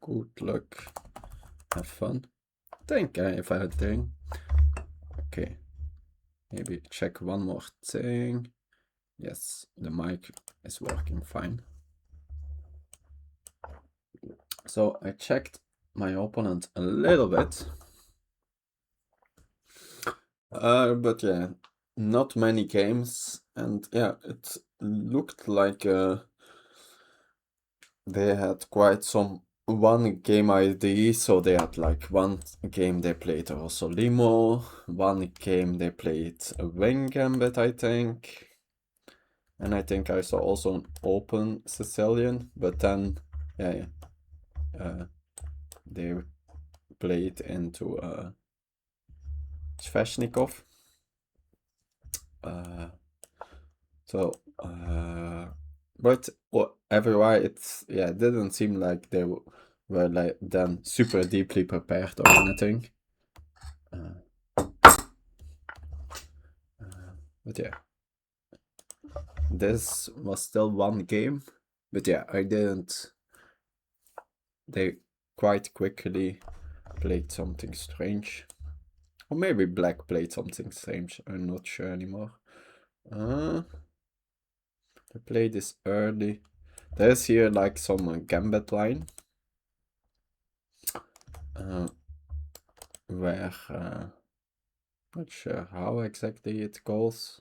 Good luck. Have fun. Think I have everything. Okay. Maybe check one more thing. Yes, the mic is working fine. So I checked my opponent a little bit. But yeah, not many games. And yeah, it looked like they had quite some one game ID. So they had like one game they played Rossolimo, one game they played a wing gambit, I think. And I think I saw also an open Sicilian, but then yeah, they played into Sveshnikov. But everywhere it didn't seem like they were like then super deeply prepared or anything. But yeah, this was still one game. But yeah, they quite quickly played something strange. Or maybe black played something strange, I'm not sure anymore. They played this early. There's here like some gambit line. Where not sure how exactly it goes.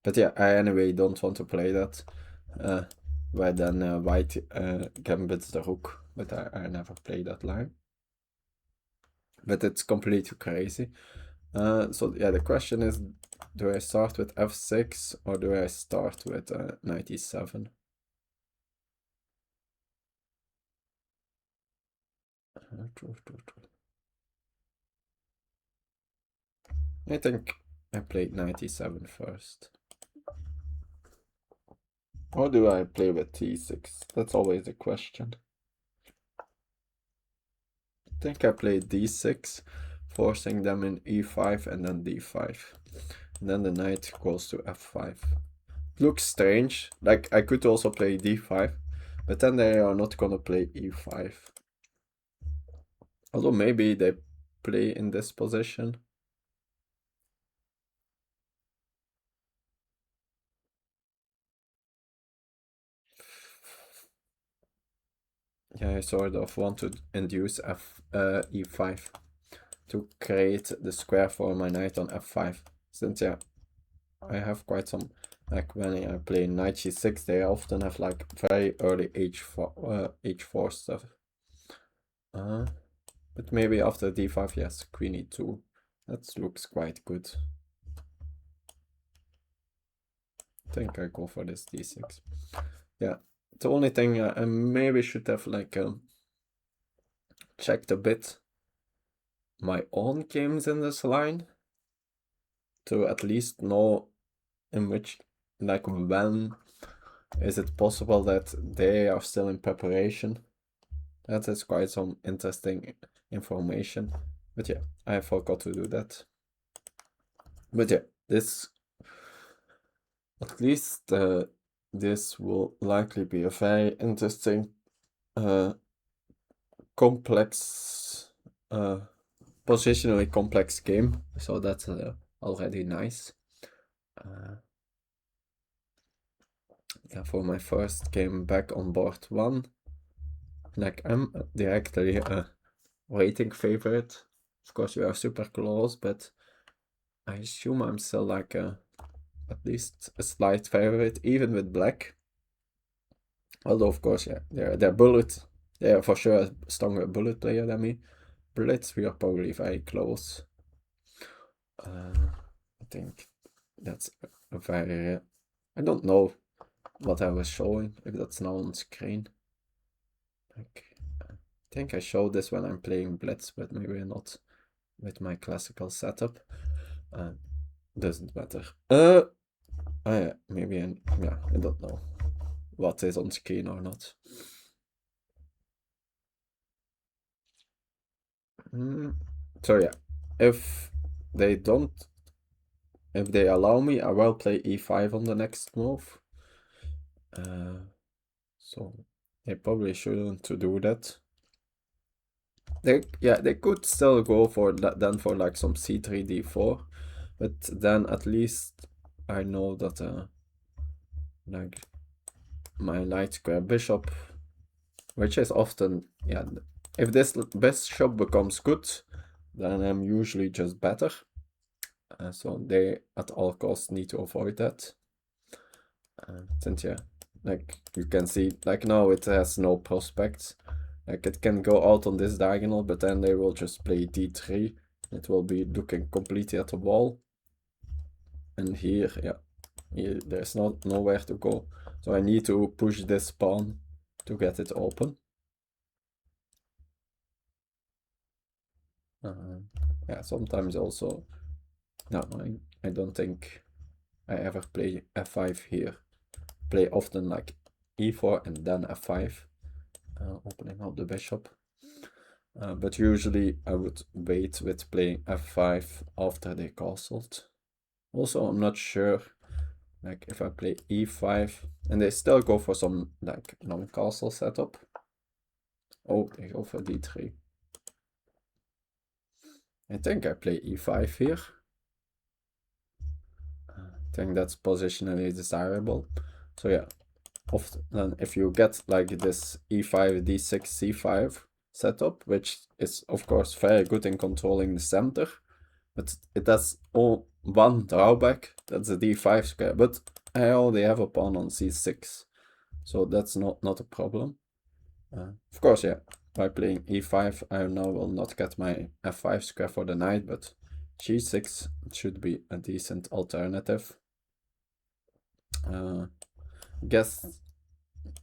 But yeah, I anyway don't want to play that. Where then white gambits the rook. But I never played that line. But it's completely crazy. So yeah, the question is, do I start with f6 or do I start with knight e7? I think I played knight e7 first. Or do I play with t6? That's always the question. I think I played d6, forcing them in e5 and then d5. And then the knight goes to f5. Looks strange. Like, I could also play d5, but then they are not gonna play e5. Although maybe they play in this position. Yeah, I sort of want to induce e5 to create the square for my knight on f5. Since yeah, I have quite some, like when I play knight g6, they often have like very early h4 stuff. But maybe after d5, yes, queen e2. That looks quite good. I think I go for this d6. Yeah, the only thing I maybe should have like checked a bit my own games in this line to at least know in which, like, when is it possible that they are still in preparation. That is quite some interesting information. But yeah, I forgot to do that. But yeah, this, at least this will likely be a very interesting, complex, positionally complex game. So that's already nice. Yeah, for my first game back on board 1, like I'm directly a rating favorite. Of course, we are super close, but I assume I'm still like at least a slight favorite, even with black. Although, of course, yeah, they're bullet. They are for sure a stronger bullet player than me. Blitz, we are probably very close. I think that's a very... I don't know what I was showing, if that's now on screen. Like, I think I showed this when I'm playing Blitz, but maybe not with my classical setup. Doesn't matter. Yeah, maybe, yeah, I don't know what is on screen or not. So yeah, if they allow me, I will play e5 on the next move. So they probably shouldn't to do that. They could still go for that then for like some c3 d4, but then at least I know that like my knight square bishop, which is often, yeah, if this bishop becomes good, then I'm usually just better. So they at all costs need to avoid that. Since yeah, like you can see, like now it has no prospects. Like it can go out on this diagonal, but then they will just play d3. It will be looking completely at the wall. And here, yeah, here, there's nowhere to go. So I need to push this pawn to get it open. Yeah, sometimes also, no, I don't think I ever play f5 here. Play often like e4 and then f5, opening up the bishop. But usually I would wait with playing f5 after they castled. Also, I'm not sure, like if I play e5 and they still go for some like non-castle setup. Oh, they go for d3. I think I play e5 here. I think that's positionally desirable. So yeah, often if you get like this e5, d6, c5 setup, which is of course very good in controlling the center, but it has one drawback, that's the d5 square, but I already have a pawn on c6, so that's not a problem. Of course, yeah, by playing e5 I now will not get my f5 square for the knight, but g6 should be a decent alternative. Guess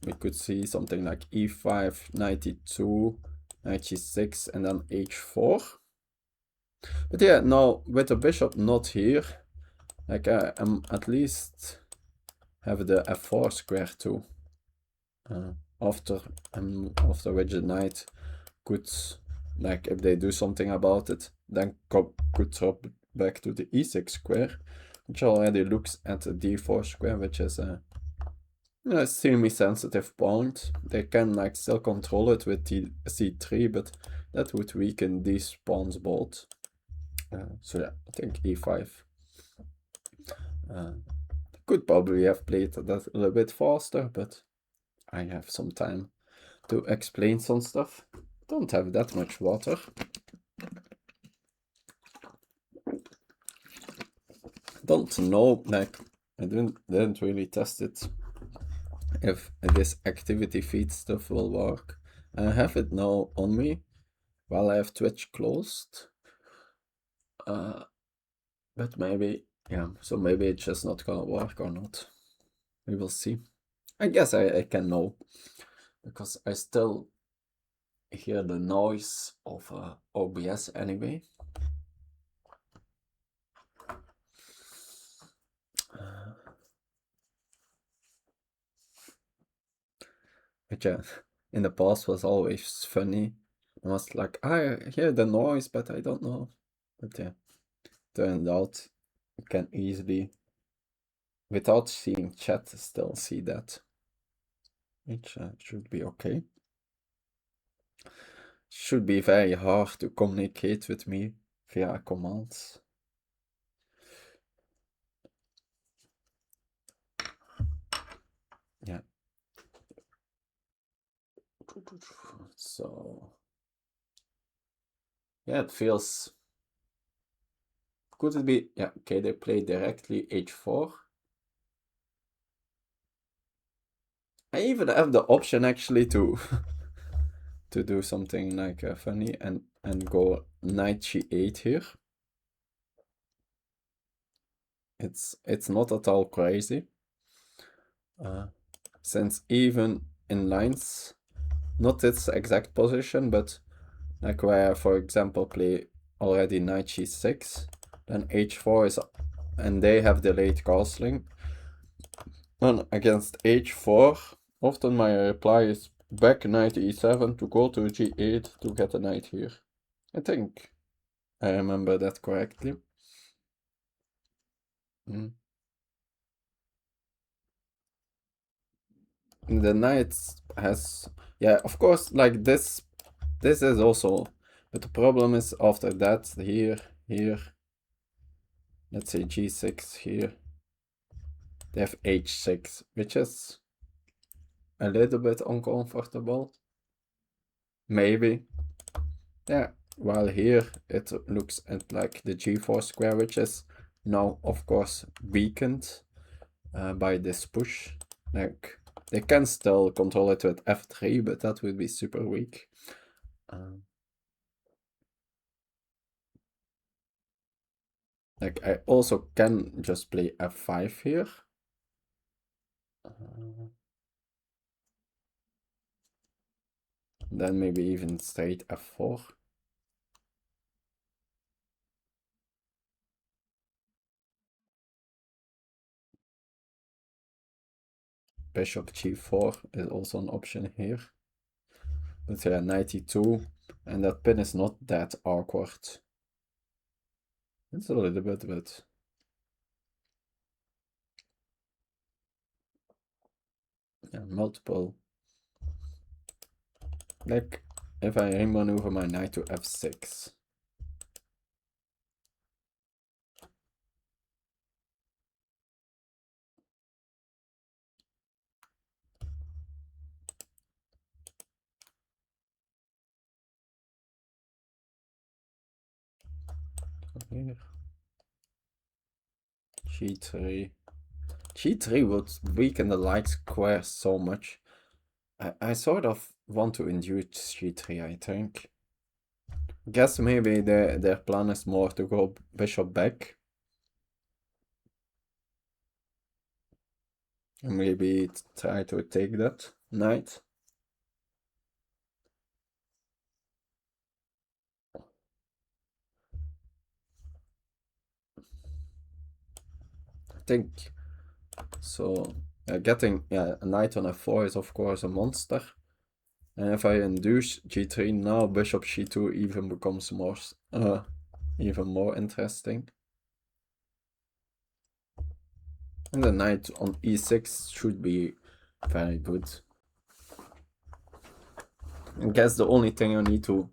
we could see something like e5, knight e2, knight g6, and then h4. But yeah, now with the bishop not here, like I'm at least have the f4 square too. After which the knight could, like if they do something about it, then could drop back to the e6 square, which already looks at the d4 square, which is a semi-sensitive point. They can like still control it with c3, but that would weaken these pawns both. So yeah, I think e5. Could probably have played that a little bit faster, but I have some time to explain some stuff. Don't have that much water. Don't know, like I didn't really test it if this activity feed stuff will work. I have it now on me while I have Twitch closed. But maybe, yeah, so maybe it's just not gonna work or not. We will see. I guess I can know, because I still hear the noise of OBS anyway. Which in the past was always funny. I was like, I hear the noise, but I don't know. But yeah, turned out you can easily, without seeing chat, still see that. Which should be okay. Should be very hard to communicate with me via commands. Yeah. So yeah, it feels. Could it be? Yeah, okay, they play directly h4. I even have the option actually to to do something like funny and go knight g8 here. It's not at all crazy. Since even in lines, not its exact position, but like where, for example, play already knight g6, then h4 is, and they have delayed castling. And against h4, often my reply is back knight e7 to go to g8 to get a knight here. I think I remember that correctly. The knight has, yeah, of course, like this is also, but the problem is after that, here, let's say g6 here, they have h6, which is a little bit uncomfortable. Maybe. Yeah, while here it looks at like the g4 square, which is now, of course, weakened by this push. Like, they can still control it with f3, but that would be super weak. Like, I also can just play f5 here. Then maybe even straight f4. Bishop g4 is also an option here. But yeah, knight e2, and that pin is not that awkward. It's a little bit, but yeah, multiple. Like, if I remaneuver my knight to f6. Here. g3. g3 would weaken the light square so much. I sort of want to induce g3, I think. Guess maybe their plan is more to go bishop back. And maybe try to take that knight. I think so. Getting a knight on f4 is of course a monster. And if I induce g3 now, bishop g2 even becomes more even more interesting. And the knight on e6 should be very good. I guess the only thing I need to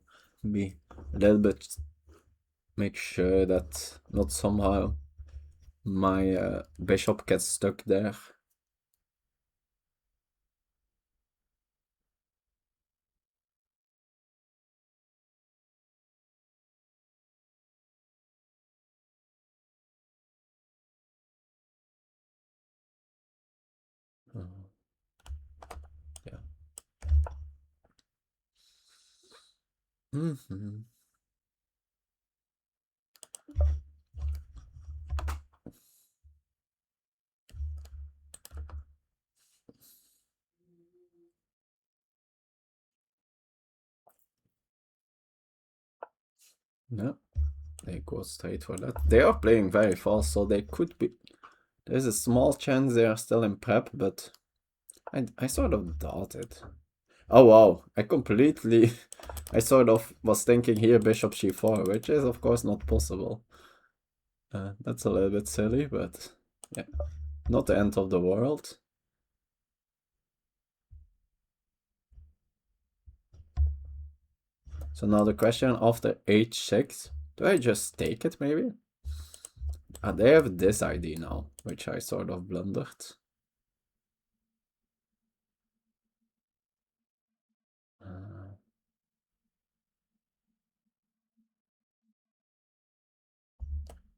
be a little bit make sure that not somehow my bishop gets stuck there. Yeah. No, they go straight for that. They are playing very fast, so they could be. There's a small chance they are still in prep, but I sort of doubt it. Oh wow, I completely. I sort of was thinking here bishop g4, which is of course not possible. That's a little bit silly, but yeah, not the end of the world. So now the question after h6, do I just take it maybe? They have this idea now, which I sort of blundered.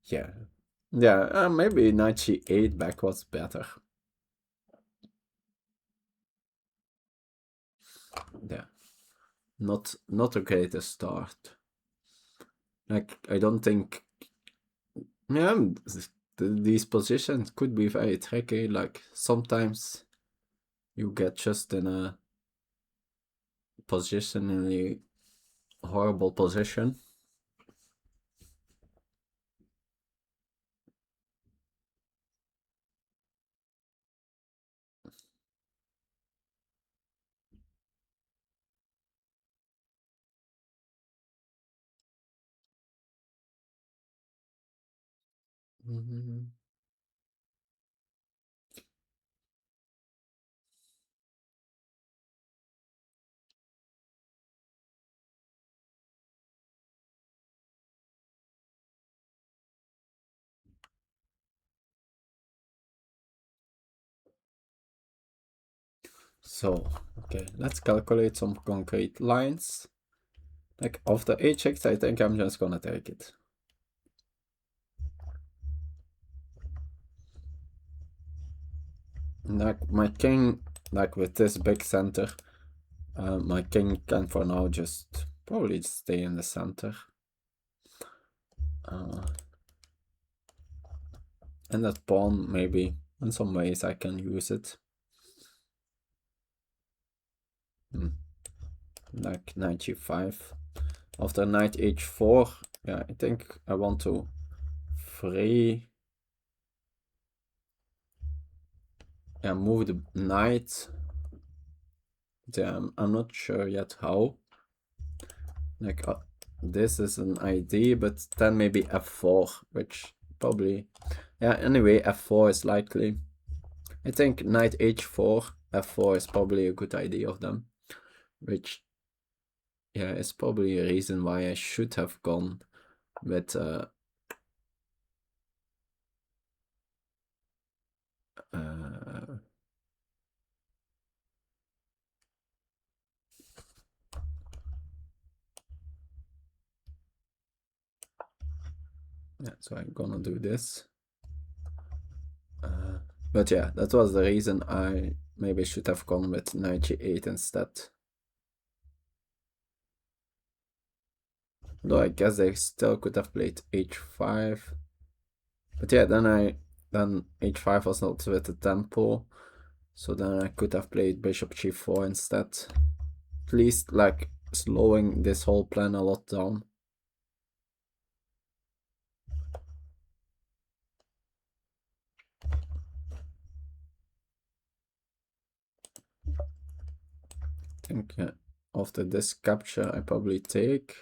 Yeah. Yeah, maybe knight g8 back was better. Yeah. Not a greatest start. Like, I don't think... Yeah, these positions could be very tricky. Like, sometimes you get just in a positionally horrible position. So, okay, let's calculate some concrete lines. Like after h6, I think I'm just gonna take it. Like my king, like with this big center, my king can for now just probably stay in the center. And that pawn, maybe in some ways I can use it. Like knight g5. After knight h4, yeah, I think I want to free. Yeah, move the knight. Yeah, I'm not sure yet how. Like this is an idea, but then maybe f4, which probably, yeah, anyway, f4 is likely. I think knight h4, f4 is probably a good idea of them, which, yeah, is probably a reason why I should have gone with yeah, so I'm gonna do this. But yeah, that was the reason I maybe should have gone with knight g8 instead. Though I guess they still could have played h5. But yeah, then h5 was not with the tempo. So then I could have played bishop g4 instead. At least like slowing this whole plan a lot down. I think after this capture I probably take.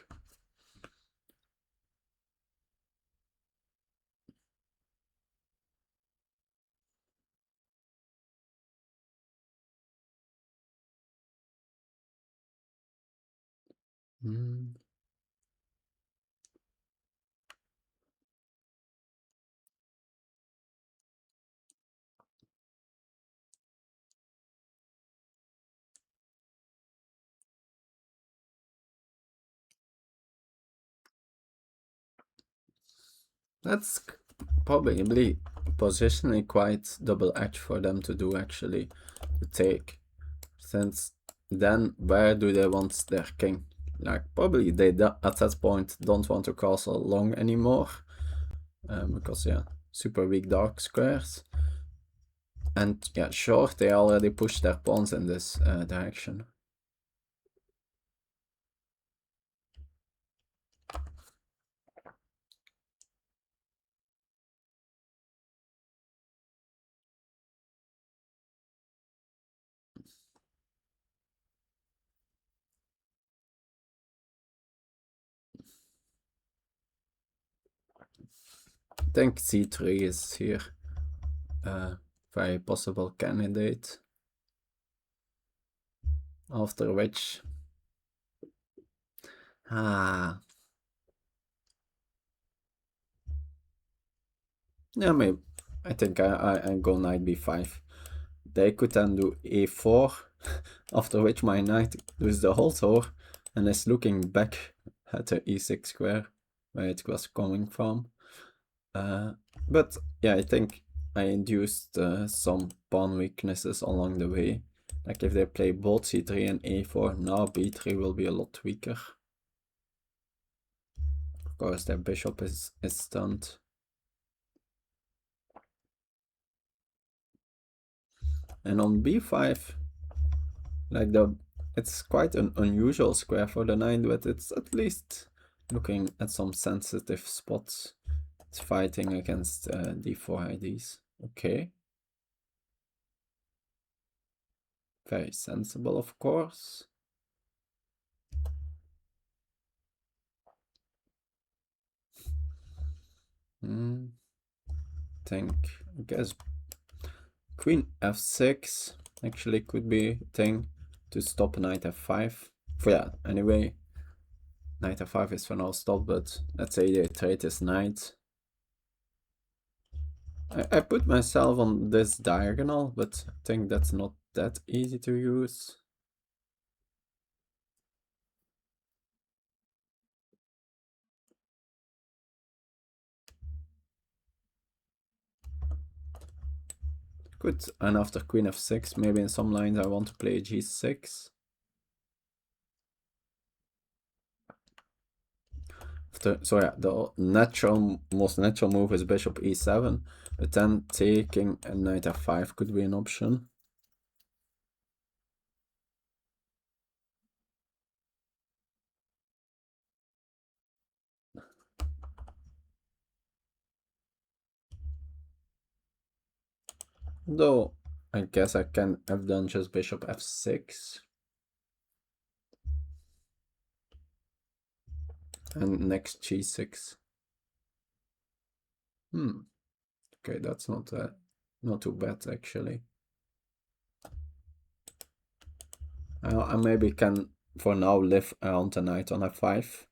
That's probably positionally quite double-edged for them to do actually, to take. Since then, where do they want their king? Like, probably they at that point don't want to castle long anymore. Because, yeah, super weak dark squares. And, yeah, short, they already pushed their pawns in this direction. I think c3 is here a very possible candidate. After which, yeah, maybe I think I go knight b5. They could then do a4, after which my knight does the whole tour and is looking back at the e6 square where it was coming from. But yeah, I think I induced some pawn weaknesses along the way. Like if they play both c3 and a4, now b3 will be a lot weaker. Of course, their bishop is stunned. And on b5, like it's quite an unusual square for the knight, but it's at least looking at some sensitive spots. It's fighting against d4 IDs. Okay. Very sensible, of course. I guess queen f6 actually could be a thing to stop knight f5. Yeah, anyway, knight f5 is for now stopped, but let's say they trade this knight. I put myself on this diagonal, but I think that's not that easy to use. Good, and after queen f6, maybe in some lines I want to play g6. So yeah, the most natural move is bishop e7, but then taking a knight f5 could be an option. Though I guess I can have done just bishop f6. And next g6. Okay, that's not too bad actually. I maybe can for now live around the knight on f5.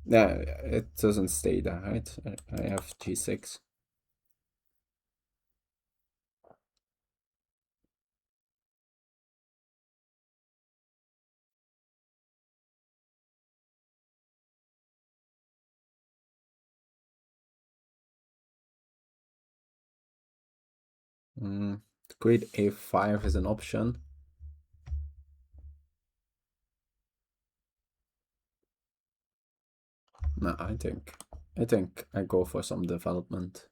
Yeah, it doesn't stay there, right? I have g6. Queen a5 is an option. No, I think I go for some development.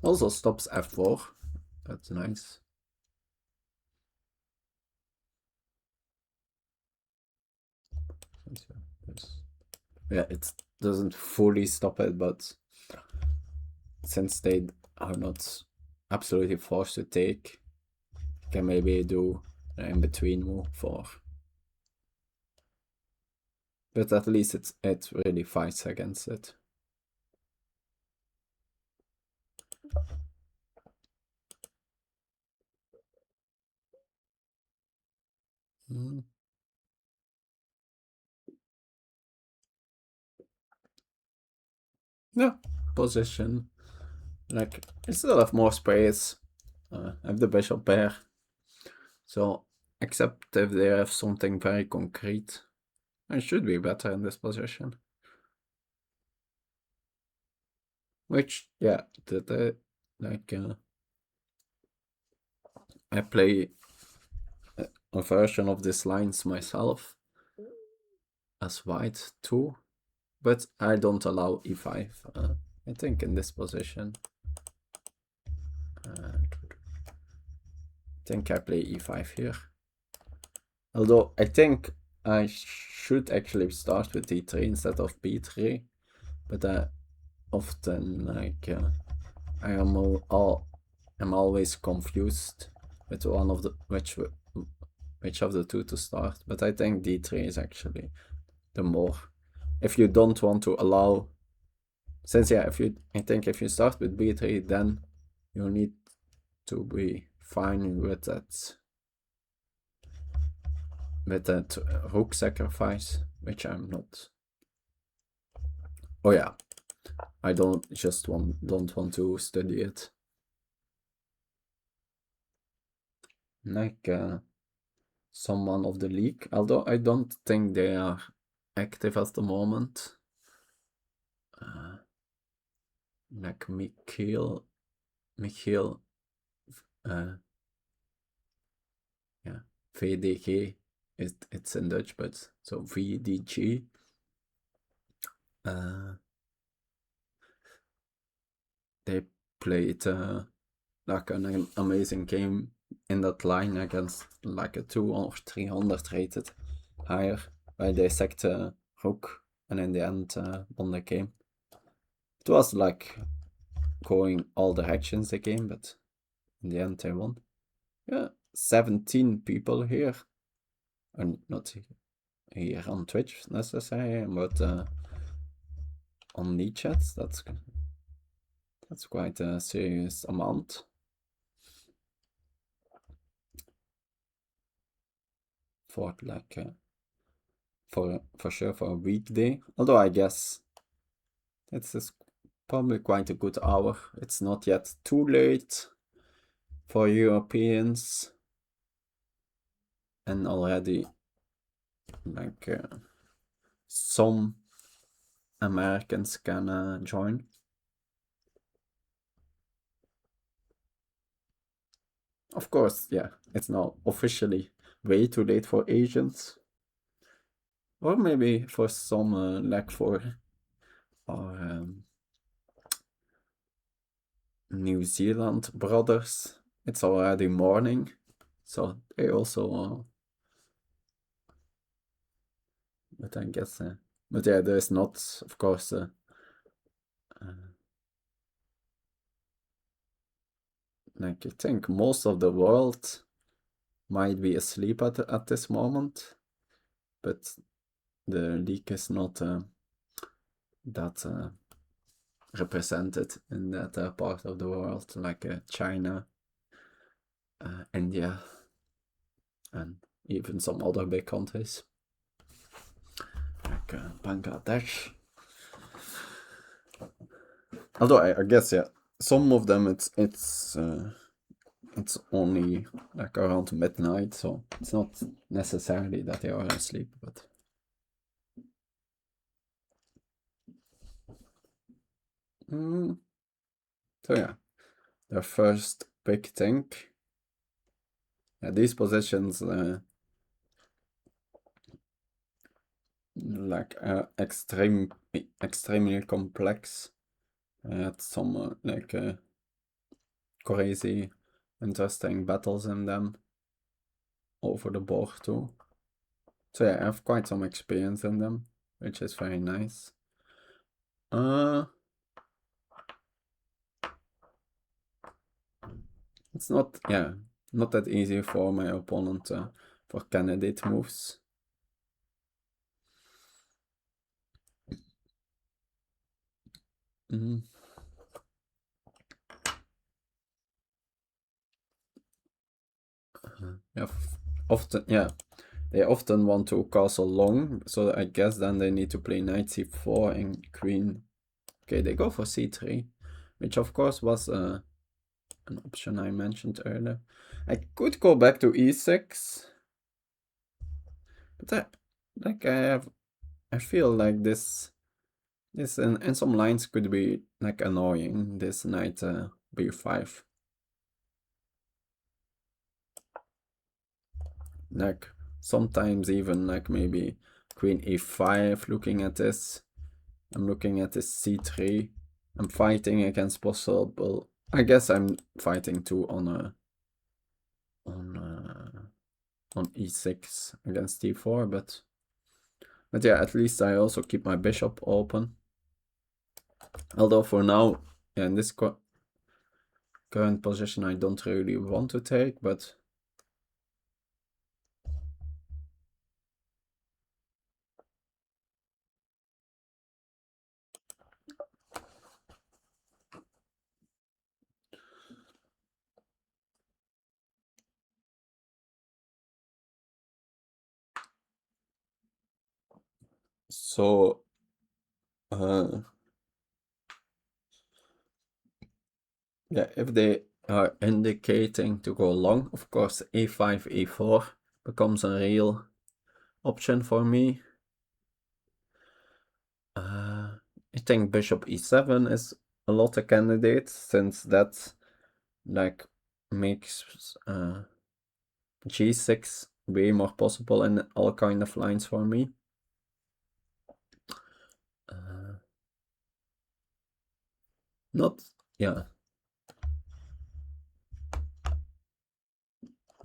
Also stops f4. That's nice. Yeah, it doesn't fully stop it, but since they are not absolutely forced to take, you can maybe do an in-between move for. But at least it really fights against it. Yeah, position. Like, I still have more space. I have the bishop pair. So, except if they have something very concrete, I should be better in this position. Which, yeah, I play a version of these lines myself as white too, but I don't allow e5. I think in this position, I think I play e5 here. Although I think I should actually start with d3 instead of b3, but I often I'm always confused with one of the which of the two to start. But I think d3 is actually the more, if you don't want to allow, since yeah, I think if you start with b3, then you need to be fine with that rook sacrifice, which I'm not. Oh yeah, I don't want to study it. Like someone of the league, although I don't think they are active at the moment. Like Michiel, yeah, VDG, it's in Dutch, but so VDG. They played like an amazing game in that line against like a 200 or 300 rated higher, where they sacked rook and in the end won the game. It was like going all directions the game, but in the end they won. Yeah, 17 people here, and not here on Twitch necessarily, but on Lichess, that's quite a serious amount. For like for sure for a weekday. Although I guess it's probably quite a good hour. It's not yet too late for Europeans, and already like some Americans can join. Of course, yeah, it's now officially way too late for Asians. Or maybe for some, like for our New Zealand brothers, it's already morning. So they also, but I guess, but yeah, there's not, of course, like I think most of the world might be asleep at this moment, but the league is not that represented in that part of the world, like China, India, and even some other big countries, like Bangladesh. Although I guess, yeah, some of them it's only like around midnight, so it's not necessarily that they are asleep, but so yeah, their first big thing. Yeah, these positions like extremely complex. I had some like crazy interesting battles in them over the board too. So yeah, I have quite some experience in them, which is very nice. It's not, yeah, not that easy for my opponent for candidate moves. Yeah, often, yeah, they often want to castle long, so I guess then they need to play knight c4 and queen. Okay, they go for c3, which of course was an option I mentioned earlier. I could go back to e6, but I feel like this in some lines could be like annoying. This knight b5. Like sometimes even like maybe queen e5. Looking at this, I'm looking at this c3. I'm fighting against possible. I guess I'm fighting too on e6 against d4, but yeah, at least I also keep my bishop open. Although for now, yeah, in this current position, I don't really want to take, but so yeah, if they are indicating to go long, of course a5, e4 becomes a real option for me. I think bishop e7 is a lot of candidates, since that like makes g6 way more possible in all kind of lines for me. Not, yeah,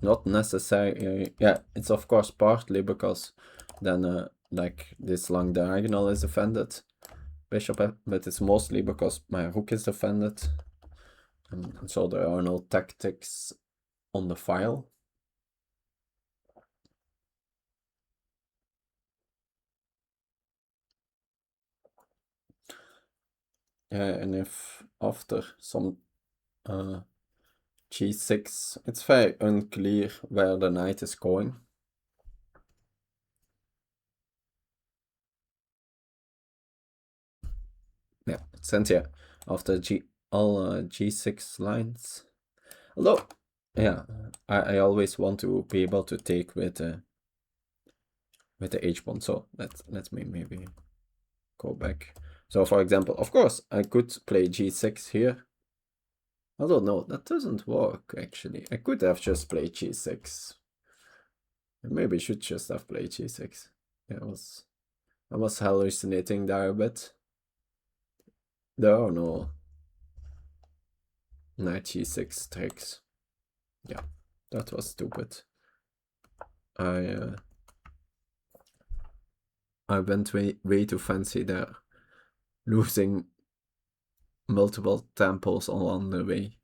not necessarily. Yeah, it's of course partly because then like this long diagonal is defended, bishop, but it's mostly because my rook is defended, and so there are no tactics on the file. Yeah, and if after some g6, it's very unclear where the knight is going. Yeah, since yeah, after all g6 lines. Although, yeah, I always want to be able to take with the h pawn. So let me maybe go back. So for example, of course, I could play g6 here. Although no, that doesn't work actually. I could have just played g6. Maybe I should just have played g6. Yeah, I was hallucinating there a bit. There are no knight g6 tricks. Yeah, that was stupid. I went way too fancy there, losing multiple temples along the way.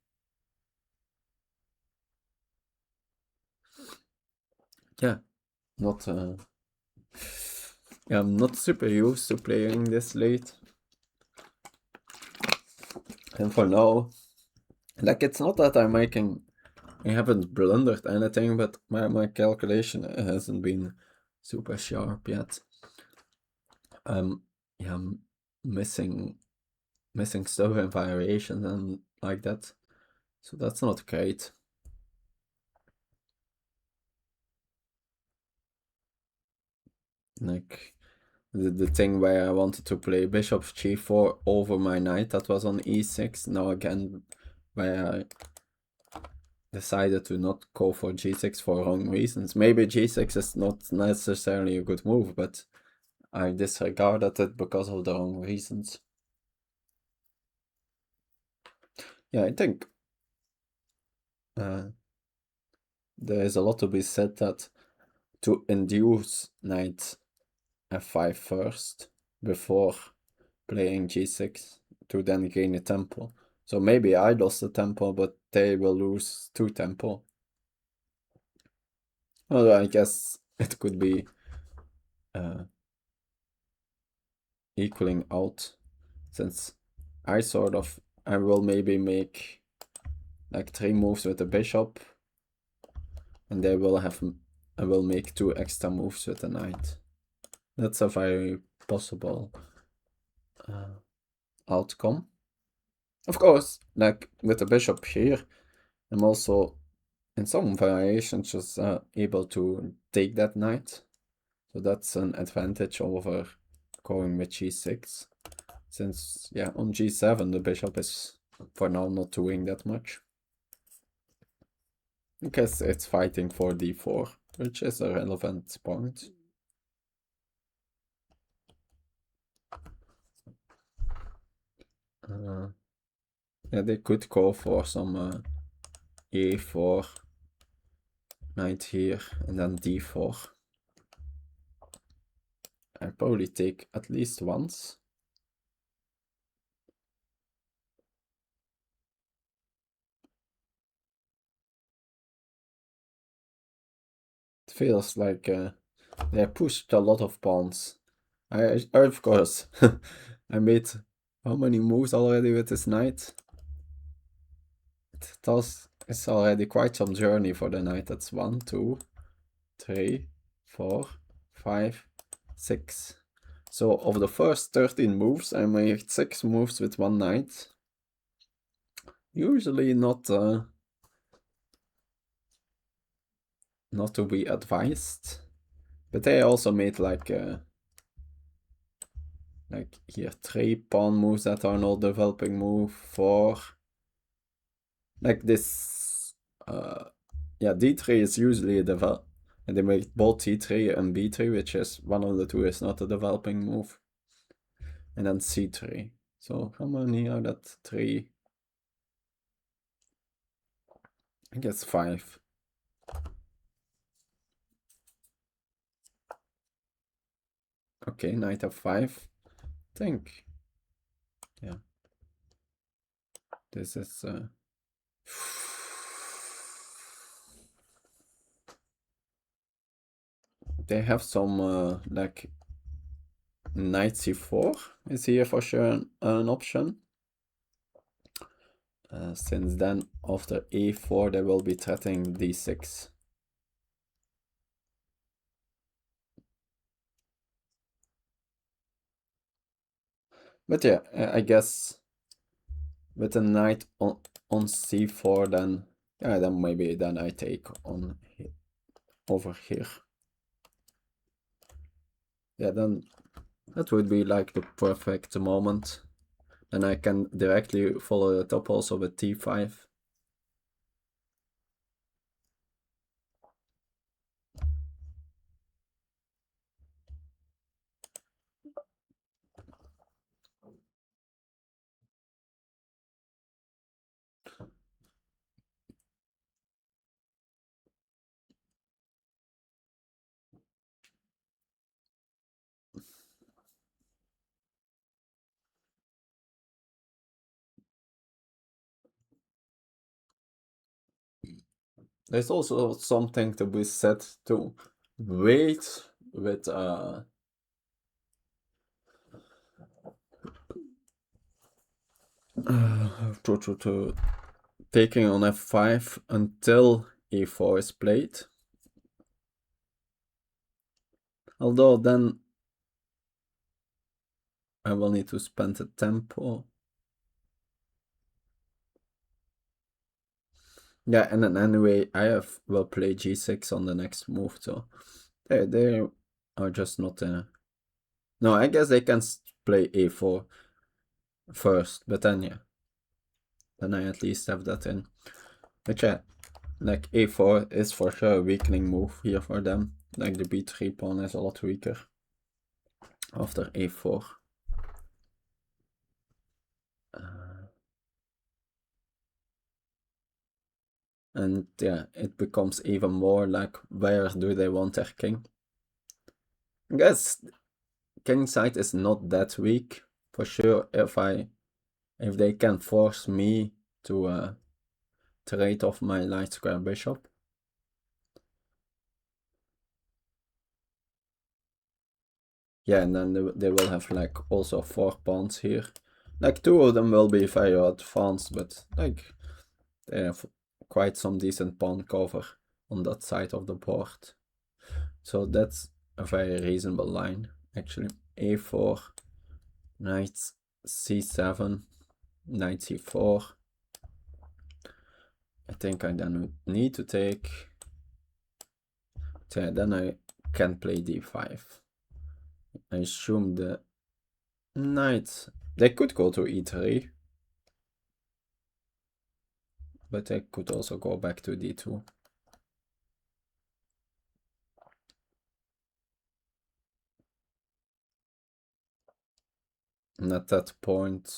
Yeah, not yeah, I'm not super used to playing this late. And for now, like, it's not that I haven't blundered anything, but my calculation hasn't been super sharp yet. Yeah, I'm missing stuff and variations and like that. So that's not great. Like the thing where I wanted to play bishop g4 over my knight, that was on e6. Now again, where I decided to not go for g6 for wrong reasons. Maybe g6 is not necessarily a good move, but I disregarded it because of the wrong reasons. Yeah, I think there is a lot to be said that to induce knight f5 first before playing g6 to then gain a tempo. So maybe I lost a tempo, but they will lose 2 tempo. Although I guess it could be equaling out, since I will maybe make like 3 moves with the bishop, and they will have, I will make 2 extra moves with the knight. That's a very possible outcome. Of course, like with the bishop here, I'm also in some variations just able to take that knight. So that's an advantage over going with g6. Since, yeah, on g7 the bishop is for now not doing that much. I guess it's fighting for d4, which is a relevant point. Yeah, they could go for some a4, knight here, and then d4. I'll probably take at least once. It feels like they pushed a lot of pawns. Of course, I made how many moves already with this knight? It's already quite some journey for the knight. That's 1, 2, 3, 4, 5, 6. So of the first 13 moves, I made 6 moves with one knight. Usually not to be advised, but I also made like here 3 pawn moves that are not developing move, 4. Like this, yeah, d3 is usually a develop, and they make both c3 and b3, which is one of the two is not a developing move, and then c3. So how many are that? 3? I guess 5. Okay, knight f5. I think, yeah, this is they have some like knight c4 is here for sure an option. Since then, after a4, they will be threatening d6. But yeah, I guess with a knight on c4, then yeah, then maybe then I take on over here. Yeah, then that would be like the perfect moment. Then I can directly follow it up also with t5. There's also something to be said to wait with to taking on f5 until e4 is played. Although then I will need to spend the tempo. Yeah, and then anyway, will play g6 on the next move, so they are just not no, I guess they can play a4 first, but then yeah, then I at least have that in. But yeah, like a4 is for sure a weakening move here for them. Like the b3 pawn is a lot weaker after a4. And yeah, it becomes even more like, where do they want their king? I guess king side is not that weak for sure. If they can force me to trade off my light square bishop. Yeah, and then they will have like also 4 pawns here. Like 2 of them will be very advanced, but like they have quite some decent pawn cover on that side of the board. So that's a very reasonable line, actually. a4, knight c7, knight c4. I think I then need to take... So then I can play d5. I assume the knight... They could go to e3. But I could also go back to d2. And at that point...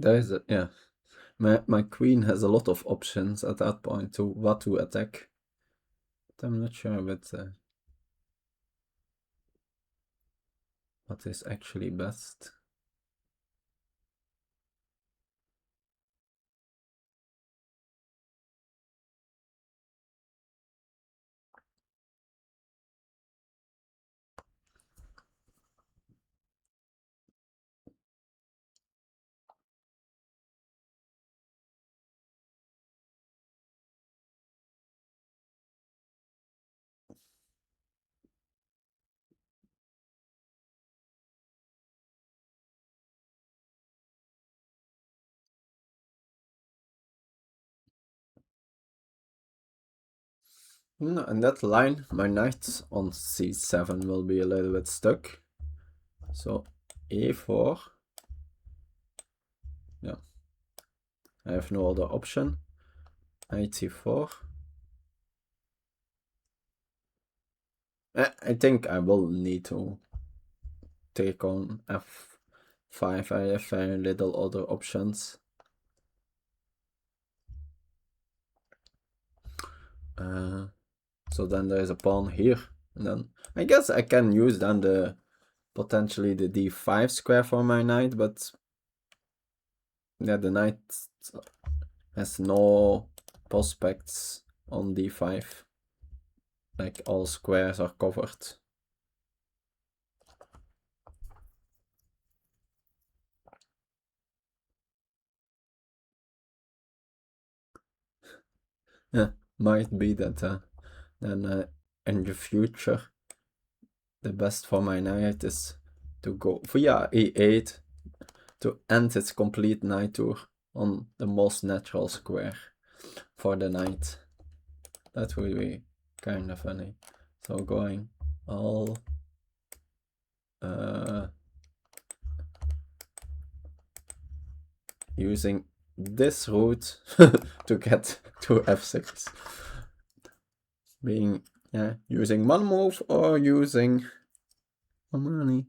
There is a... yeah. My queen has a lot of options at that point to what to attack. But I'm not sure what is actually best. No, in that line, my knight on c7 will be a little bit stuck. So e4. Yeah. I have no other option. Knight c4. I think I will need to take on f5. I have very little other options. So then there is a pawn here. And then I guess I can use then potentially the d5 square for my knight, but yeah, the knight has no prospects on d5. Like all squares are covered. Yeah, might be that then in the future the best for my knight is to go via e8 to end its complete knight tour on the most natural square for the knight. That would be kind of funny. So going all using this route to get to f6. Being, yeah, using one move or using how many?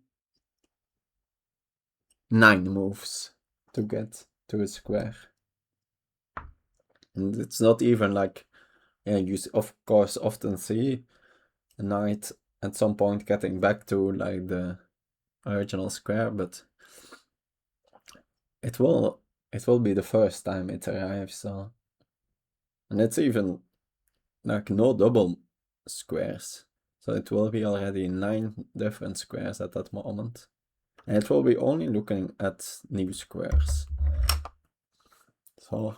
9 moves to get to a square. And it's not even like, yeah, you of course often see a knight at some point getting back to like the original square, but it will be the first time it arrives. So, and it's even like no double squares, so it will be already 9 different squares at that moment, and it will be only looking at new squares. So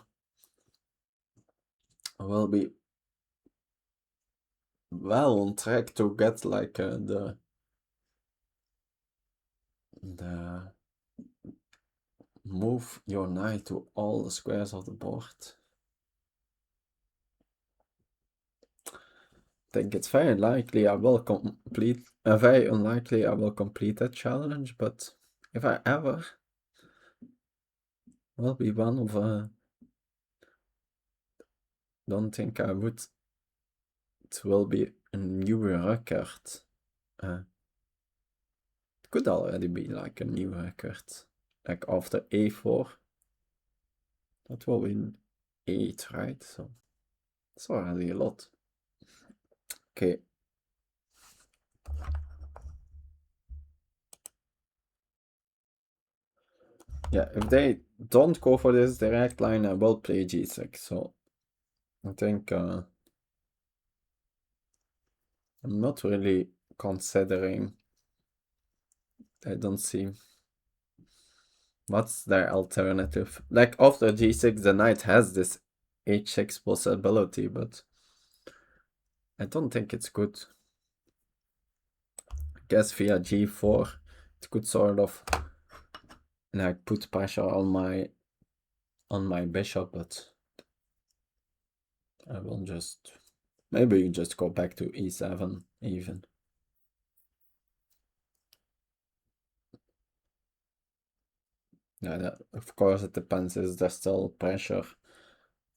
I will be well on track to get like the move your knight to all the squares of the board. I think it's very likely I will complete, very unlikely I will complete that challenge, but if I ever will be one of don't think I would. It will be a new record. It could already be like a new record. Like after a4. That will be 8, right? So it's already a lot. Okay. Yeah, if they don't go for this direct line, I will play g6. So I think I'm not really considering. I don't see what's their alternative. Like after g6, the knight has this h6 possibility, but I don't think it's good. I guess via g4, it could sort of like put pressure on my bishop, but I will just maybe just go back to e7 even. Yeah, that, of course it depends. Is there still pressure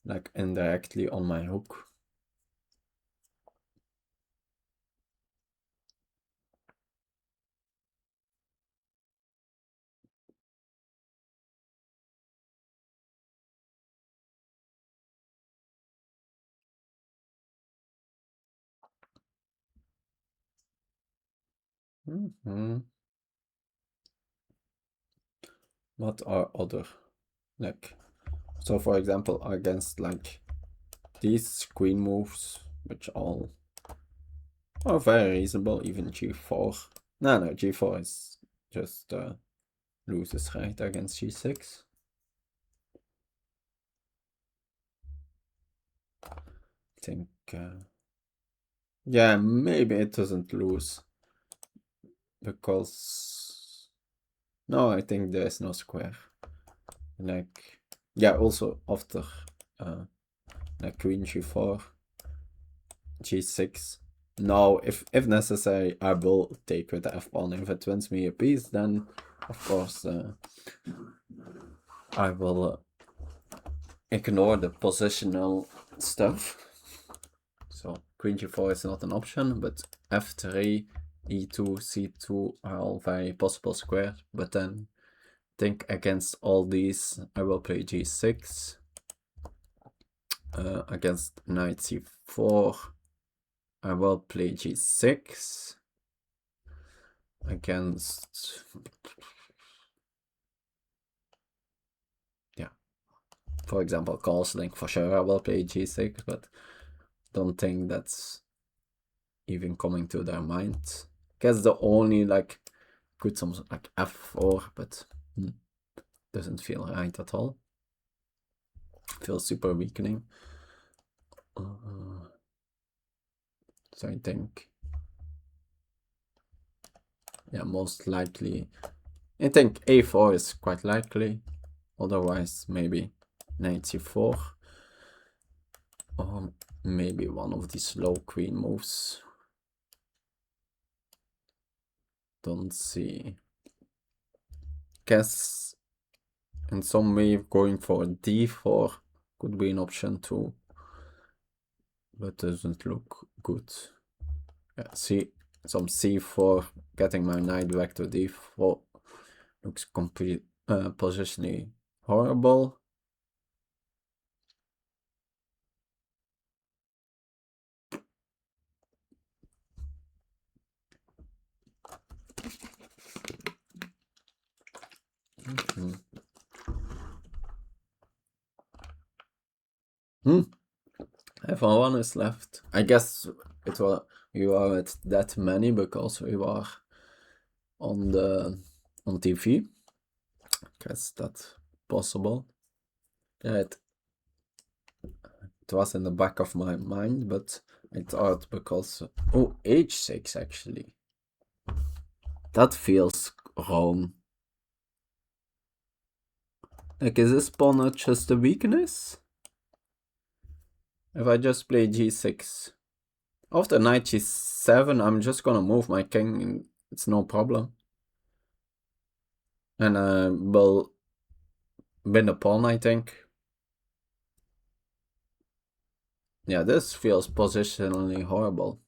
like indirectly on my rook? What are other, like, so for example, against like these queen moves, which all are very reasonable, even g4. No, g4 is just loses, right, against g6. I think, yeah, maybe it doesn't lose, because, no, I think there's no square. Like, yeah, also after, like queen g4, g6. Now, if necessary, I will take with the f-pawn. If it wins me a piece, then, of course, I will ignore the positional stuff. So queen g4 is not an option, but f3, e2, c2 are all very possible squares. But then think against all these, I will play g6. Against knight c4, I will play g6. Against, yeah, for example, castling, for sure I will play g6, but don't think that's even coming to their mind. Guess the only like could some like f4, but doesn't feel right at all. Feels super weakening. So I think, yeah, most likely, I think a4 is quite likely. Otherwise, maybe knight c4, or maybe one of these low queen moves. Don't see. Guess in some way going for d4 could be an option too, but doesn't look good. Yeah, see, some c4, getting my knight back to d4 looks complete positionally horrible. F1 is left. I guess it was you are at that many because we are on TV. Guess that's possible. Yeah, it was in the back of my mind, but I thought because oh, h6 actually. That feels wrong. Like, is this pawn not just a weakness? If I just play g6, after knight g7, I'm just gonna move my king, and it's no problem. And I will win the pawn, I think. Yeah, this feels positionally horrible.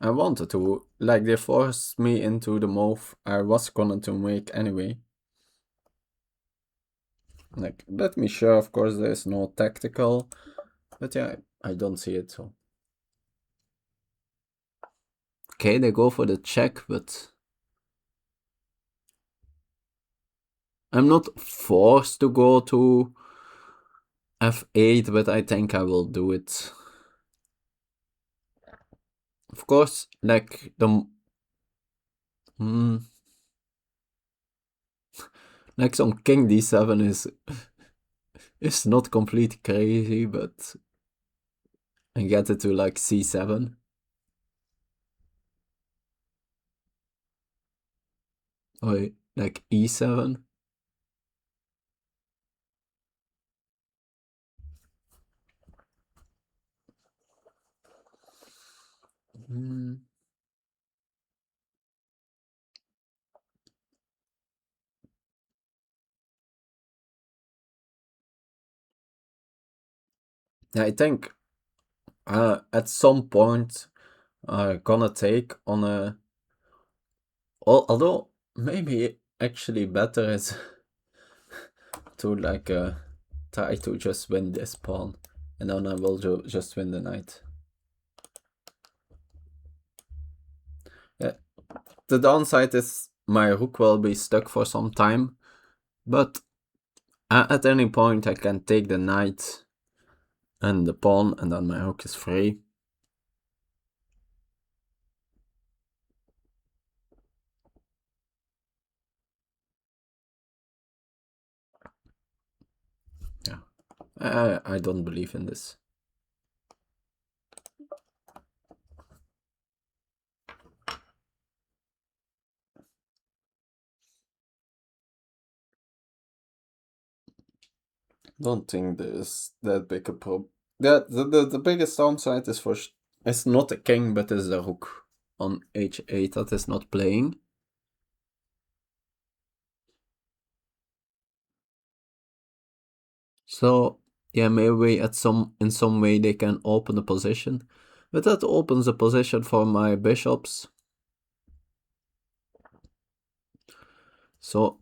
I wanted to, like, they forced me into the move I was going to make anyway. Like, let me show, of course, there's no tactical, but yeah, I don't see it, so. Okay, they go for the check, but I'm not forced to go to f8, but I think I will do it. Of course, like, like some king d7 is not completely crazy, but I get it to like c7. Or like e7. Yeah, I think at some point gonna take on a. Although maybe actually better is to like try to just win this pawn, and then I will just win the knight. Yeah, the downside is my rook will be stuck for some time, but at any point I can take the knight and the pawn, and then my rook is free. Yeah, I don't believe in this. Don't think there's that big a problem. The biggest downside is it's not a king, but it's a rook on h8 that is not playing. So yeah, maybe in some way they can open the position, but that opens the position for my bishops. So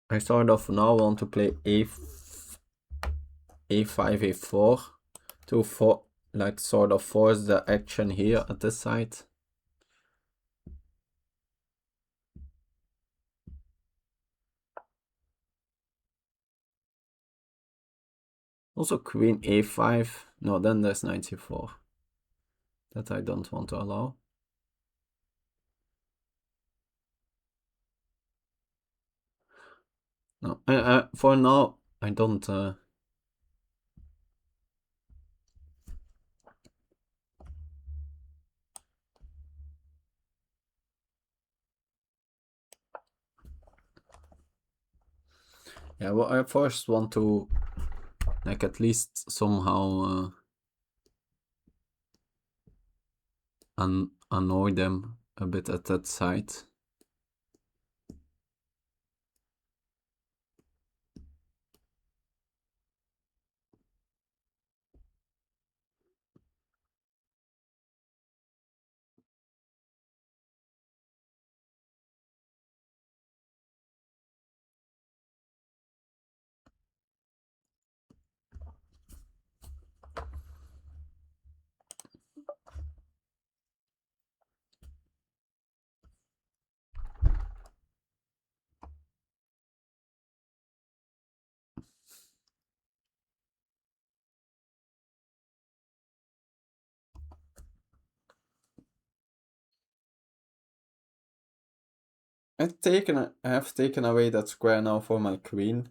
I sort of now want to play a5, a4 to like sort of force the action here at this side. Also queen a5. No, then there's knight c4. That I don't want to allow. No, for now, I don't... Yeah, well, I first want to, like, at least somehow annoy them a bit at that side. I have taken away that square now for my queen.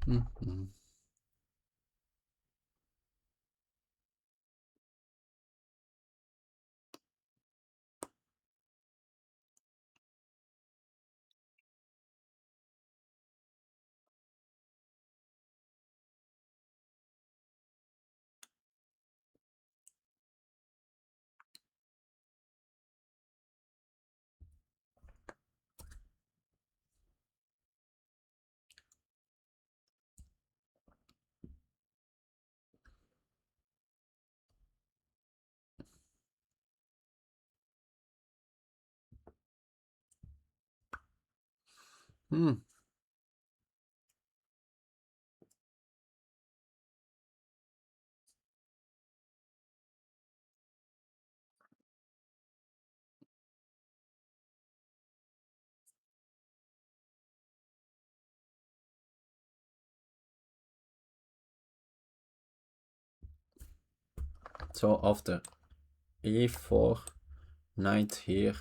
Mm-hmm. Hmm. So after e4, knight here,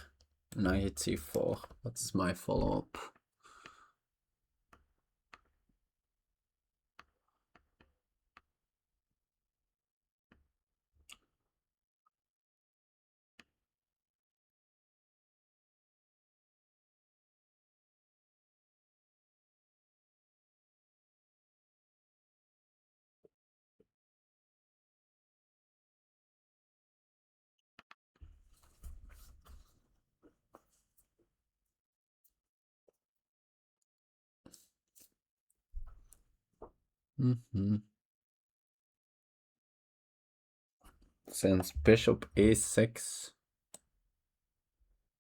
knight c4. What's my follow-up? Mm-hmm. Since bishop a6,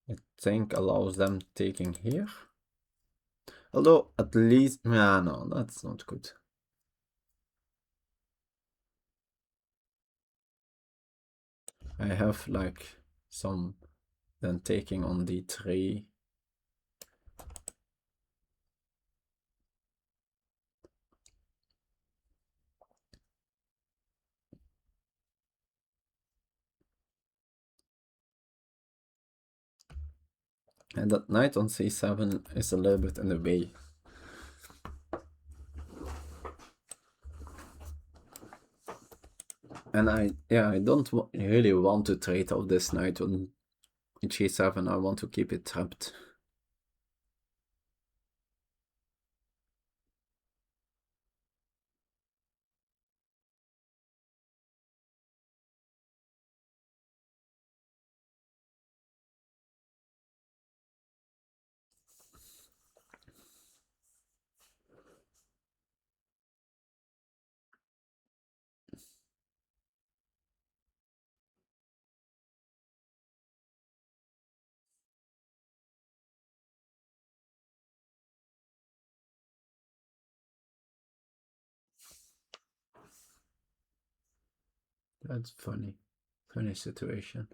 I think allows them taking here. Although at least, nah, no, that's not good. I have like some then taking on d3. And that knight on c7 is a little bit in the way. And I don't really want to trade off this knight on g7. I want to keep it trapped. That's funny. Funny situation.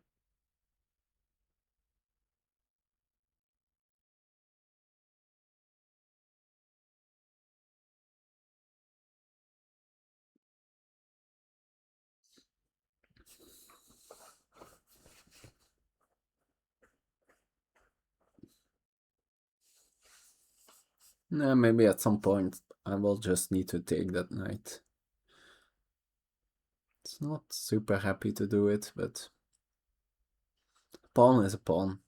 Yeah, maybe at some point I will just need to take that knight. It's not super happy to do it, but pawn is a pawn.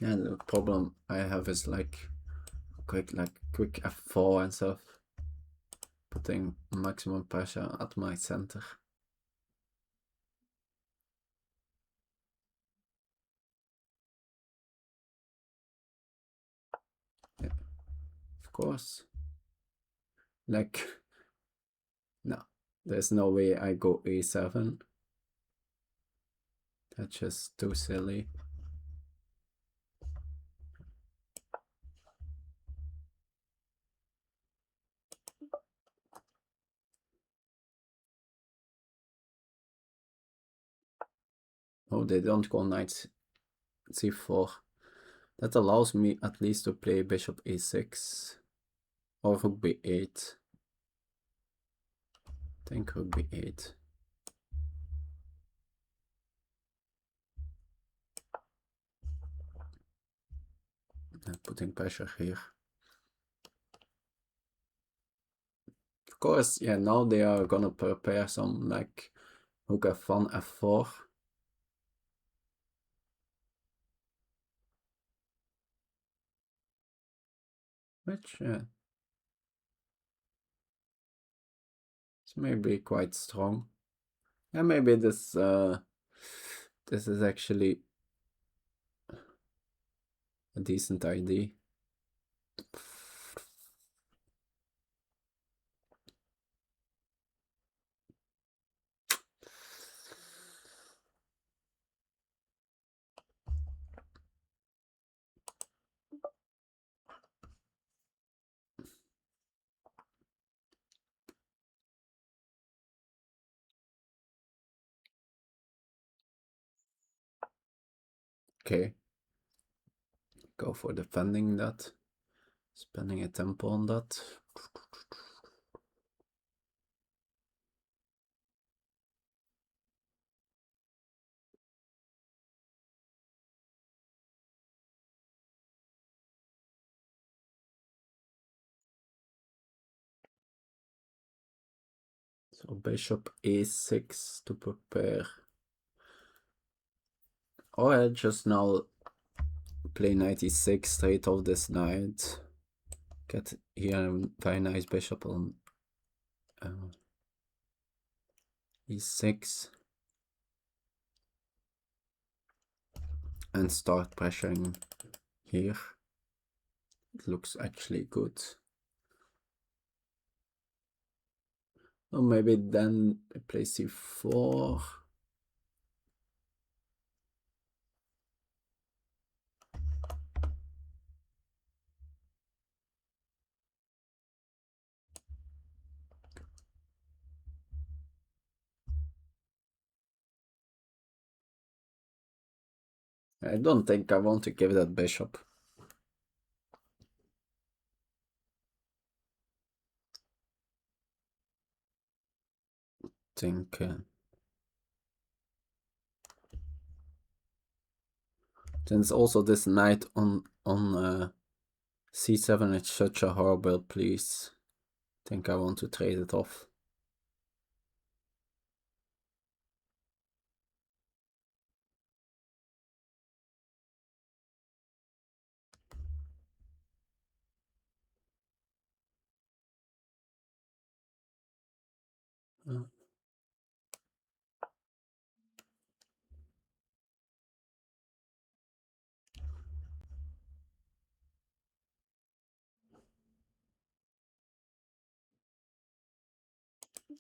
Yeah, the problem I have is like quick f4 and stuff, putting maximum pressure at my center. Yeah, of course. Like, no, there's no way I go a7. That's just too silly. Oh, they don't go knight c4. That allows me at least to play bishop a6 or rook b8. I think rook b8. And putting pressure here. Of course, yeah, now they are gonna prepare some like rook f1, f4. Which is maybe quite strong. Yeah, maybe this is actually a decent idea. Okay, go for defending that, spending a tempo on that. So bishop a6 to prepare. Or I just now play knight e6 straight off this knight. Get here a very nice bishop on e6. And start pressuring here. It looks actually good. Or maybe then I play c4. I don't think I want to give that bishop. Think since also this knight on c7 is such a horrible piece. I think I want to trade it off.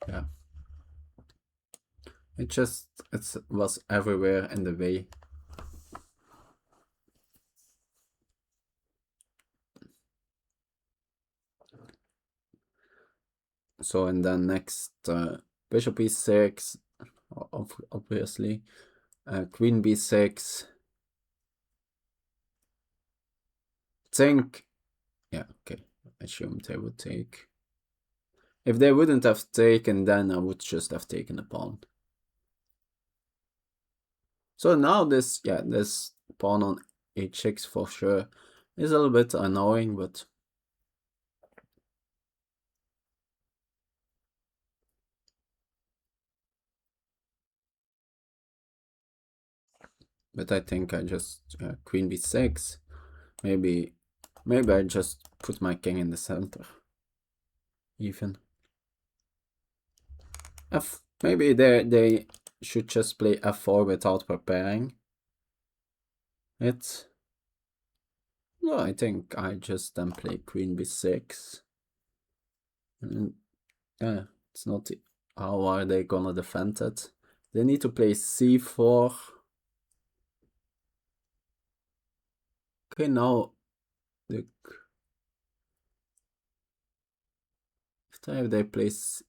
Yeah. It was everywhere in the way. So and then next bishop e6, obviously, queen b6. Think, yeah, okay. Assumed they would take. If they wouldn't have taken, then I would just have taken the pawn. So now this, yeah, this pawn on h6 for sure is a little bit annoying, but I think I just queen b6. Maybe I just put my king in the center. Even maybe they should just play f4 without preparing it. No, I think I just then play queen b6. And yeah, it's not. How are they gonna defend it? They need to play c4. Okay, now the if they place,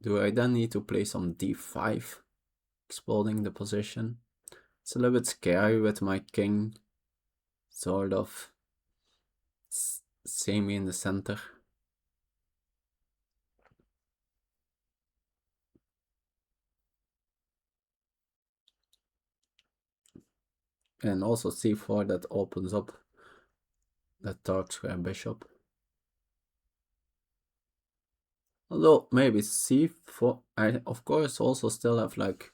do I then need to play some d5, exploding the position? It's a little bit scary with my king sort of semi in the center. And also c4, that opens up that dark square bishop. Although maybe c4, I of course also still have like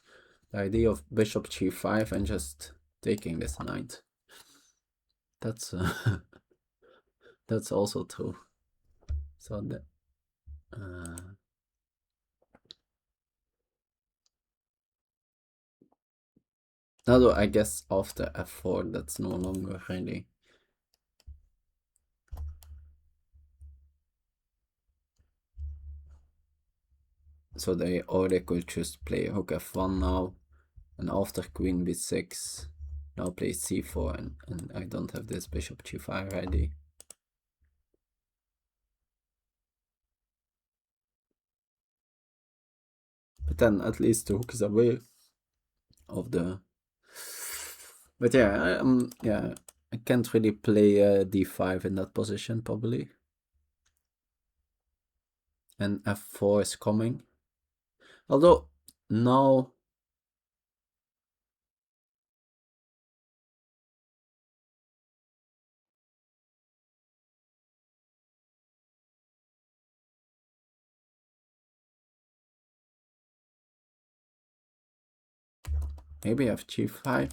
the idea of bishop g5 and just taking this knight. That's that's also true. So the although I guess after f4 that's no longer really. So they could just play rook f1 now, and after queen b6 now play c4, and I don't have this bishop g5 ready. But then at least the rook is away of the. But yeah, yeah, I can't really play d5 in that position probably. And f4 is coming. Although now maybe I have g5.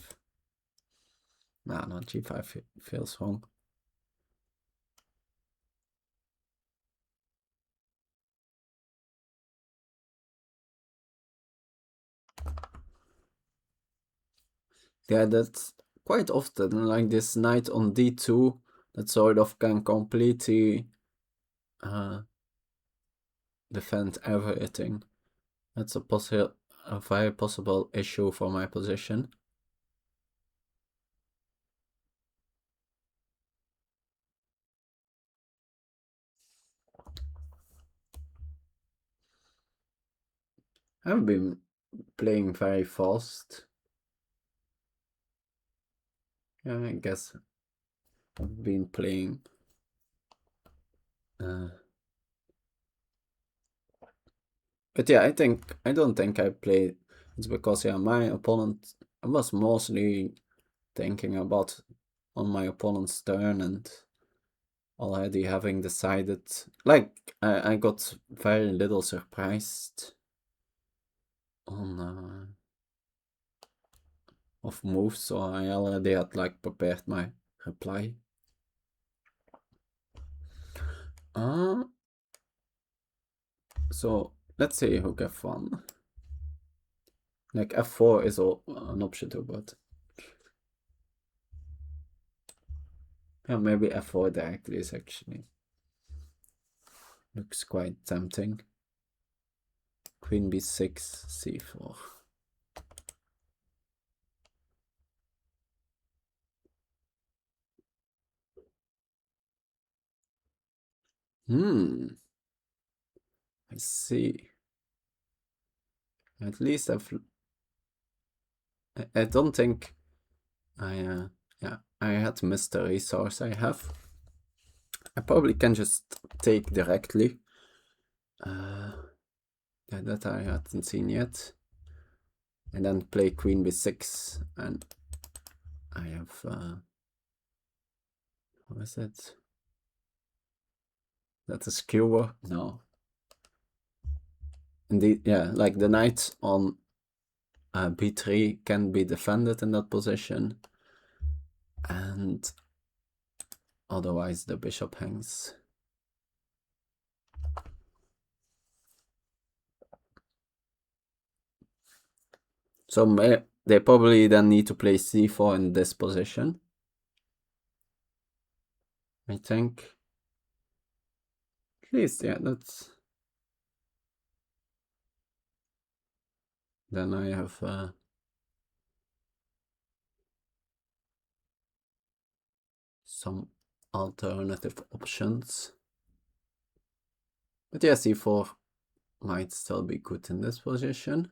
Nah, not g5 feels wrong. Yeah, that's quite often like this knight on d2 that sort of can completely defend everything. That's a very possible issue for my position. I've been playing very fast. Yeah, I guess I've been playing. But yeah, I don't think I played. It's because yeah, my opponent. I was mostly thinking about on my opponent's turn and already having decided. Like I got very little surprised on of moves, so I already had like prepared my reply. So let's say rook f1. Like f4 is an option too, but yeah, maybe f4 directly is actually looks quite tempting. Queen b6, c4. I see. At least I don't think I yeah, I had missed the resource I have. I probably can just take directly. That I hadn't seen yet. And then play queen b6, and I have what is it? That's a skewer? No. Indeed, yeah, like the knight on b3 can be defended in that position, and otherwise the bishop hangs. So they probably then need to play c4 in this position, I think. At least, yeah, that's... Then I have some alternative options. But yeah, c4 might still be good in this position.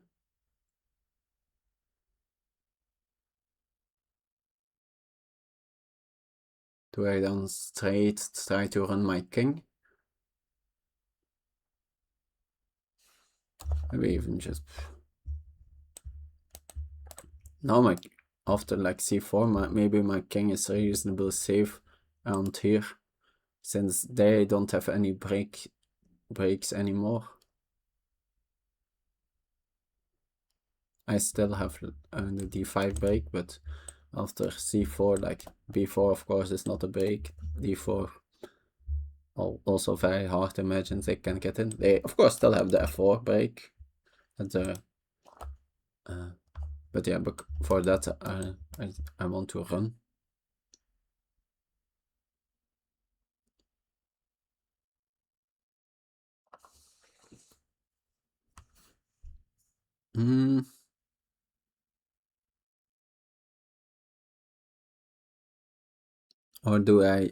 Do I then straight try to run my king? Maybe even just... Now after like c4, maybe my king is reasonably safe around here, since they don't have any breaks anymore. I still have the d5 break, but after c4, like b4 of course is not a break. d4 also very hard to imagine they can get in. They of course still have the f4 break, and but yeah, but for that I want to run. Or do I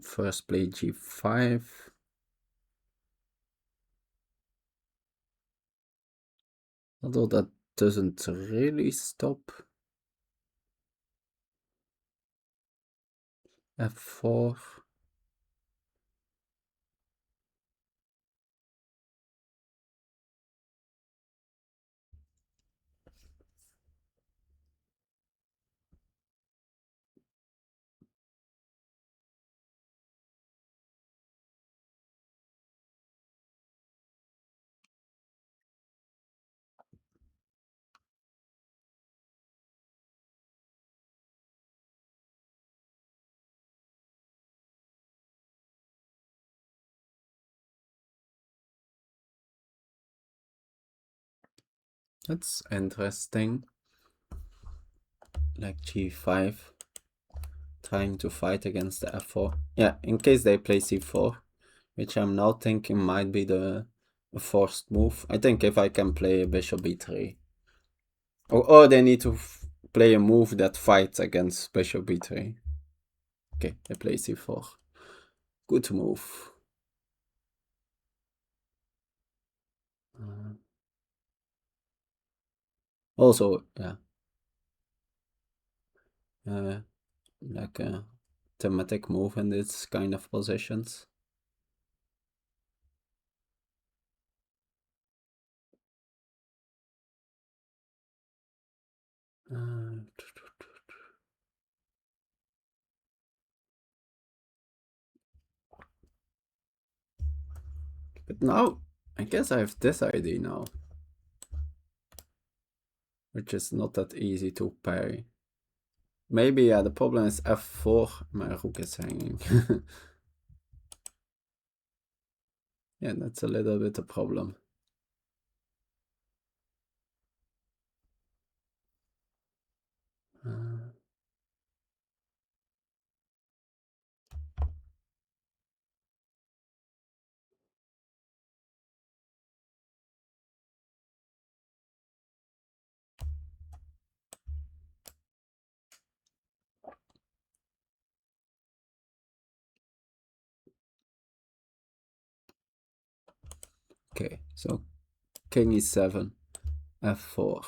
first play g5? Although that doesn't really stop. f4. That's interesting. Like g5, trying to fight against the f4. Yeah, in case they play c4, which I'm now thinking might be the forced move. I think if I can play bishop b3. Or they need to play a move that fights against bishop b3. Okay, they play c4. Good move. Also, yeah. Like a thematic move in this kind of positions. But now, I guess I have this idea now, which is not that easy to parry. Maybe, yeah, the problem is f4, my rook is hanging. Yeah, that's a little bit a problem. Okay, so king e7, f4,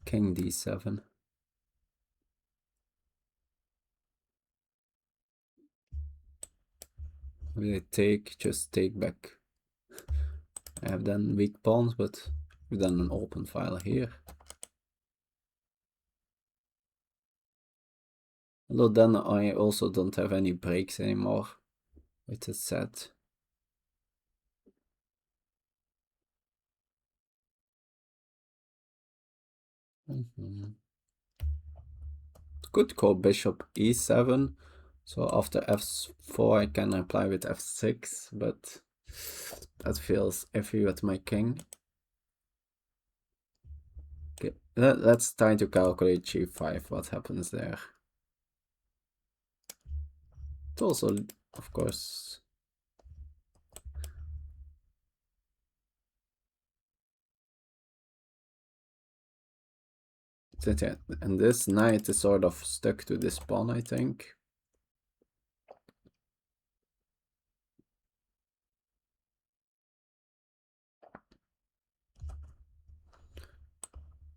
king d7. We take, just take back. I have then weak pawns, but with then an open file here. Although then I also don't have any breaks anymore with the set. Could go bishop e7. So after f4 I can reply with f6, but that feels iffy with my king. Okay, let's try to calculate g5, what happens there. It's also, of course, and this knight is sort of stuck to this pawn, I think.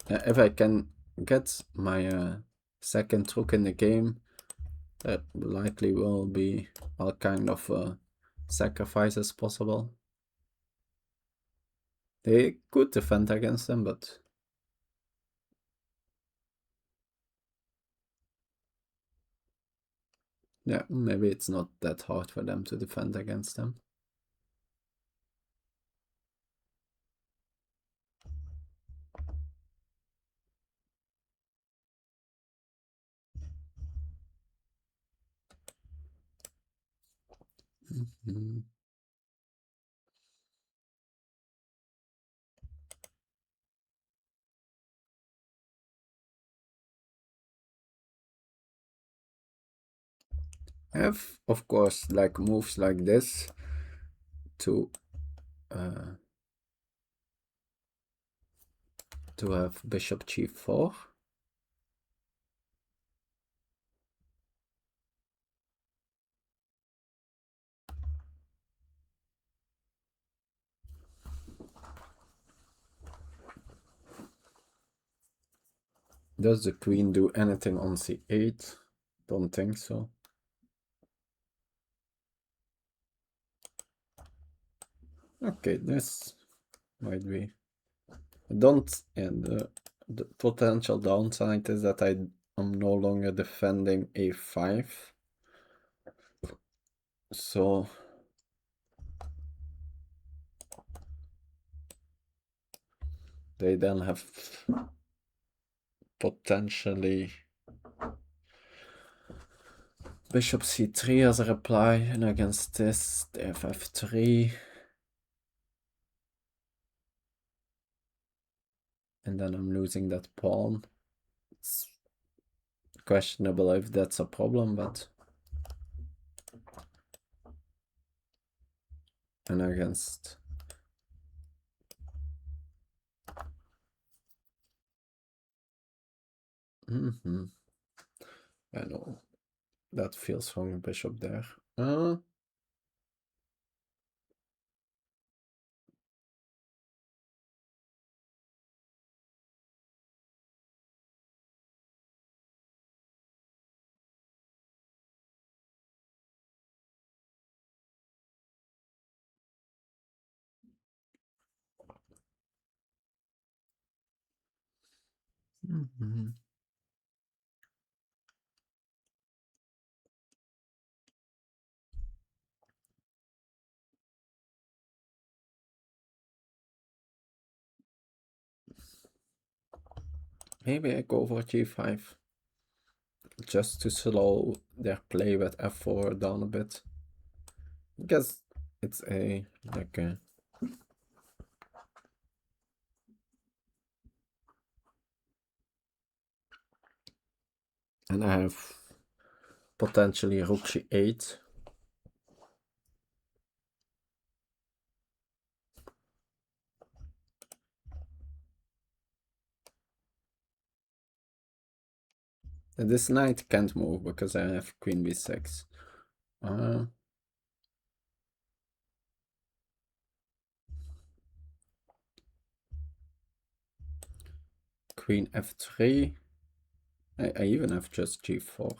If I can get my second rook in the game, that likely will be all kind of sacrifices possible. They could defend against them, but yeah, maybe it's not that hard for them to defend against them. I have, of course, like moves like this uh, to have bishop g4. Does the queen do anything on c8? Don't think so. Okay, this might be. And the potential downside is that I am no longer defending a5. So they then have potentially bishop c3 as a reply, and against this they have f3. And then I'm losing that pawn. It's questionable if that's a problem, but... And against... I know. That feels wrong, bishop there. Maybe I go for g5. Just to slow their play with f4 down a bit. Because it's like a... And I have potentially rook g8. And this knight can't move because I have queen b6. queen f3. I even have just g4.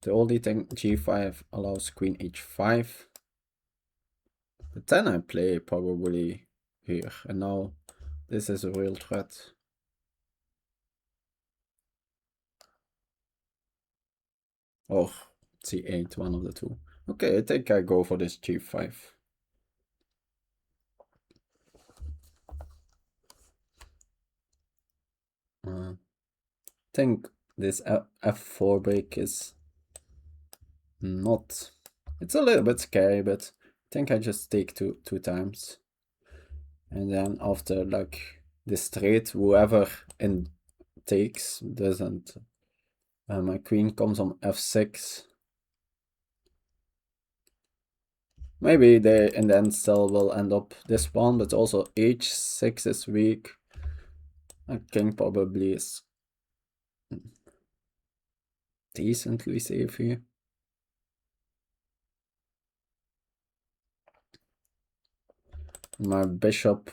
The only thing, g5 allows queen h5. But then I play probably here, and now this is a real threat. Or c8, one of the two. Okay, I think I go for this g5. I think this f4 break is not... It's a little bit scary, but I think I just take two times. And then after like the straight, whoever in takes doesn't... my queen comes on f6. Maybe they in the end still will end up this pawn, but also h6 is weak. King probably is decently safe here. My bishop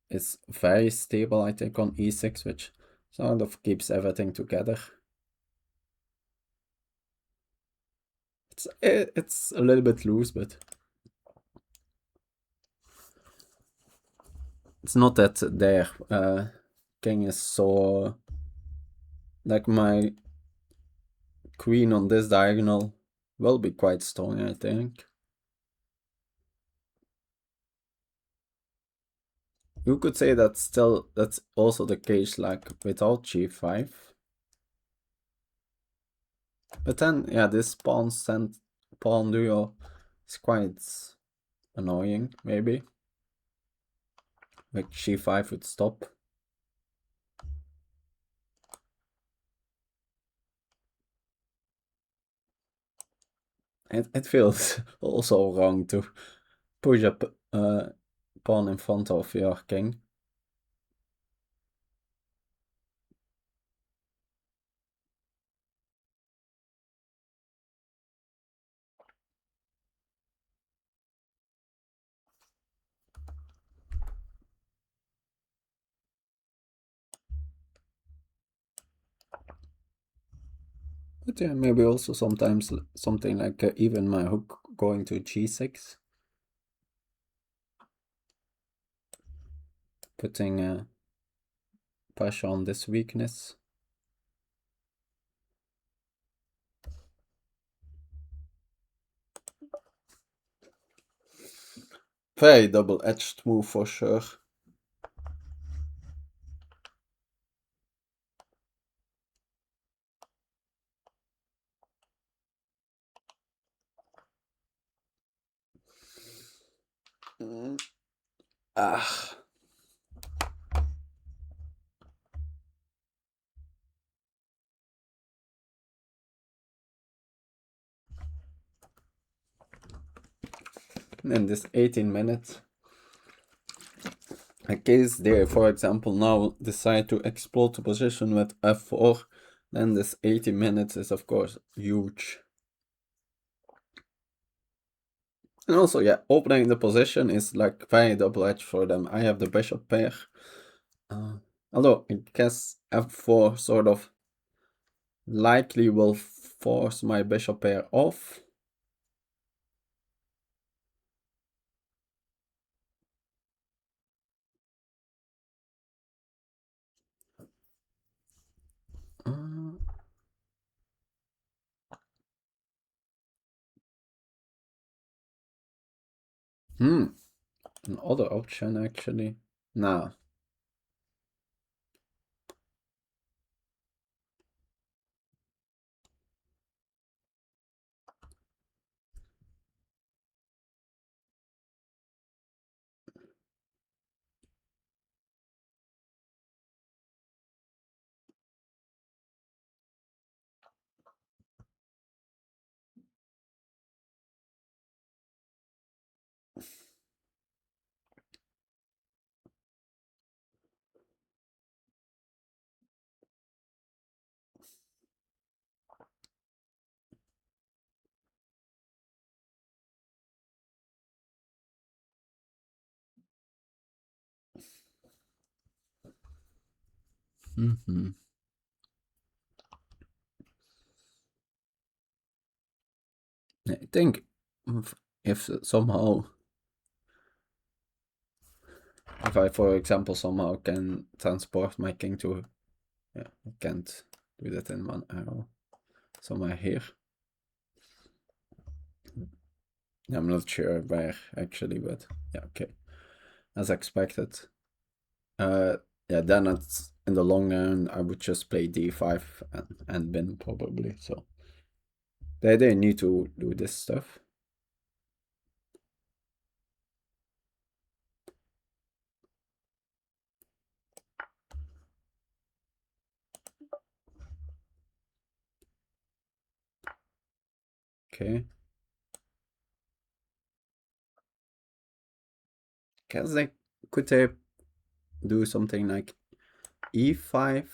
is very stable, I think, on e6, which sort of keeps everything together. It's a little bit loose, but it's not that their king is so... Like my queen on this diagonal will be quite strong, I think. You could say that's also the case like without g5. But then, yeah, this pawn duo is quite annoying, maybe. Like g5 would stop. It feels also wrong to push a pawn in front of your king. But yeah, maybe also sometimes something like even my rook going to g6. Putting pressure on this weakness. Very double-edged move for sure. Ah. In this 18 minutes. In case they, for example, now decide to explode the position with f4, then this 80 minutes is of course huge. And also, yeah, opening the position is like very double-edged for them. I have the bishop pair. Although I guess f4 sort of likely will force my bishop pair off. Another option actually. Nah. I think if somehow, if I, for example, somehow can transport my king to, yeah, I can't do that in one arrow, somewhere here. I'm not sure where actually, but yeah, okay, as expected. Yeah, then it's in the long run I would just play d5 and win probably. So they need to do this stuff. Okay. Guess they could they do something like e5.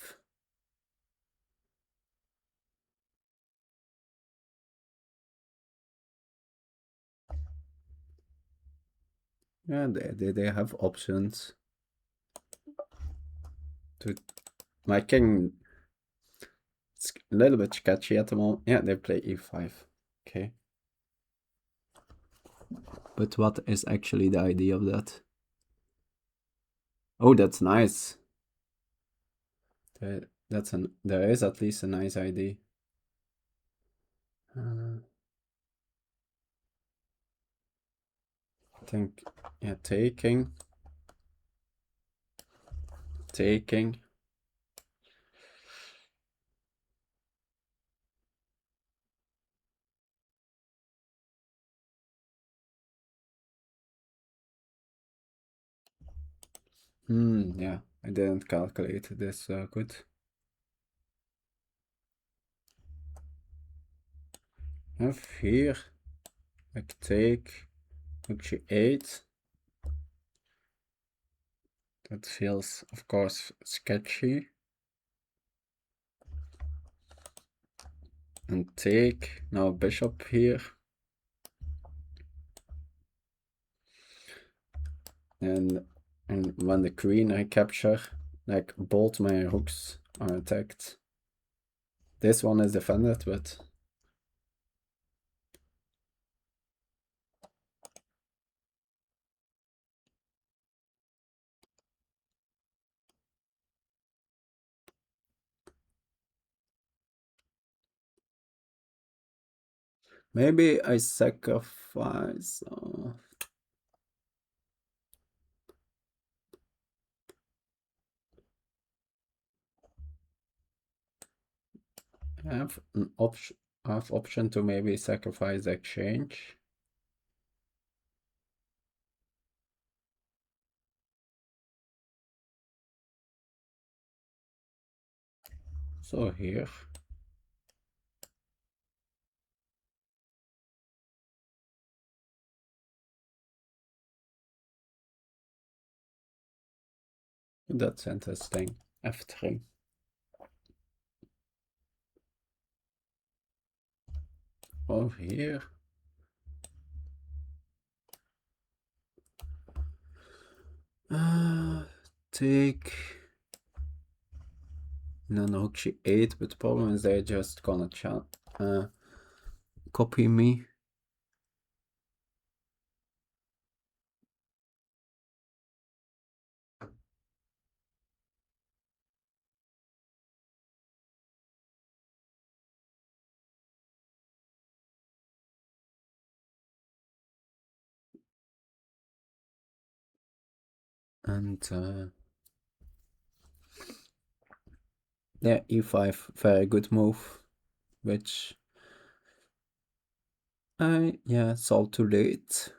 Yeah, they have options. To my king, it's a little bit sketchy at the moment. Yeah, they play e5. Okay. But what is actually the idea of that? Oh, that's nice. There is at least a nice idea. I think, yeah, taking. Yeah, I didn't calculate this good. Have here, like take, rook g8. That feels, of course, sketchy. And take, now bishop here. And when the queen I capture, like both my rooks are attacked. This one is defended, but maybe I sacrifice. I have an option. I have option to maybe sacrifice the exchange. So here. That's interesting. F3. Over here. Take. No, no, g8, but the problem is they're just gonna copy me. And yeah, e5, very good move, which yeah, it's all too late.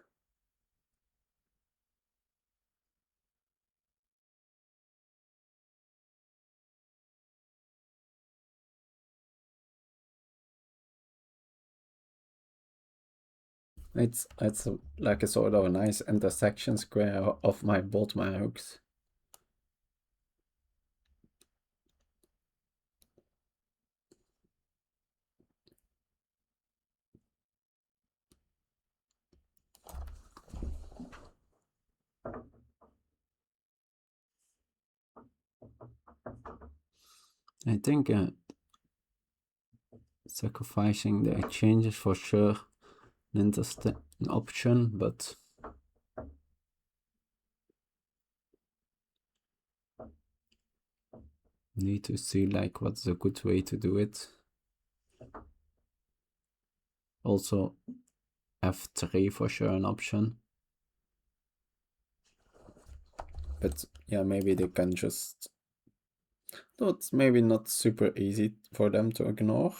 It's like a sort of a nice intersection square of both my hooks. I think sacrificing the exchange is for sure an interesting option, but need to see like what's a good way to do it. Also f3 for sure an option. But yeah, maybe they can just... No, it's maybe not super easy for them to ignore.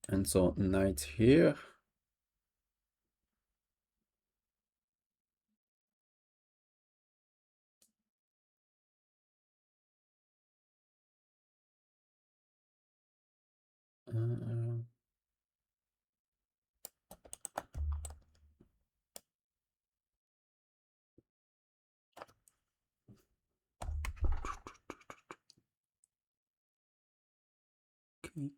And so knight here. Uh, okay.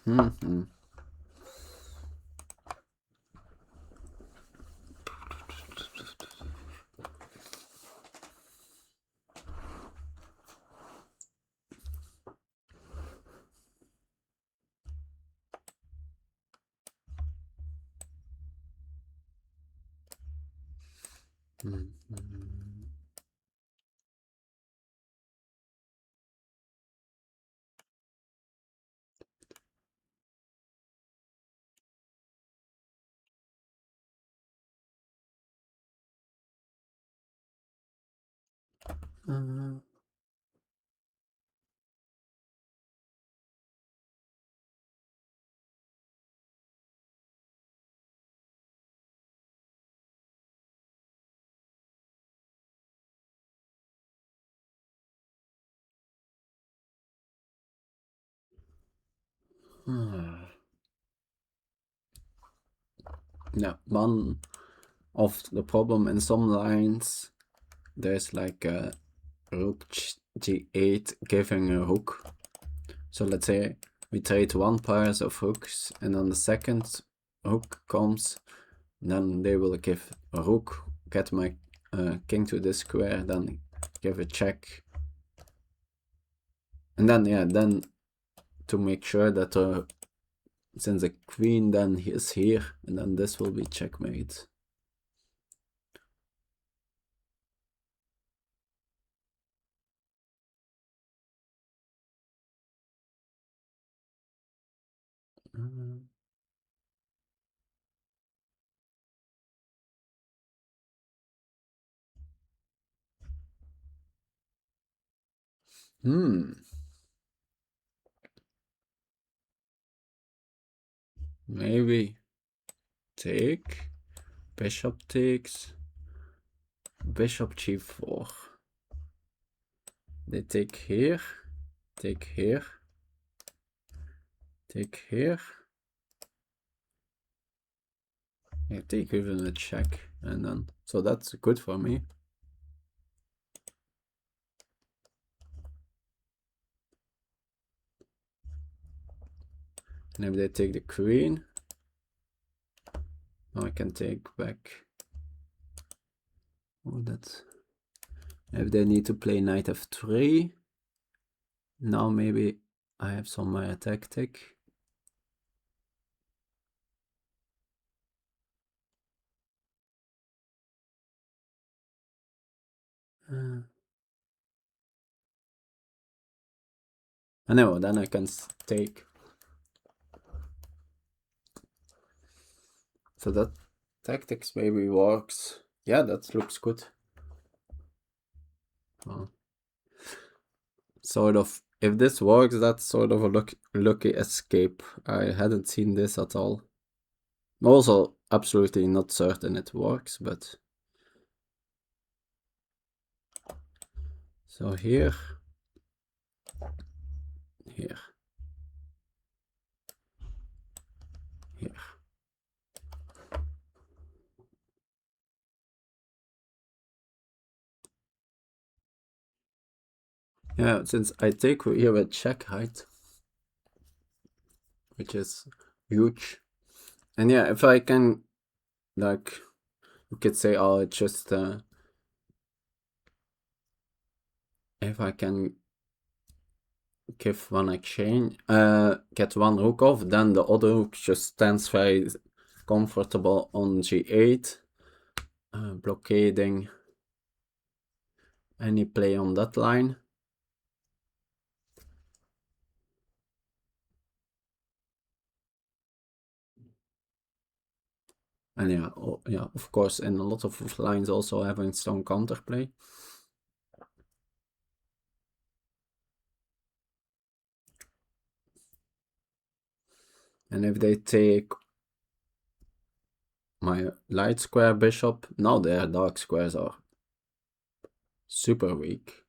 Mm-hmm. Mm-hmm. Yeah, one of the problem in some lines, there's like a rook g8 giving a hook. So let's say we trade one pair of hooks, and then the second hook comes, then they will give a rook, get my king to this square, then give a check, and then yeah, then to make sure that since the queen then is here, and then this will be checkmate. Maybe take, bishop takes, bishop g4. They take here, take here, take here. Yeah, take even a check, and then so that's good for me. And if they take the queen, now I can take back. Oh, that's... If they need to play knight f3, now maybe I have some tactic. I know, then I can take. So that Tactics maybe works. Yeah, that looks good. Sort of, if this works, that's sort of a lucky escape. I hadn't seen this at all. Also, absolutely not certain it works, but... So here. Here. Here. Yeah, since I take here a check height, which is huge. And yeah, if I can, like, you could say, oh, it's just, if I can give one exchange, get one rook off, then the other rook just stands very comfortable on g8, blockading any play on that line. And yeah, yeah, of course, in a lot of lines also having strong counterplay. And if they take my light square bishop, now their dark squares are super weak.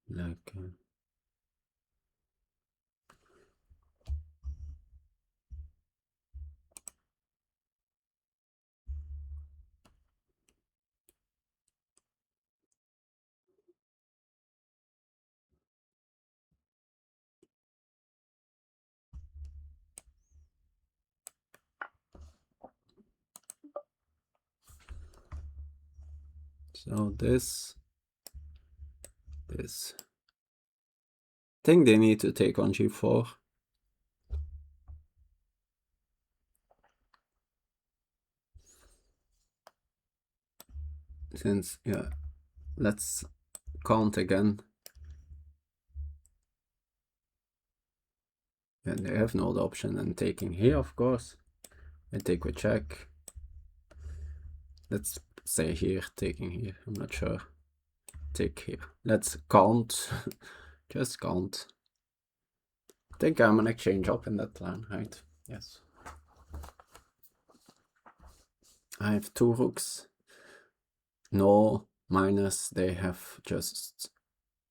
Like... So this. I think they need to take on g4. Since, yeah, let's count again. And they have no other option than taking here, of course. I take with check. Let's say here, taking here, I'm not sure. Take here. Let's count. Just count. I think I'm an exchange up in that line, right? Yes. I have two rooks. No, minus, they have just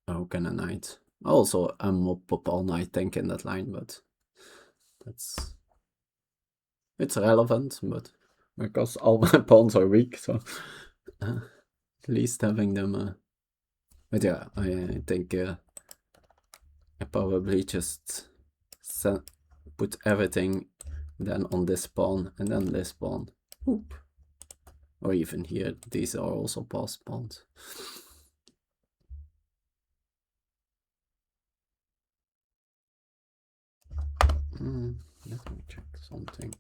a rook and a knight. Also, I'm up all night thinking that line, but it's relevant, but because all my pawns are weak, so at least having them. But yeah, I think I probably just put everything then on this pawn and then this pawn. Oop. Or even here, these are also passed pawns. Let me check something.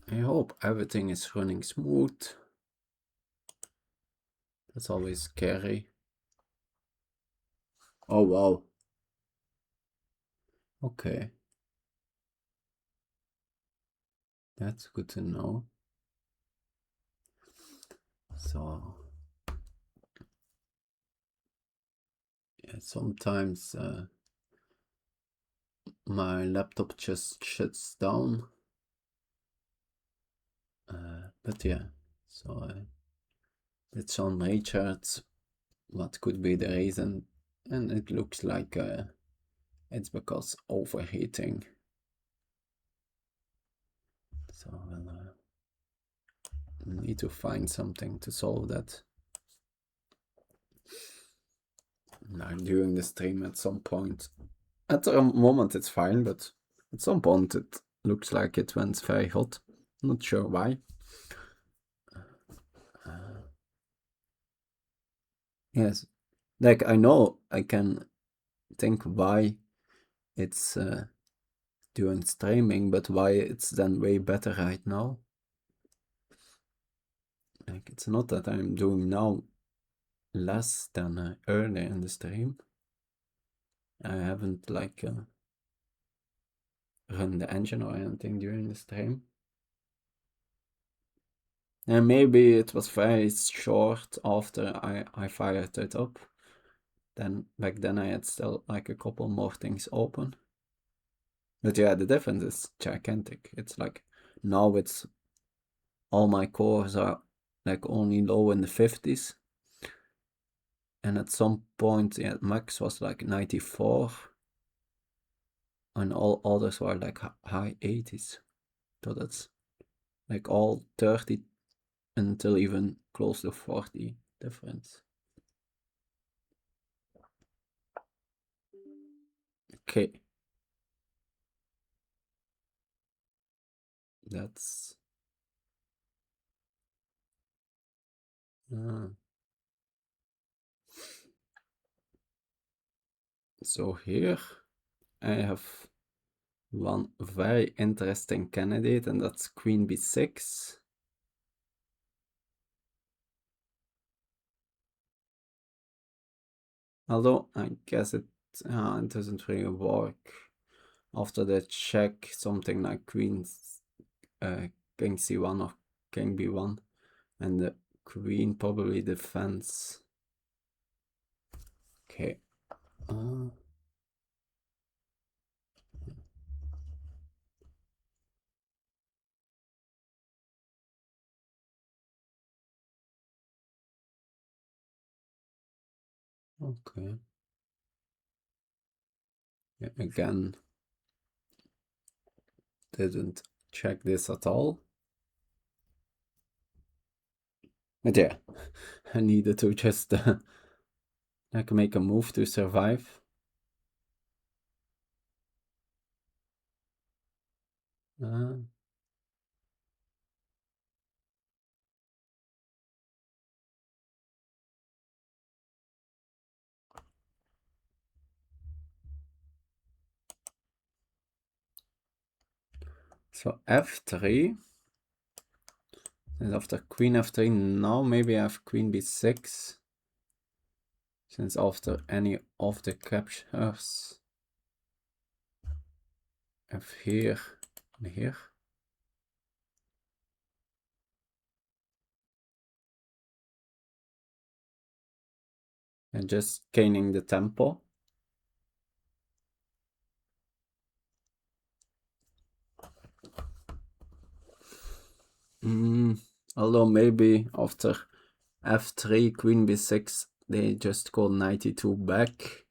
I hope everything is running smooth. That's always scary. Oh wow. Okay. That's good to know. So yeah, sometimes my laptop just shuts down. But yeah, so it's on Richards. What could be the reason? And it looks like it's because overheating. So we'll need to find something to solve that. Like during the stream at some point. At the moment it's fine, but at some point it looks like it went very hot. Not sure why. Yes, like I know I can think why it's doing streaming, but why it's then way better right now, Like, it's not that I'm doing now less than earlier in the stream. I haven't like run the engine or anything during the stream. And maybe it was very short after I fired it up. Then back then I had still like a couple more things open. But yeah, the difference is gigantic. It's like now it's all my cores are like only low in the 50s. And at some point, yeah, max was like 94. And all others were like high 80s. So that's like all 30 until even close to 40 difference. Okay. That's so here I have one very interesting candidate, and that's queen b6. Although I guess it doesn't really work. After the check, something like king c1 or king b1, and the queen probably defends. Okay. Okay. Yeah, again, didn't check this at all. But yeah, I needed to just like make a move to survive. So f3. And after queen f3, now maybe I have queen b6. Since after any of the captures, f here and here. And just gaining the tempo. Although maybe after f3, queen b6, they just go 92 back.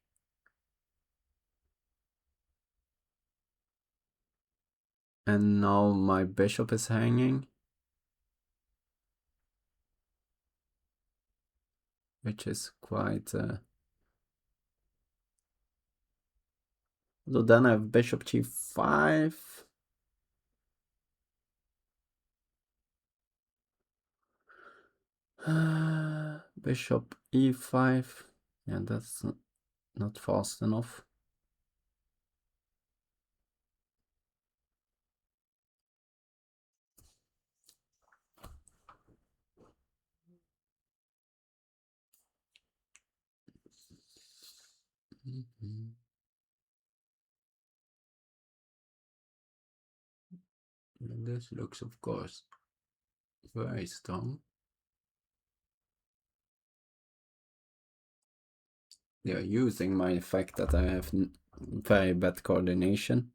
And now my bishop is hanging. Which is quite... So then I have bishop g5. Bishop e5. Yeah, that's not fast enough. And this looks, of course, very strong. They are using my fact that I have very bad coordination.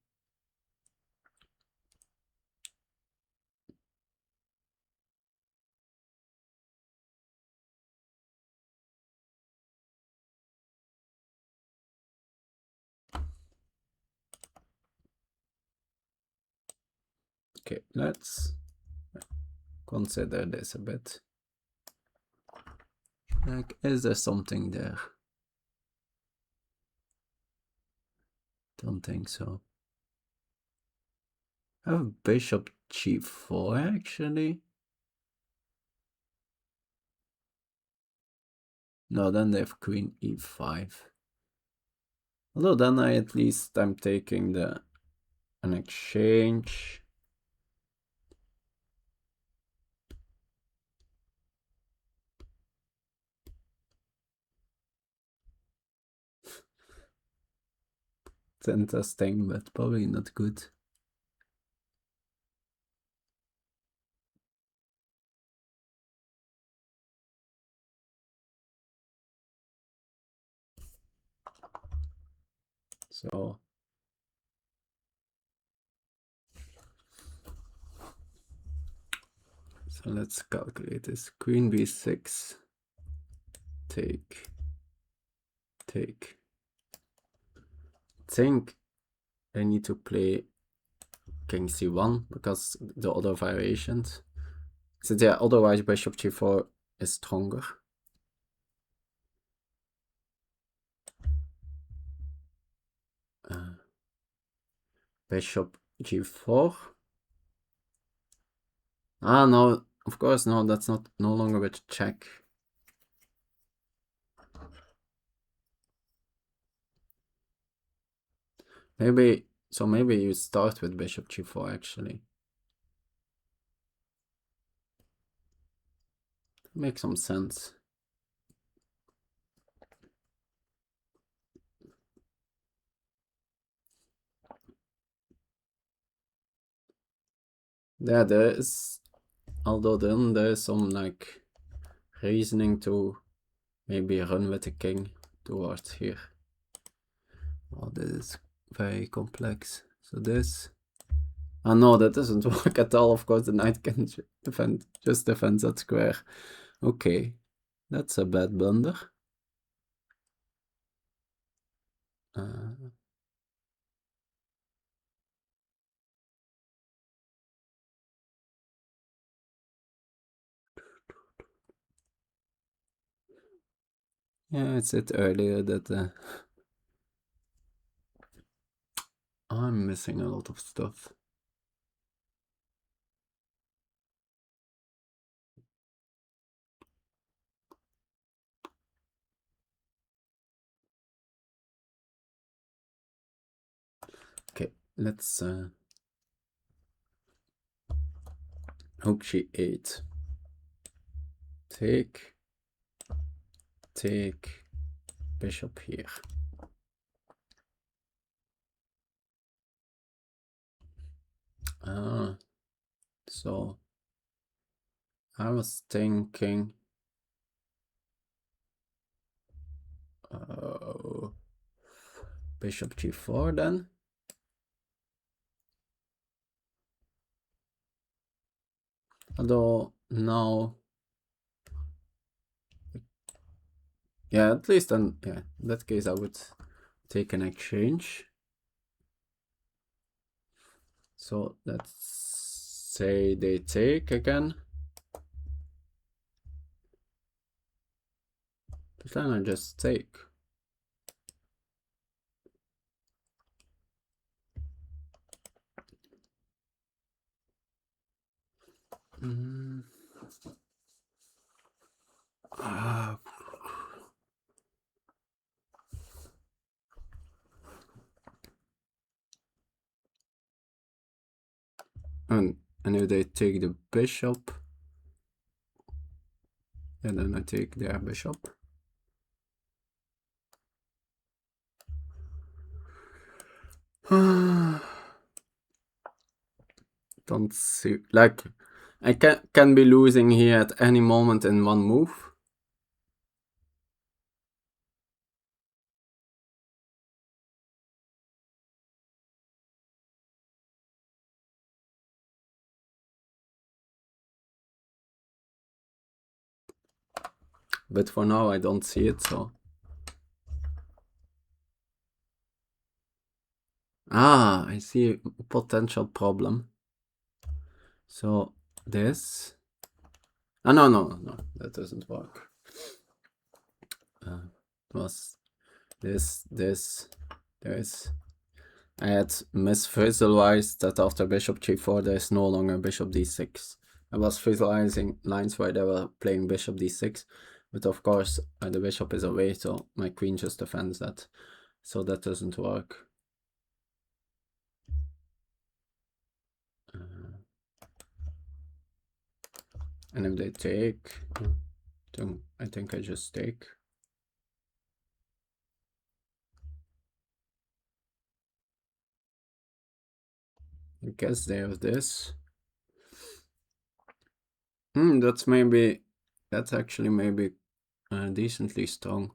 Okay, let's consider this a bit. Like, is there something there? Don't think so. I have bishop g4 actually. No, then they have queen e5. Although then at least I'm taking an exchange. It's interesting, but probably not good. So let's calculate this. Queen b6, take. I think I need to play king c1 because the other variations. So yeah, otherwise bishop g4 is stronger. Bishop g4. Ah, no, of course, no, that's not no longer with check. Maybe, so maybe you start with bishop g4 actually. Makes some sense. Yeah, there is, although then there is some like reasoning to maybe run with the king towards here. Oh, this is very complex. So this, oh no, that doesn't work at all. Of course, the knight can just defend that square. Okay, that's a bad blunder. Yeah, I said earlier that I'm missing a lot of stuff. Okay, let's rook g8. Take, bishop here. Ah, so I was thinking, bishop g4 then. Although now, yeah, at least then, yeah, in that case I would take an exchange. So let's say they take again. But then I just take. And if they take the bishop, and then I take their bishop. Don't see, like, I can be losing here at any moment in one move. But for now I don't see it, so. Ah, I see a potential problem. So this. Ah, no, that doesn't work. It was this. There's. I had misvisualized that after bishop g4 there's no longer bishop d6. I was visualizing lines where they were playing bishop d6, but of course the bishop is away, so my queen just defends that. So that doesn't work. And if they take, then I think I just take. I guess they have this. That's actually maybe decently strong.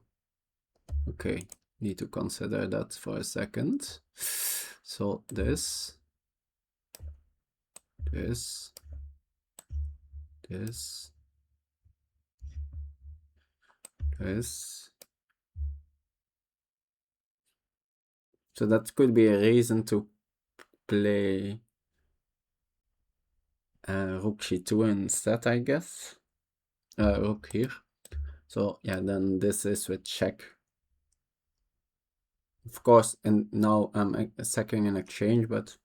Okay, need to consider that for a second. So this, this, this, this. So that could be a reason to play rook c2 instead, I guess. Rook here. So yeah, then this is with check. Of course, and now I'm sacking an exchange, but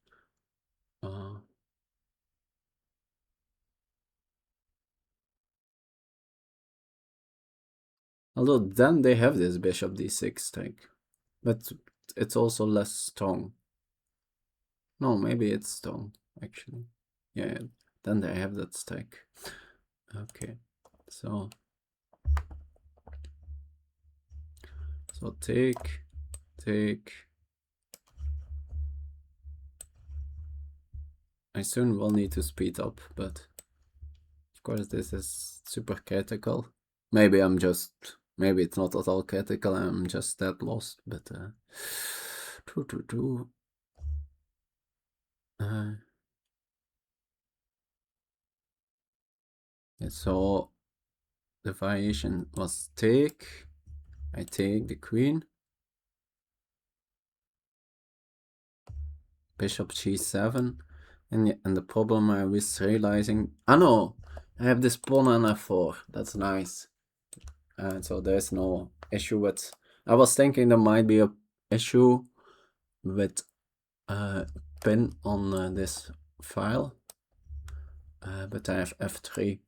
although then they have this bishop d6 strike, but it's also less strong. No, maybe it's strong actually. Yeah, then they have that strike. Okay, so take. I soon will need to speed up, but of course this is super critical. Maybe it's not at all critical, I'm just that lost, but so the variation was take. I take the queen. Bishop g7. And the problem I was realizing... Ah no! I have this pawn on f4. That's nice. So there's no issue with... I was thinking there might be a issue with pin on this file. But I have f3.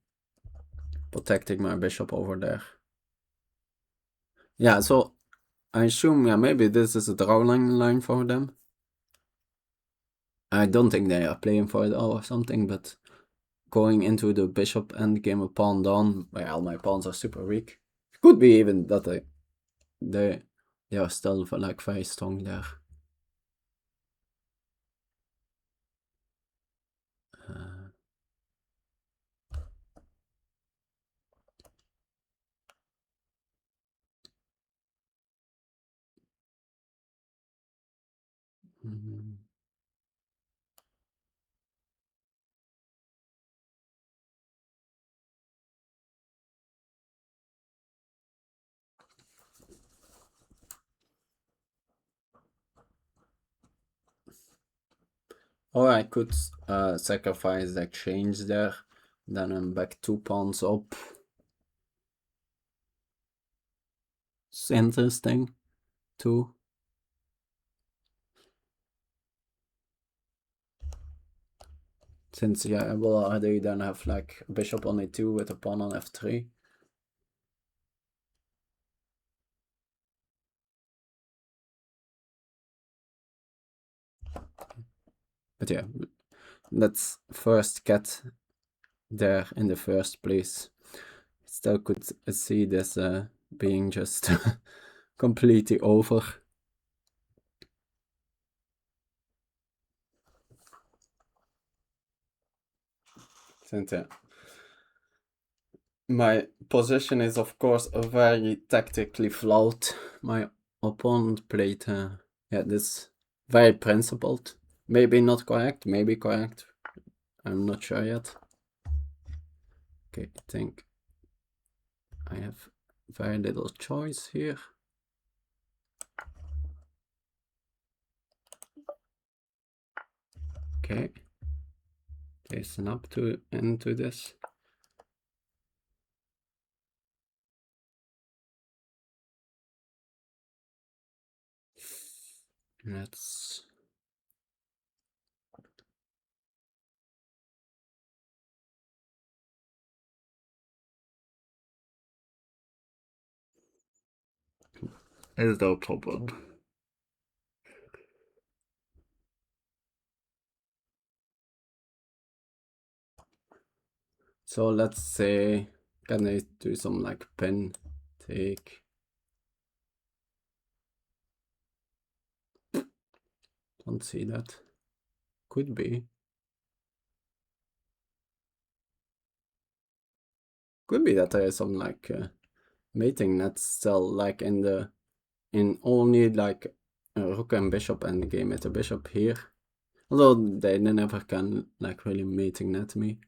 Protecting my bishop over there. Yeah, so I assume, yeah, maybe this is a drawing line for them. I don't think they are playing for it or something, but going into the bishop endgame a pawn down, well, my pawns are super weak. It could be even that they are still like very strong there. Or I could sacrifice the exchange there, then I'm back 2 pawns up. It's interesting too. Since yeah, I will already then have like bishop on a2 with a pawn on f3. But yeah, let's first get there in the first place. Still could see this being just completely over. Since my position is of course very tactically flawed. My opponent played this very principled. Maybe not correct, maybe correct. I'm not sure yet. Okay, I think I have very little choice here. Okay, there's an up to into this. Let's is no problem. So let's say, can I do some like pin, take? Don't see that. Could be. Could be that there is some like mating nets still like in only like rook and bishop endgame with the bishop here. Although they never can like really mating net me.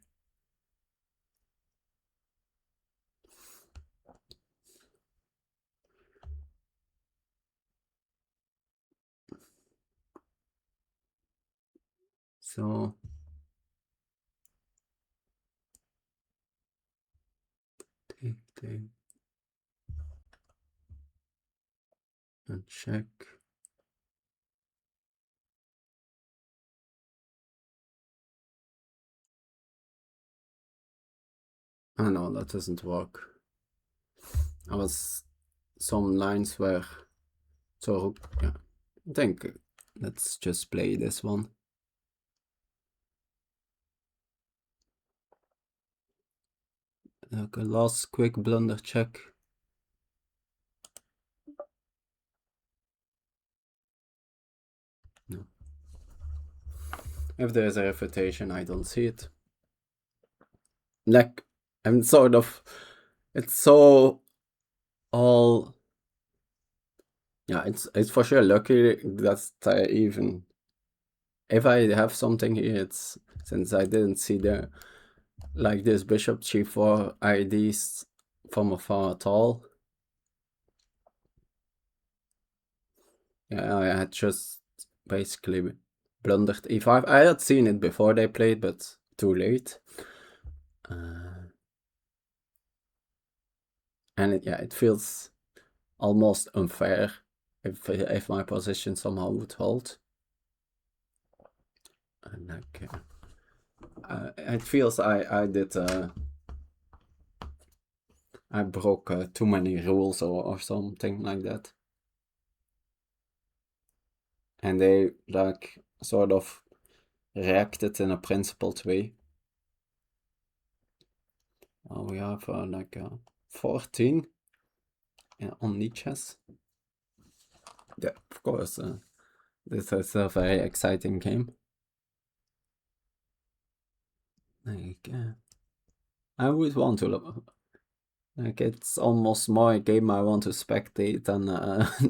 So take and check. Oh no, that doesn't work. I was some lines where so yeah. I think let's just play this one. Like a last quick blunder check. No. If there's a refutation, I don't see it. Like I'm sort of, it's so all. Yeah, it's for sure lucky that I even, if I have something here, it's since I didn't see the like this bishop g4 IDs from afar at all. Yeah, I had just basically blundered e5. I had seen it before they played, but too late. And it feels almost unfair if my position somehow would hold. And like, it feels I did I broke too many rules or something like that. And they like sort of reacted in a principled way. We have like 14 on Lichess. Yeah, of course. This is a very exciting game. Like, I would want to like it's almost more a game I want to spectate than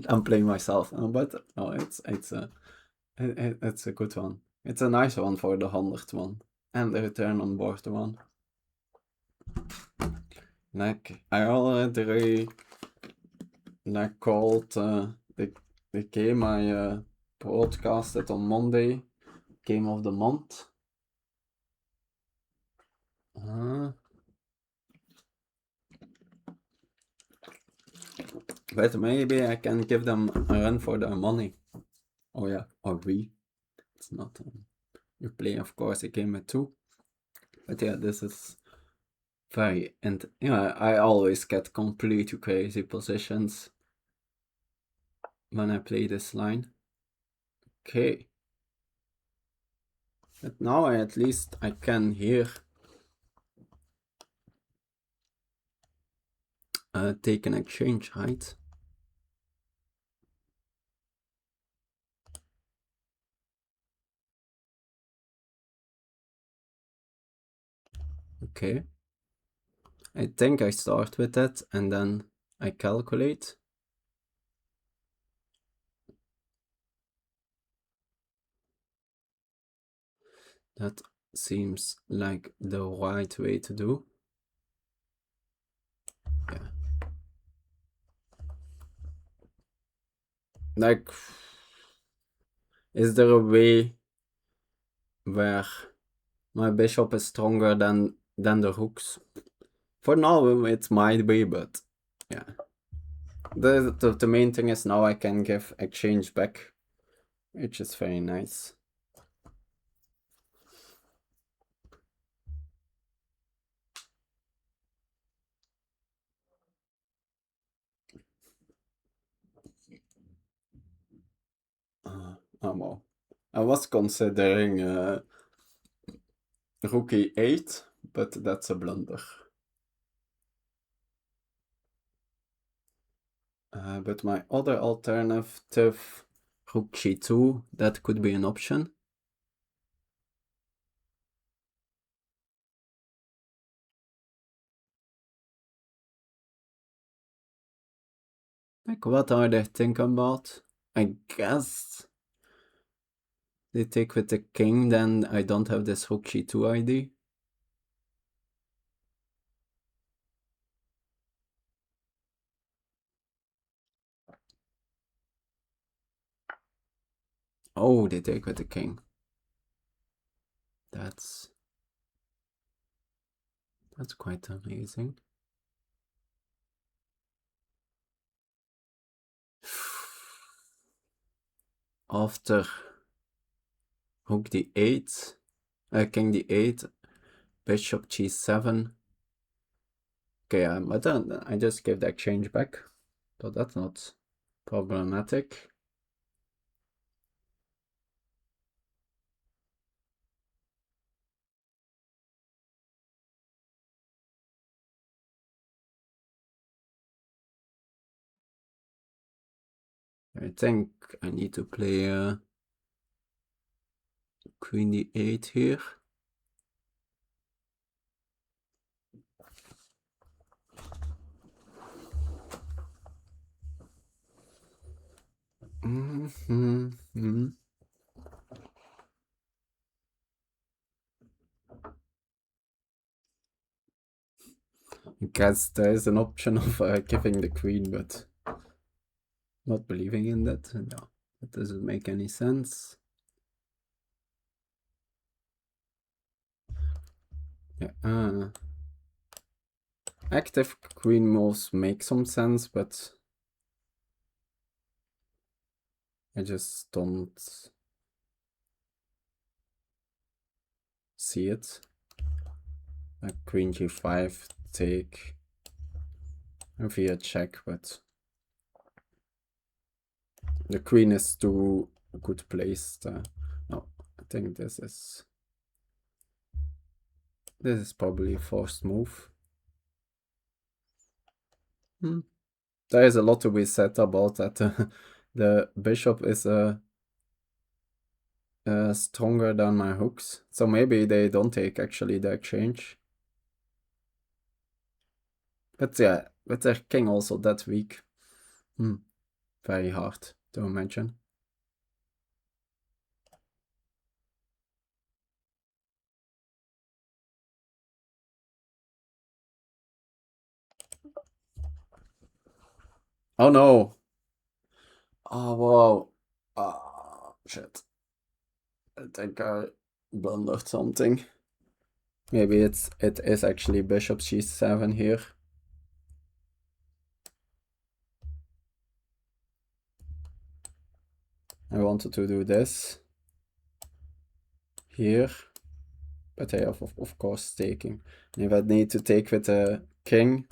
I'm playing myself. But no, it's a good one. It's a nice one for the 100th one and the return on board one. Like I already like called the game I broadcasted on Monday, game of the month. But maybe I can give them a run for their money. Oh yeah, or we. It's not. You play, of course, a game with two. But yeah, this is very. And yeah, I always get complete crazy positions when I play this line. Okay. But now at least I can hear take an exchange, right? Okay. I think I start with that and then I calculate. That seems like the right way to do. Yeah. Like, is there a way where my bishop is stronger than the rooks? For now, it might be, but yeah. The main thing is now I can give exchange back, which is very nice. Well, I was considering rook e8, but that's a blunder. But my other alternative, rook g2, that could be an option. Like, what are they thinking about? I guess they take with the king, then I don't have this rook g2 ID. Oh, they take with the king. That's quite amazing. After rook d8, king d8, bishop g7. Okay, but then I just give the exchange back, so that's not problematic. I think I need to play queen d8 here. I guess there is an option of giving the queen, but not believing in that. No, that doesn't make any sense. Yeah, active queen moves make some sense, but I just don't see it. Like queen g5 take via check, but the queen is too good placed. No, I think this is probably a forced move. There is a lot to be said about that. The bishop is stronger than my hooks, so maybe they don't take actually the exchange. But yeah, with their king also that weak. Very hard to imagine. Oh no! Oh wow! Ah, shit. I think I blundered something. Maybe it is actually bishop g7 here. I wanted to do this here, but I have of course taking. And if I need to take with the king,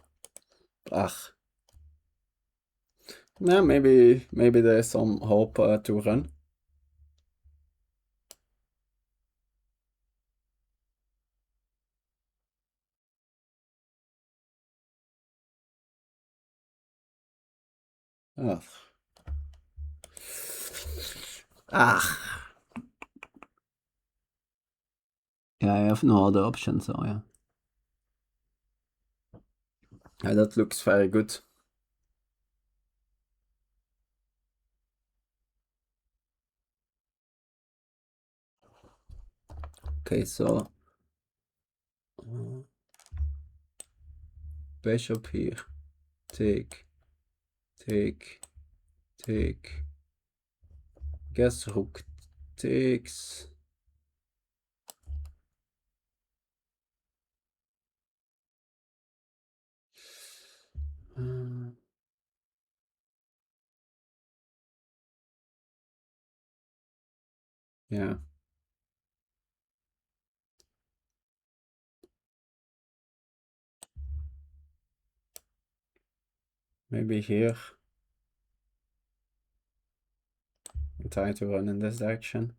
yeah, maybe there's some hope to run. Ugh. Yeah, I have no other option, so yeah. Yeah, that looks very good. Okay, so bishop here, take, guess rook takes. Yeah. Maybe here. I'm trying to run in this direction.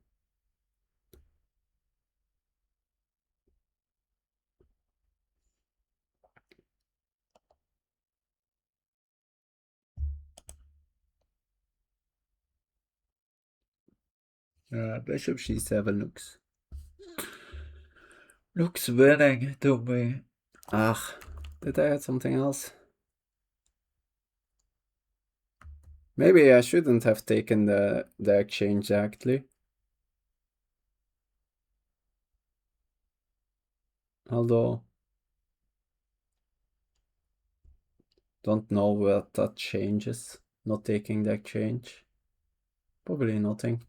Bishop c7 looks winning to me. Did I add something else? Maybe I shouldn't have taken the exchange actually. Although, don't know what that changes. Not taking the exchange. Probably nothing.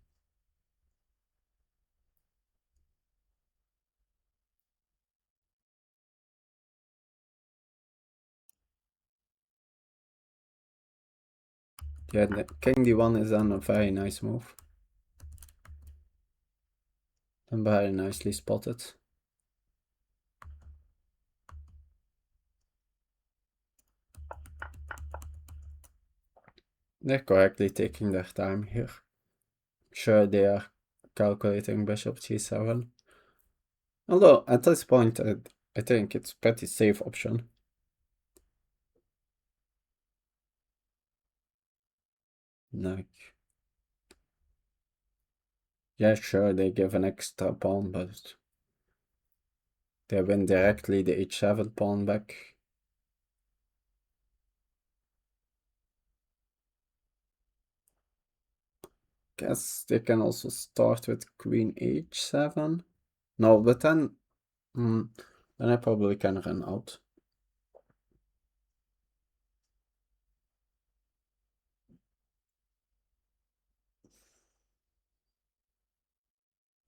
Yeah, the king d1 is then a very nice move. And very nicely spotted. They're correctly taking their time here. Sure, they are calculating bishop g7. Although, at this point, I think it's pretty safe option. Like, yeah, sure, they give an extra pawn, but they win directly the h7 pawn back. Guess they can also start with queen h7. No, but then I probably can run out.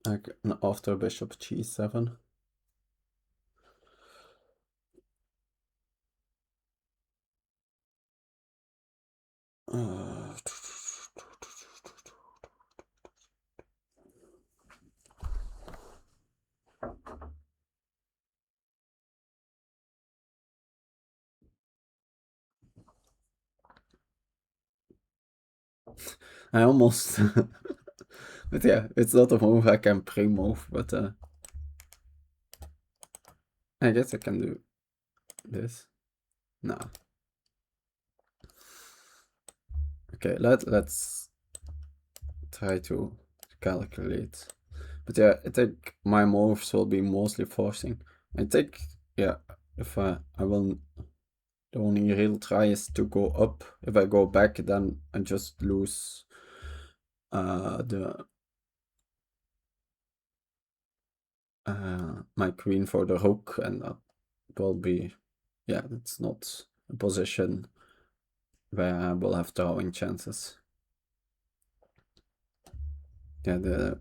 Like after bishop g7. I almost, but yeah, it's not a move I can pre-move, but I guess I can do this. Nah. Okay, let's try to calculate. But yeah, I think my moves will be mostly forcing. I think, yeah, if I will, the only real try is to go up. If I go back, then I just lose my queen for the rook, and that will be, yeah, it's not a position where I will have drawing chances. Yeah, the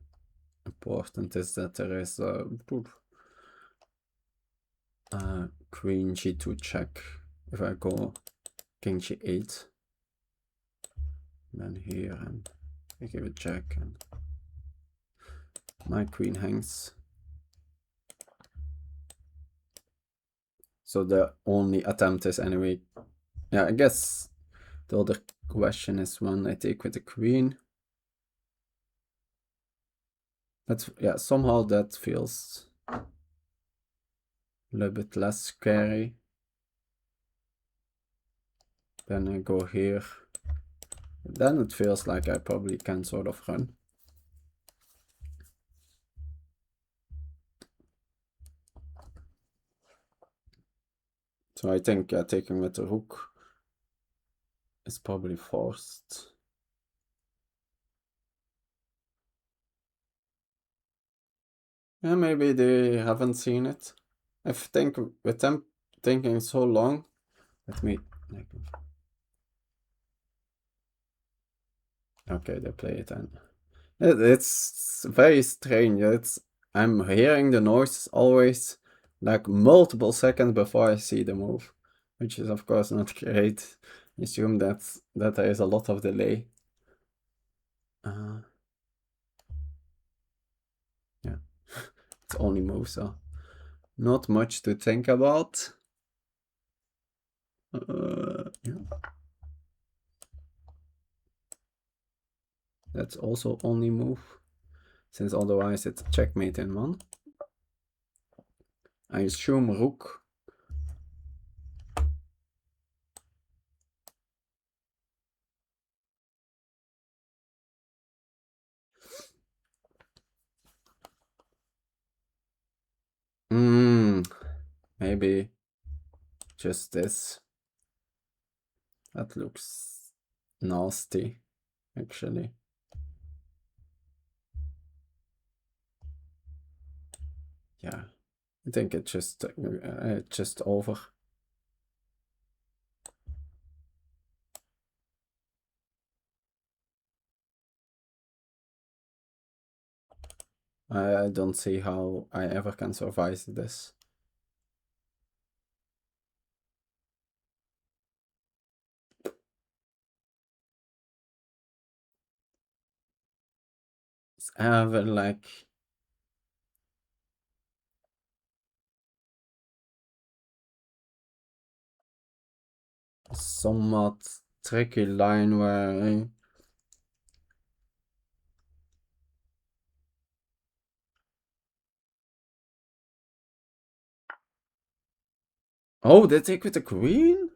important is that there is a queen g2 check. If I go king g8, then here, and I give a check, and my queen hangs. So the only attempt is anyway. Yeah, I guess the other question is when I take with the queen. That's, yeah, somehow that feels a little bit less scary. Then I go here. Then it feels like I probably can sort of run. So I think taking with the rook is probably forced. Yeah, maybe they haven't seen it. I think with them thinking so long, let me. Okay, they play it then. It's very strange. I'm hearing the noise always like multiple seconds before I see the move, which is of course not great. I assume that there is a lot of delay. Yeah, it's only move, so not much to think about. Yeah. That's also only move, since otherwise it's checkmate in one. I assume rook. Maybe just this. That looks nasty, actually. Yeah, I think it's just over. I don't see how I ever can survive this. I have like somewhat tricky line where oh, they take with the queen?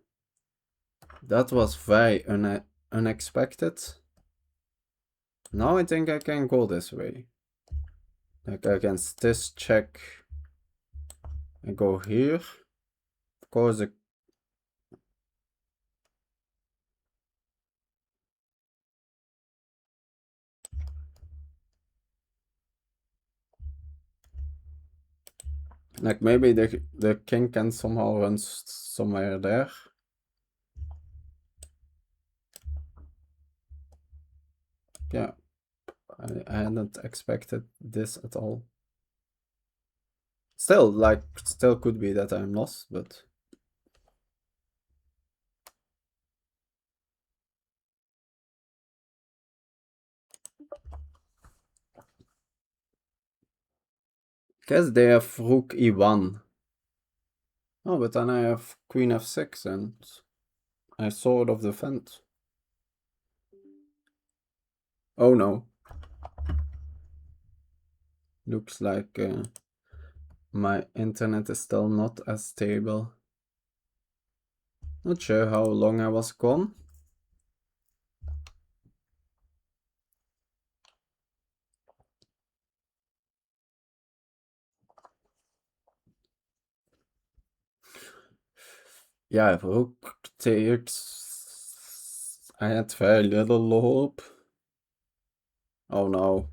That was very unexpected. Now I think I can go this way. Like against this check, I go here. Of course, like maybe the king can somehow run somewhere there. Yeah, I hadn't expected this at all. Still, like, still could be that I'm lost, but guess they have rook e1. Oh, but then I have queen f6 and I sort of defend. Oh no. Looks like my internet is still not as stable. Not sure how long I was gone. Yeah, rook takes. I had very little hope. Oh no.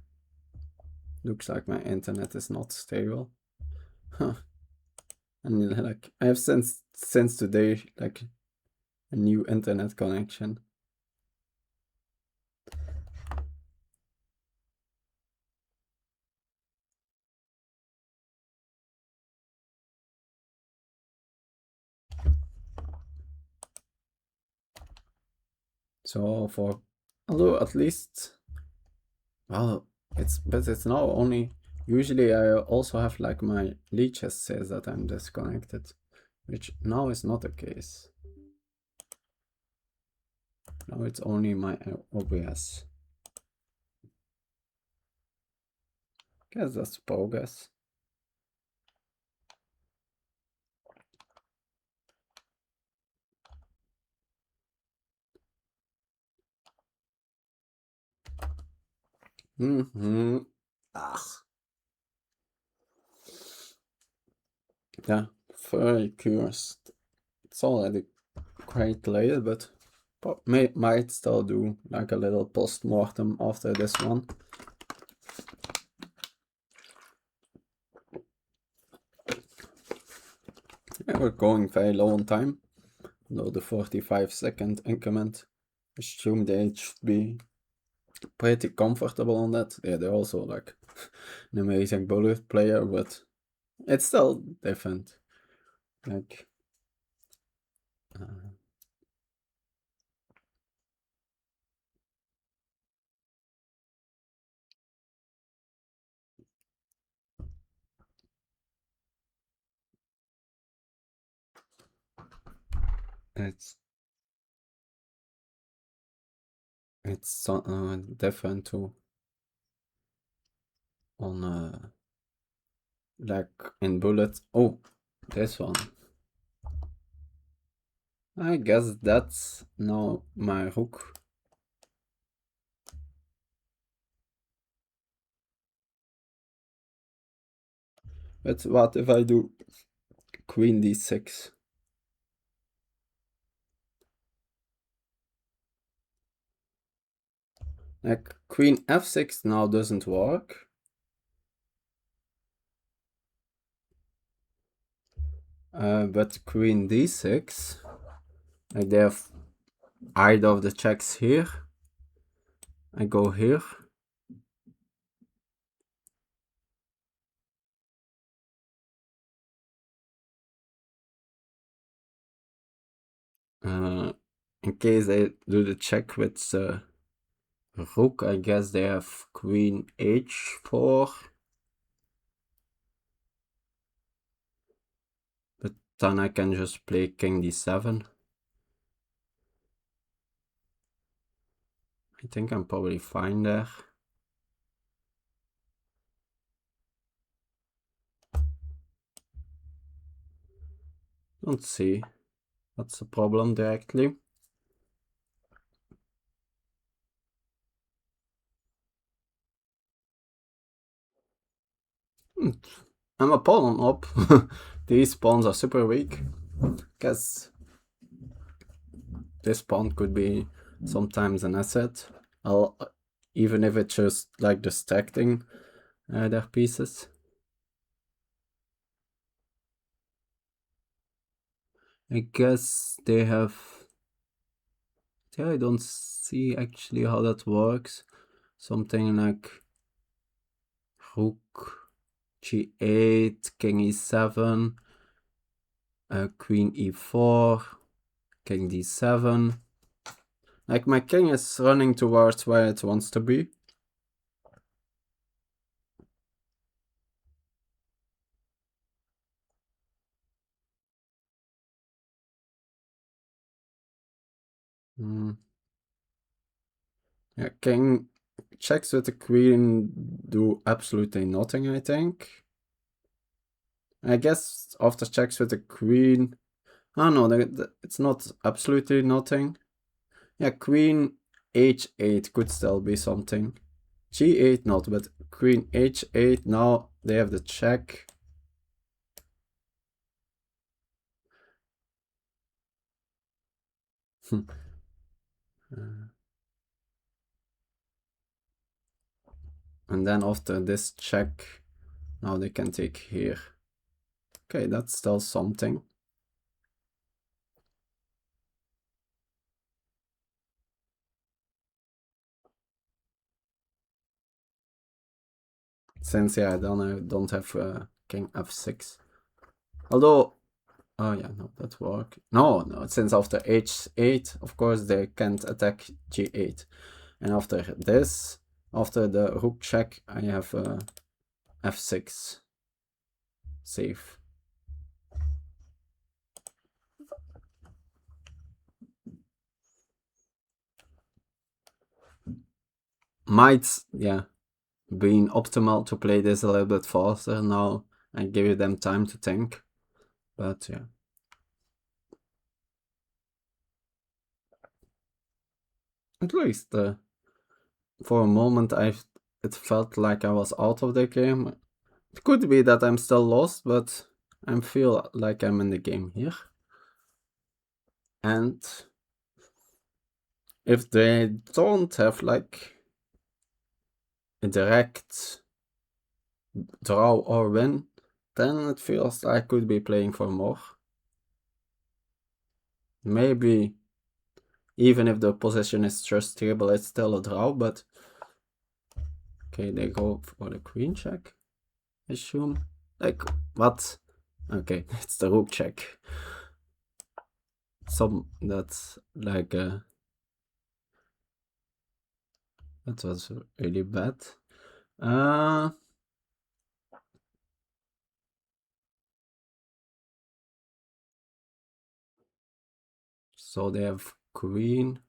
Looks like my internet is not stable. Huh. And like I have since today like a new internet connection. So for although at least well it's now only usually I also have like my Lichess says that I'm disconnected, which now is not the case. Now it's only my OBS. Guess that's bogus. Mm-hmm. Ah. Yeah, very curious. It's already quite late, but might still do like a little post-mortem after this one. Yeah, we're going very low on time. Though the 45-second increment. Assume they should be pretty comfortable on that. Yeah, they're also like an amazing bullet player, but it's still different. Like it's different too on like in bullets. Oh, this one. I guess that's now my rook. But what if I do queen d6? Like queen f6 now doesn't work. But queen d6, like they have either of the checks here. I go here. In case they do the check with the rook, I guess they have queen h4. But then I can just play king d7. I think I'm probably fine there. Don't see what's the problem directly. I'm a pawn up. These pawns are super weak. Guess this pawn could be sometimes an asset. Even if it's just like distracting their pieces. I guess they have... Yeah, I don't see actually how that works. Something like rook g8, king e7, queen e4, king d7. Like my king is running towards where it wants to be. Yeah, king checks with the queen do absolutely nothing, I think. I guess after checks with the queen... Oh no, it's not absolutely nothing. Yeah, queen h8 could still be something. g8 not, but queen h8, now they have the check. And then after this check, now they can take here. Okay, that's still something. Since, yeah, then I don't have king f6. Although, oh yeah, no, that work. No, since after h8, of course, they can't attack g8. And after this, after the rook check, I have f6 safe. Might, yeah, been optimal to play this a little bit faster now and give them time to think. But yeah. At least for a moment it felt like I was out of the game. It could be that I'm still lost, but I feel like I'm in the game here. And if they don't have like a direct draw or win, then it feels like I could be playing for more. Maybe even if the position is just stable, it's still a draw, but okay, they go for the queen check, I assume. Like, what? Okay, it's the rook check. That's like that was really bad. So they have queen.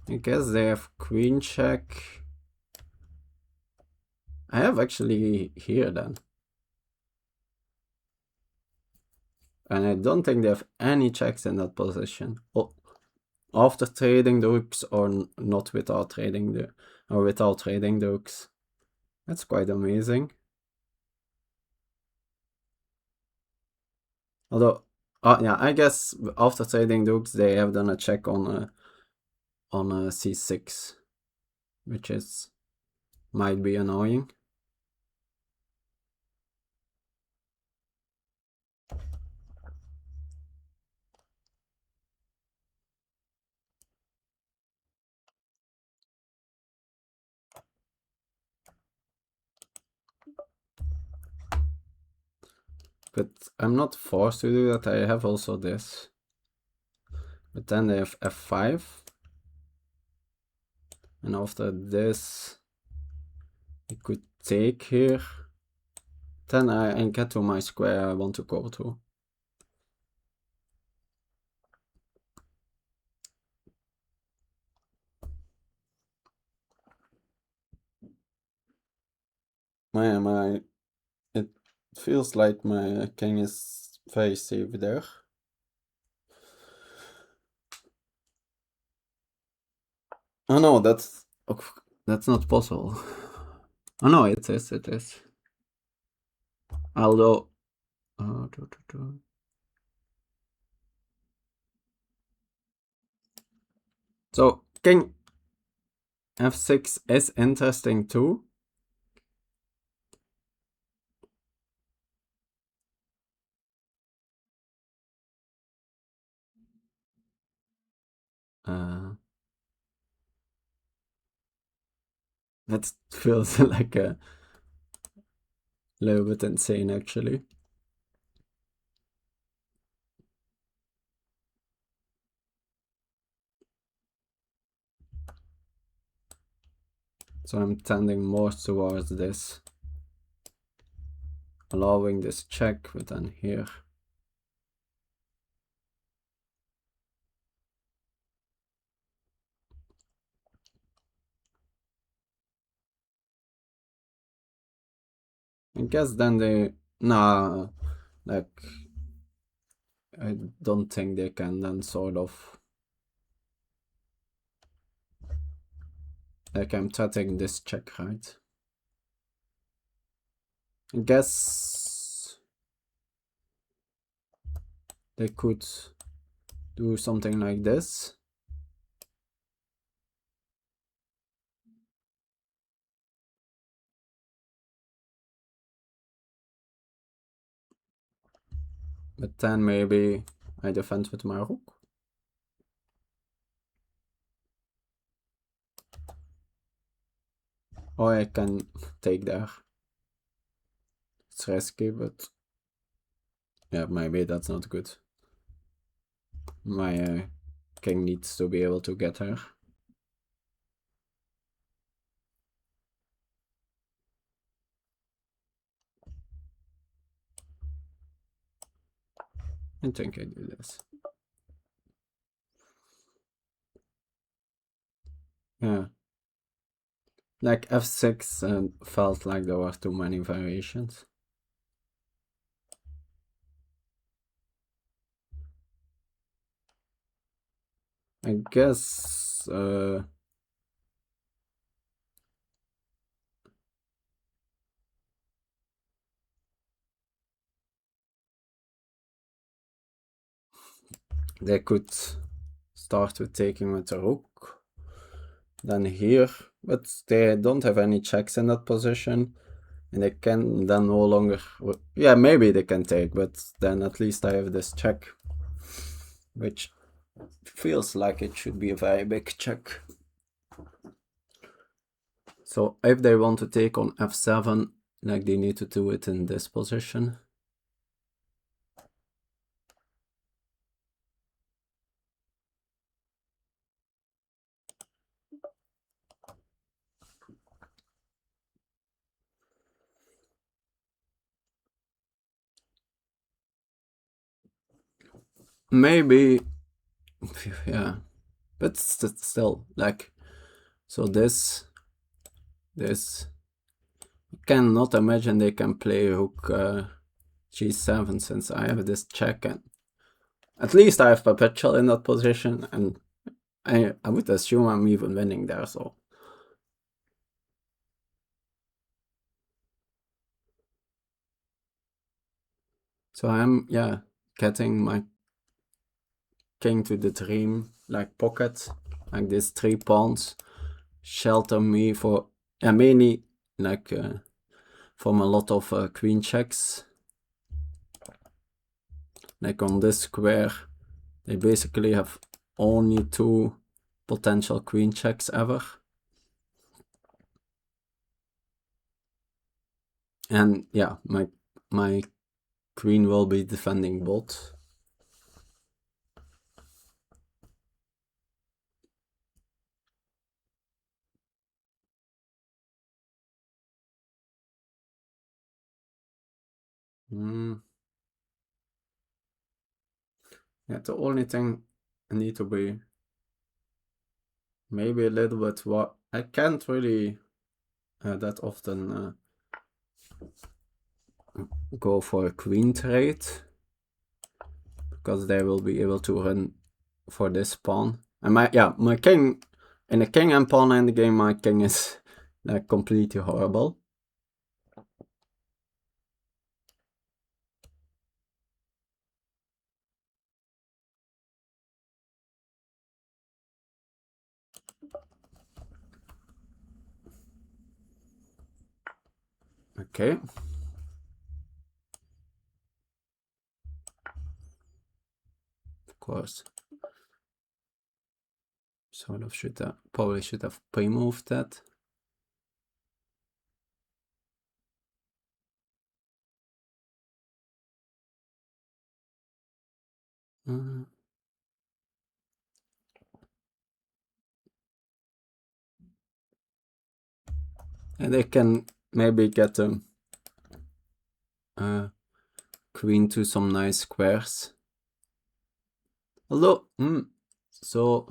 I guess they have queen check. I have actually here then. And I don't think they have any checks in that position. Oh, after trading the rooks or not without trading the rooks. That's quite amazing. Although Yeah, I guess after trading dukes, they have done a check on a c6, which is might be annoying. But I'm not forced to do that. I have also this. But then they have f5. And after this, I could take here. Then I get to my square I want to go to. It feels like my king is very safe there. Oh no, that's not possible. Oh no, it is. Although, so king f6 is interesting too. That feels like a little bit insane, actually. So I'm tending more towards this, allowing this check, but then here. I guess then nah, like, I don't think they can then sort of, like, I'm threatening this check, right? I guess they could do something like this. But then maybe I defend with my rook. Or I can take there. It's risky, but yeah, maybe that's not good. My king needs to be able to get her. I think I do this. Yeah. Like f6 felt like there were too many variations. I guess they could start with taking with the rook. Then here, but they don't have any checks in that position. And they can then no longer, yeah, maybe they can take, but then at least I have this check, which feels like it should be a very big check. So if they want to take on f7, like they need to do it in this position. Maybe, yeah, but still, like, so this, cannot imagine they can play rook g7 since I have this check, and at least I have perpetual in that position, and I would assume I'm even winning there, so. So I'm, yeah, getting my king to the dream, like pocket, like this 3 pawns, shelter me for, mainly like from a lot of queen checks. Like on this square, they basically have only 2 potential queen checks ever. And yeah, my queen will be defending bot. Yeah, the only thing I need to be maybe a little bit what I can't really that often go for a queen trade, because they will be able to run for this pawn. And my king in the king and pawn endgame, my king is like completely horrible. Okay. Of course. Sort of should have, probably should have pre-moved that. And they can maybe get a queen to some nice squares. Although, so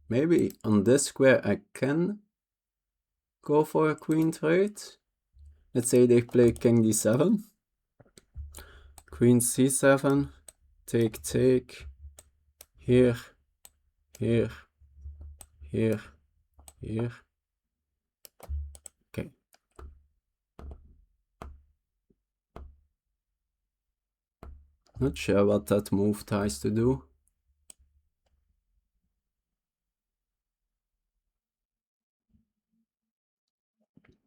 maybe on this square I can go for a queen trade. Let's say they play king d7, queen c7, take, take, here, here, here, here. Okay. Not sure what that move tries to do.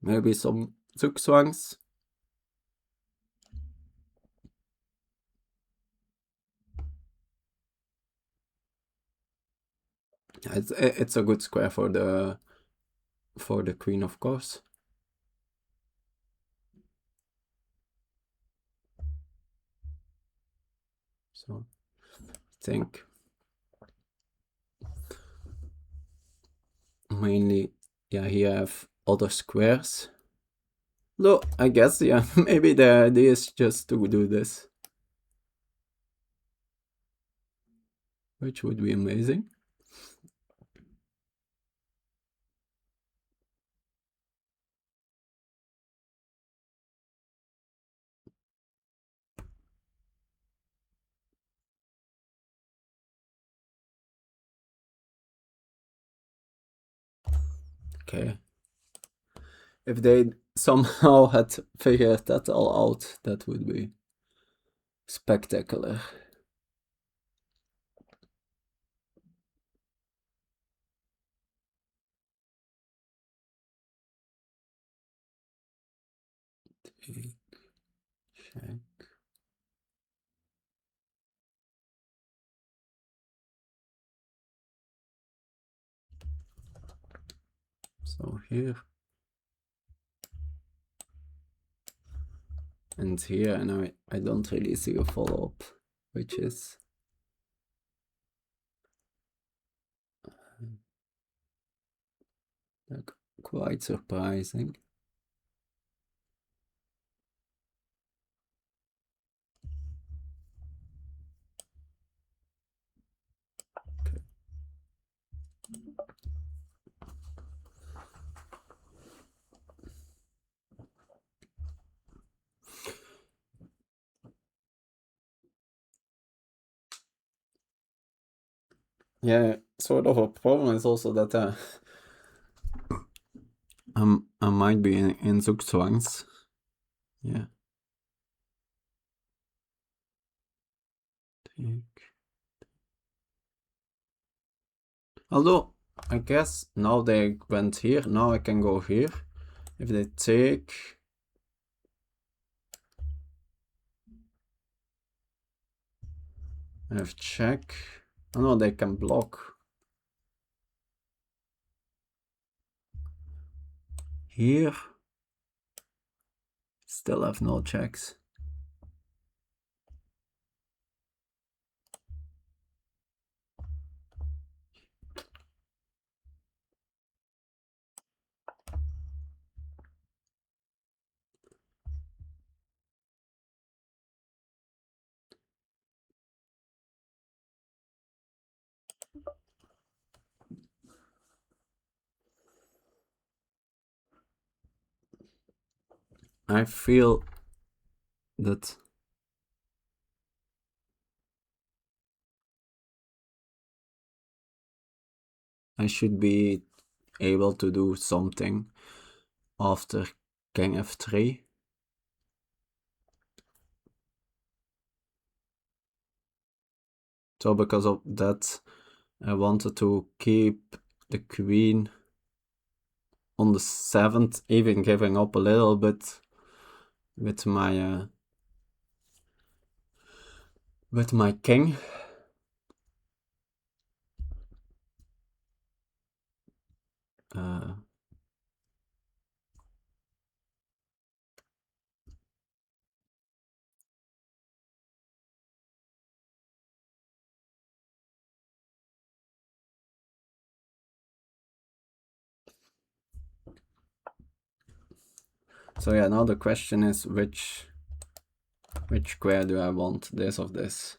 Maybe some zugzwangs. It's a good square for the queen, of course. So I think mainly, yeah, here I have other squares. Look, I guess, yeah, maybe the idea is just to do this, which would be amazing. Okay. If they somehow had figured that all out, that would be spectacular. Take, check. So here. And here, and I don't really see a follow-up, which is like quite surprising. Okay. Yeah, sort of a problem is also that I might be in zugzwangs. Yeah. Although, I guess now they went here, now I can go here. If they take... I have check. Oh no, they can block. Here. Still have no checks. I feel that I should be able to do something after king f3. So because of that, I wanted to keep the queen on the 7th, even giving up a little bit with my king. So yeah, now the question is which square do I want, this or this?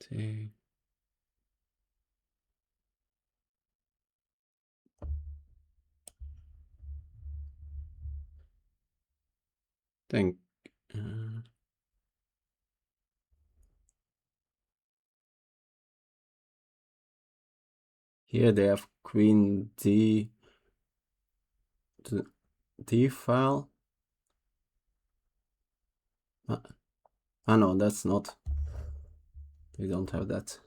See. Think. Here they have queen d, the d file. No, that's not. They don't have that.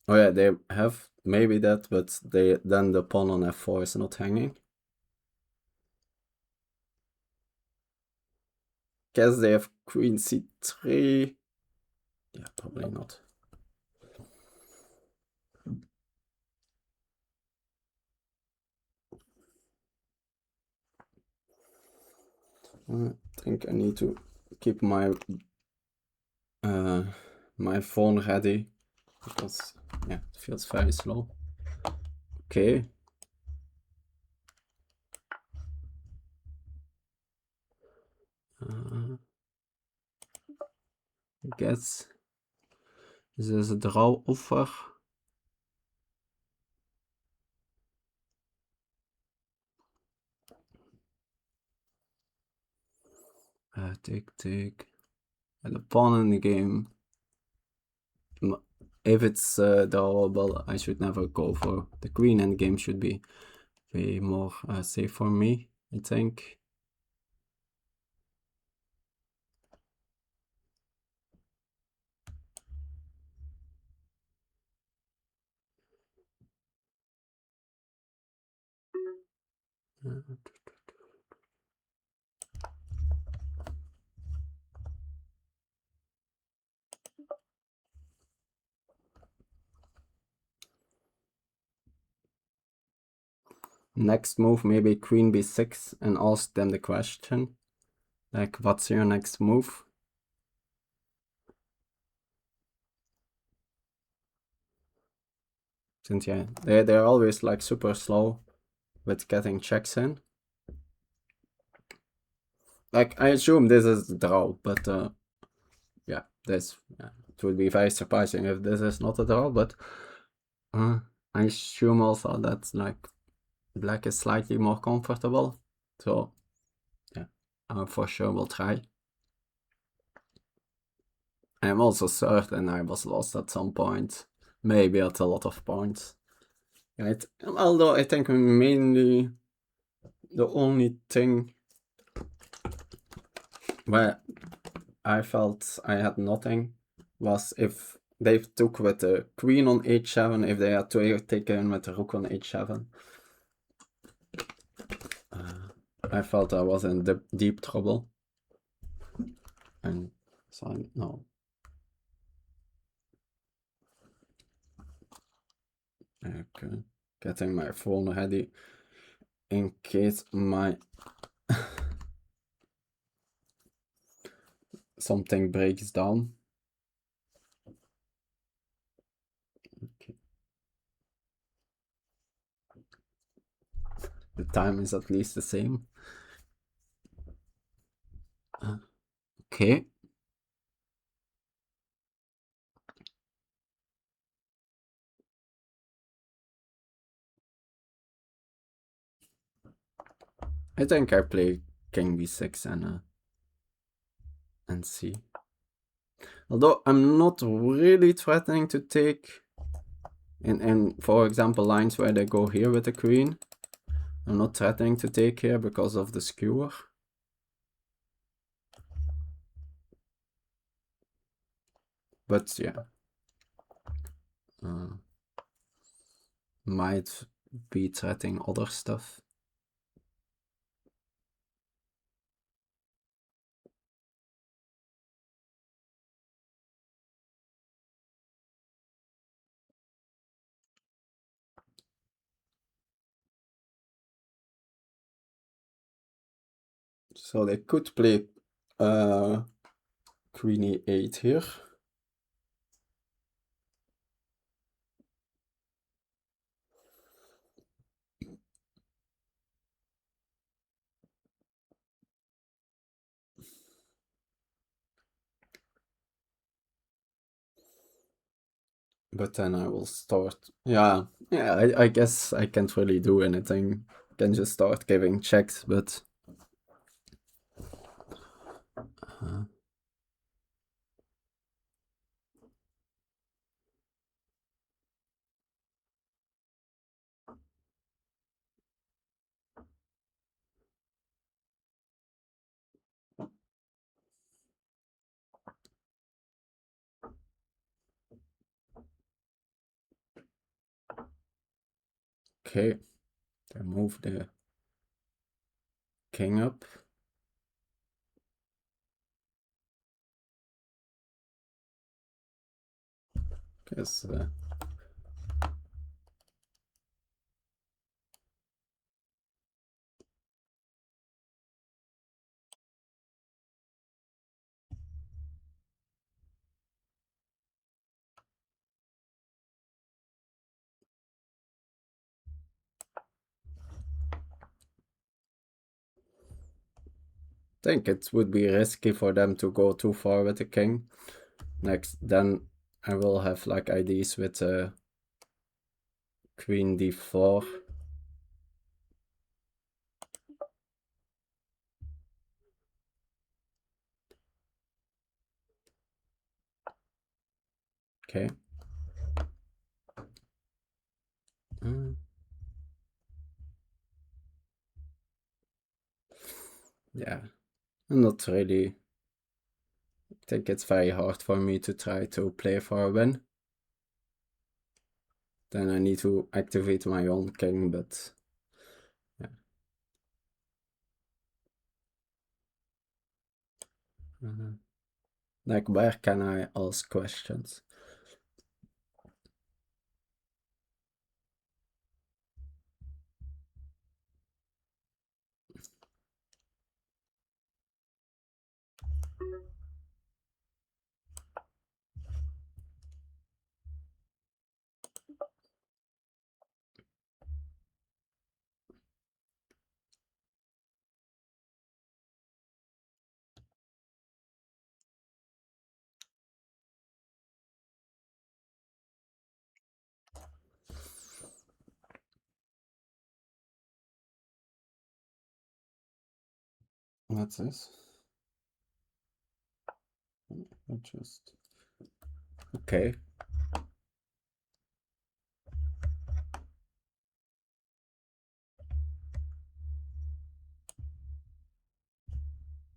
Oh yeah, they have maybe that, but then the pawn on f4 is not hanging. Guess they have queen c3. Yeah, probably not. I think I need to keep my my phone ready because yeah, it feels very slow. Okay. I guess this is a draw offer. Take. And the pawn in the game. If it's drawable, I should never go for the queen, and the game should be way more safe for me, I think. Next move, maybe queen b6 and ask them the question. Like, what's your next move? Since yeah, they're always like super slow with getting checks in. Like, I assume this is the draw, but yeah, it would be very surprising if this is not a draw, but I assume also that like black is slightly more comfortable, so yeah, I for sure will try. I'm also certain I was lost at some point, maybe at a lot of points. Right? Although I think mainly the only thing where I felt I had nothing was if they took with the queen on h7, if they had to take in with the rook on h7. I felt I was in deep trouble. And so no. Okay, getting my phone ready in case my something breaks down. Okay. The time is at least the same. Okay. I think I play king b6 and c. Although I'm not really threatening to take in for example lines where they go here with the queen. I'm not threatening to take here because of the skewer. But yeah. Might be threatening other stuff. So they could play queen e8 here. But then I will start. Yeah, I guess I can't really do anything. Can just start giving checks, but okay. They move the king up. Guess think it would be risky for them to go too far with the king. Next, then I will have like ideas with queen d4. Okay. Yeah, I'm not really. I think it's very hard for me to try to play for a win. Then I need to activate my own king, but yeah. Like, where can I ask questions? What's this? Just okay.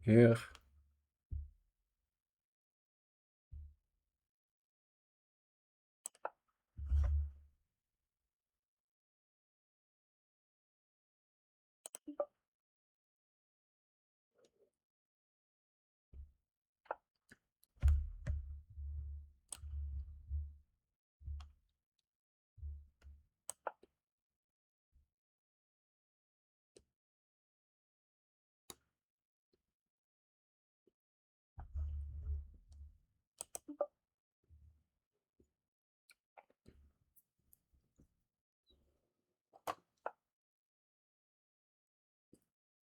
Here.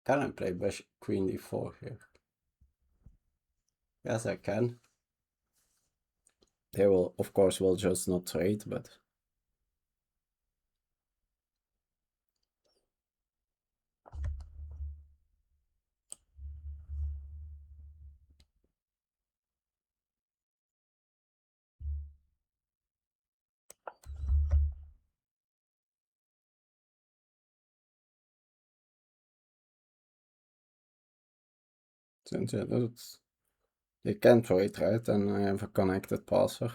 Can I play queen d4 here? Yes, I can. They will, of course, will just not trade, but... Since they can trade, right? And I have a connected passer.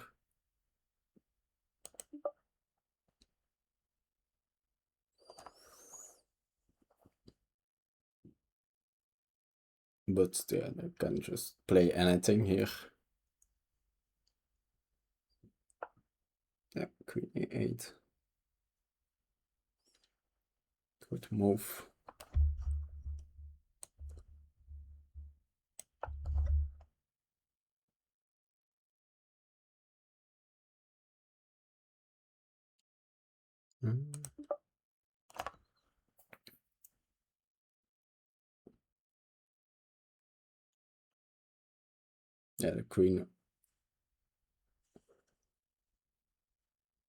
But yeah, they can just play anything here. Yeah, queen e8. Good move. Yeah, the queen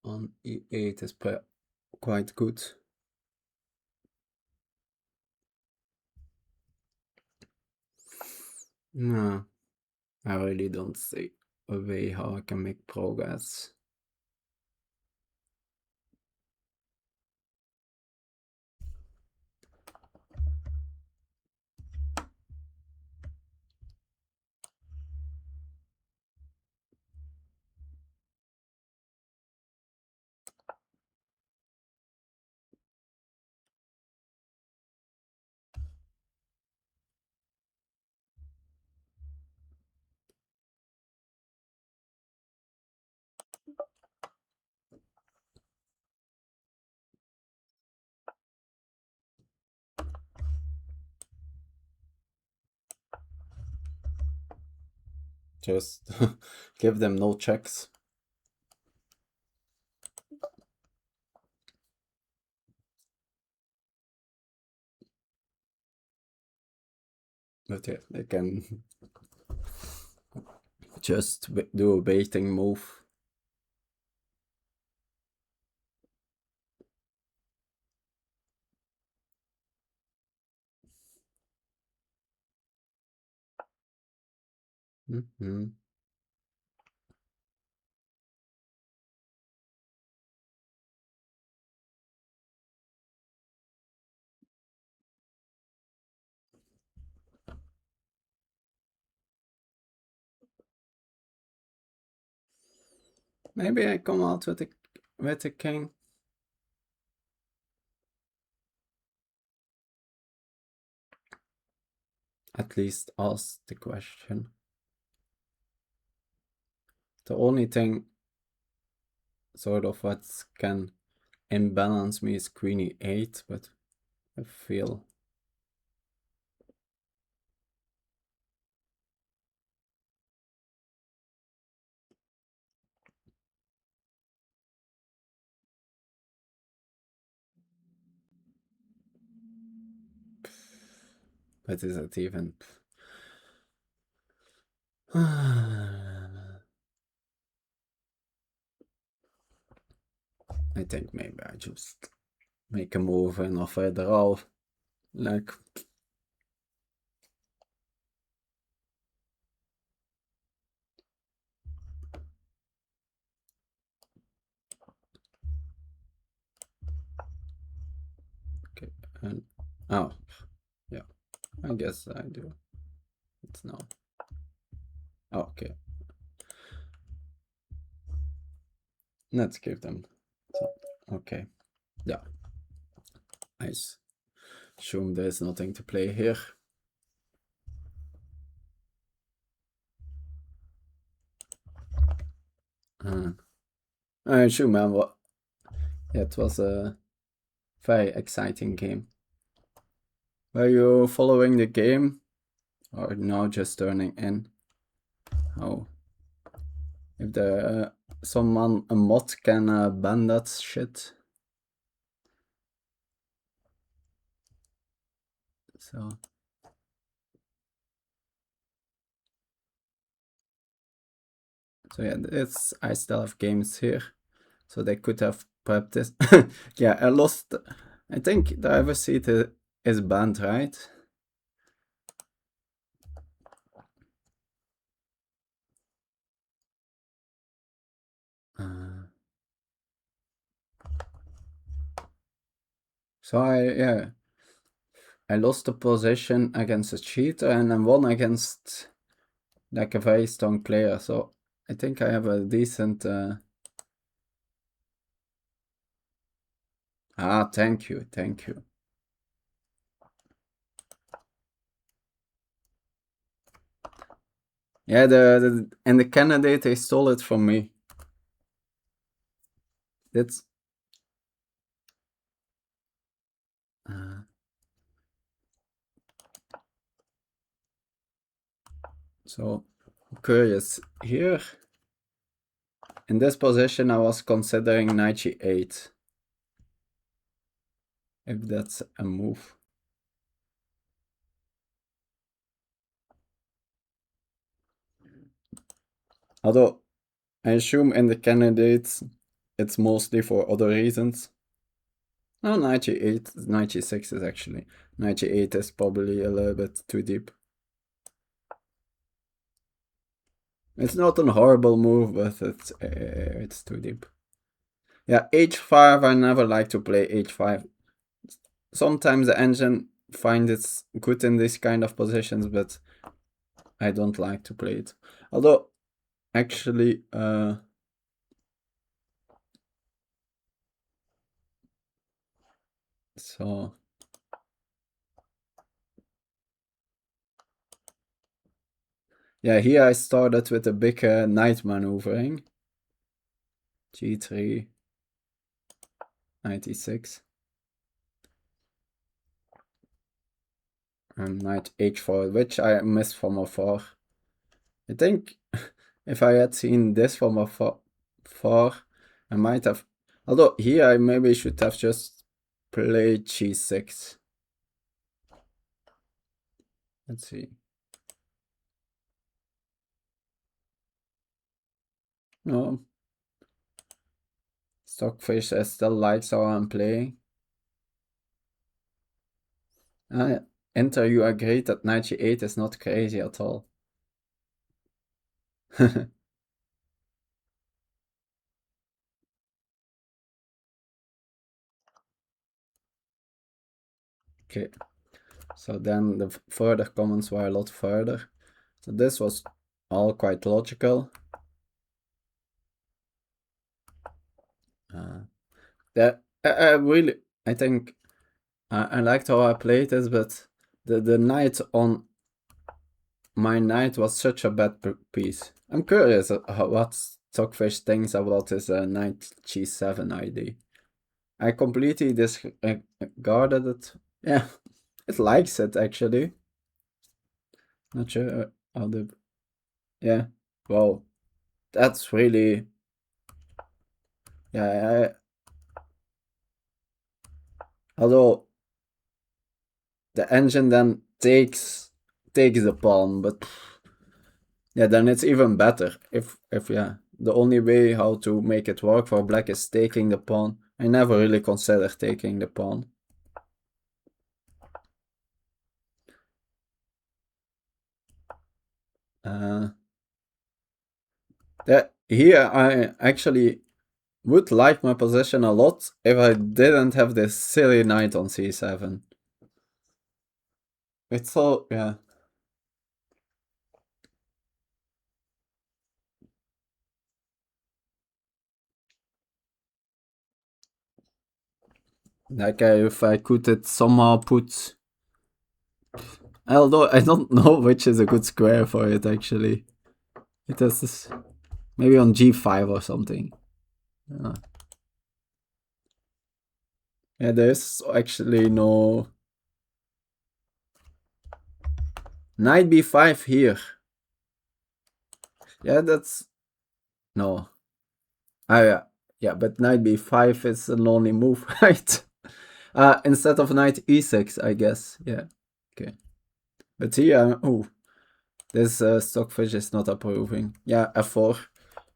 on e8 is quite good. No, I really don't see a way how I can make progress. Just give them no checks. But yeah, they can just do a baiting move. Maybe I come out with the king. At least ask the question. The only thing sort of what can imbalance me is queen e8, but I feel what is it even? I think maybe I just make a move and offer a draw. Like, okay, and oh, yeah, I guess I do. It's now. Okay, let's give them. So, okay, yeah. I assume there's nothing to play here. I assume it was a very exciting game. Were you following the game or now just turning in? Oh, if the someone a mod can ban that shit. So yeah, I still have games here, so they could have prepped this. Yeah, I lost. I think the driver's seat is banned, right? So I lost the position against a cheater and I won against like a very strong player. So I think I have a decent. Thank you. Yeah, and the candidate, they stole it from me. That's. So curious here. In this position, I was considering knight g8. If that's a move. Although I assume in the candidates, it's mostly for other reasons. No, knight g8, knight g6 is actually. Knight g8 is probably a little bit too deep. It's not a horrible move, but it's too deep. Yeah, h5, I never like to play h5. Sometimes the engine finds it's good in these kind of positions, but I don't like to play it. Although, actually, so yeah, here I started with a big knight maneuvering. G3, 96. And knight h4, which I missed from afar. I think if I had seen this from afar, I might have. Although here I maybe should have just played g6. Let's see. No. Stockfish still likes how I'm playing. Enter, you agreed that knight g8 is not crazy at all. Okay, so then the further comments were a lot further. So this was all quite logical. That I think I liked how I played this, but the knight on my knight was such a bad piece. I'm curious what Stockfish thinks about his knight g7 idea. I completely disregarded it. Yeah, it likes it actually. Not sure how the. Yeah, wow, that's really. Yeah, although the engine then takes the pawn, but yeah, then it's even better if yeah, the only way how to make it work for black is taking the pawn. I never really considered taking the pawn. Here I actually would like my position a lot if I didn't have this silly knight on c7. It's so, yeah. Like if I could somehow put. Although I don't know which is a good square for it actually. It has this. Maybe on g5 or something. Yeah, there's actually no. Knight b5 here. Yeah, that's. No. Yeah, but knight b5 is an only move, right? Instead of knight e6, I guess. Yeah. Okay. But here, oh, this stockfish is not approving. Yeah, f4,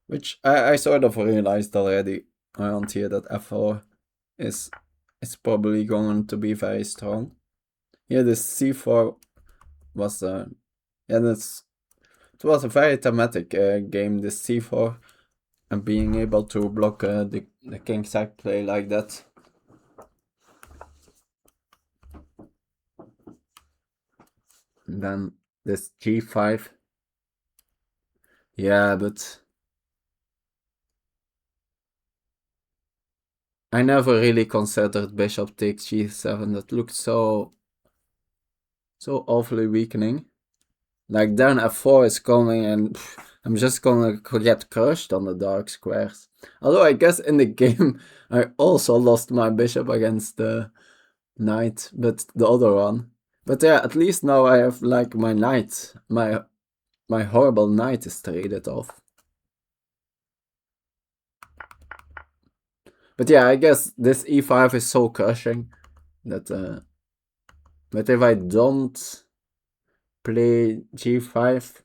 which I sort of realized already around here that f4 is probably going to be very strong. Here, this c4 was, yeah, it was a very thematic game, this c4, and being able to block the king sack play like that. And then this g5. Yeah, but I never really considered bishop takes g7. That looked so awfully weakening. Like then f4 is coming and I'm just gonna get crushed on the dark squares. Although I guess in the game I also lost my bishop against the knight, but the other one. But yeah, at least now I have like my knight, my horrible knight is traded off. But yeah, I guess this e5 is so crushing that but if I don't play g5,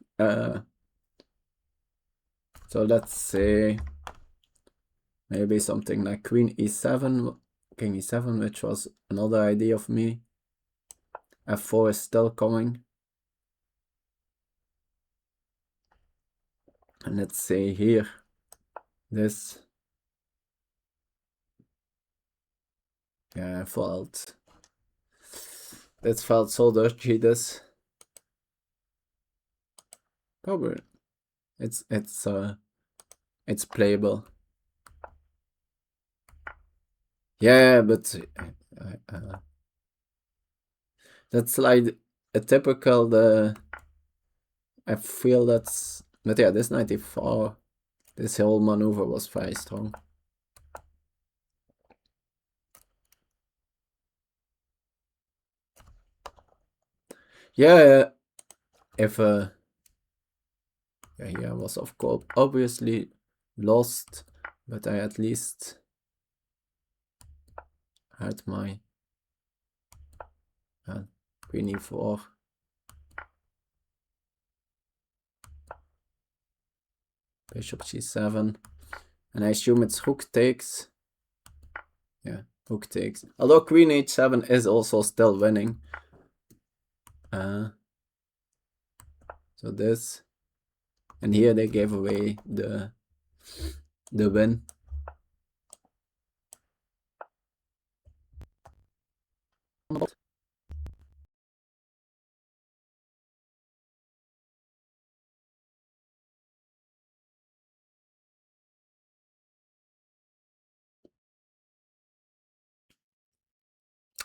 so let's say maybe something like queen e7, king e7, which was another idea of me. f4 is still coming. And let's say here, this. Yeah, I felt. That felt so dirty, this. Probably. It's playable. Yeah, but that's like a typical I feel that's, but yeah, this 94, this whole maneuver was very strong. Yeah, if yeah, I was of course obviously lost, but I at least had my queen e4. Bishop g7. And I assume it's rook takes. Yeah, rook takes. Although queen h7 is also still winning. So this. And here they gave away the win.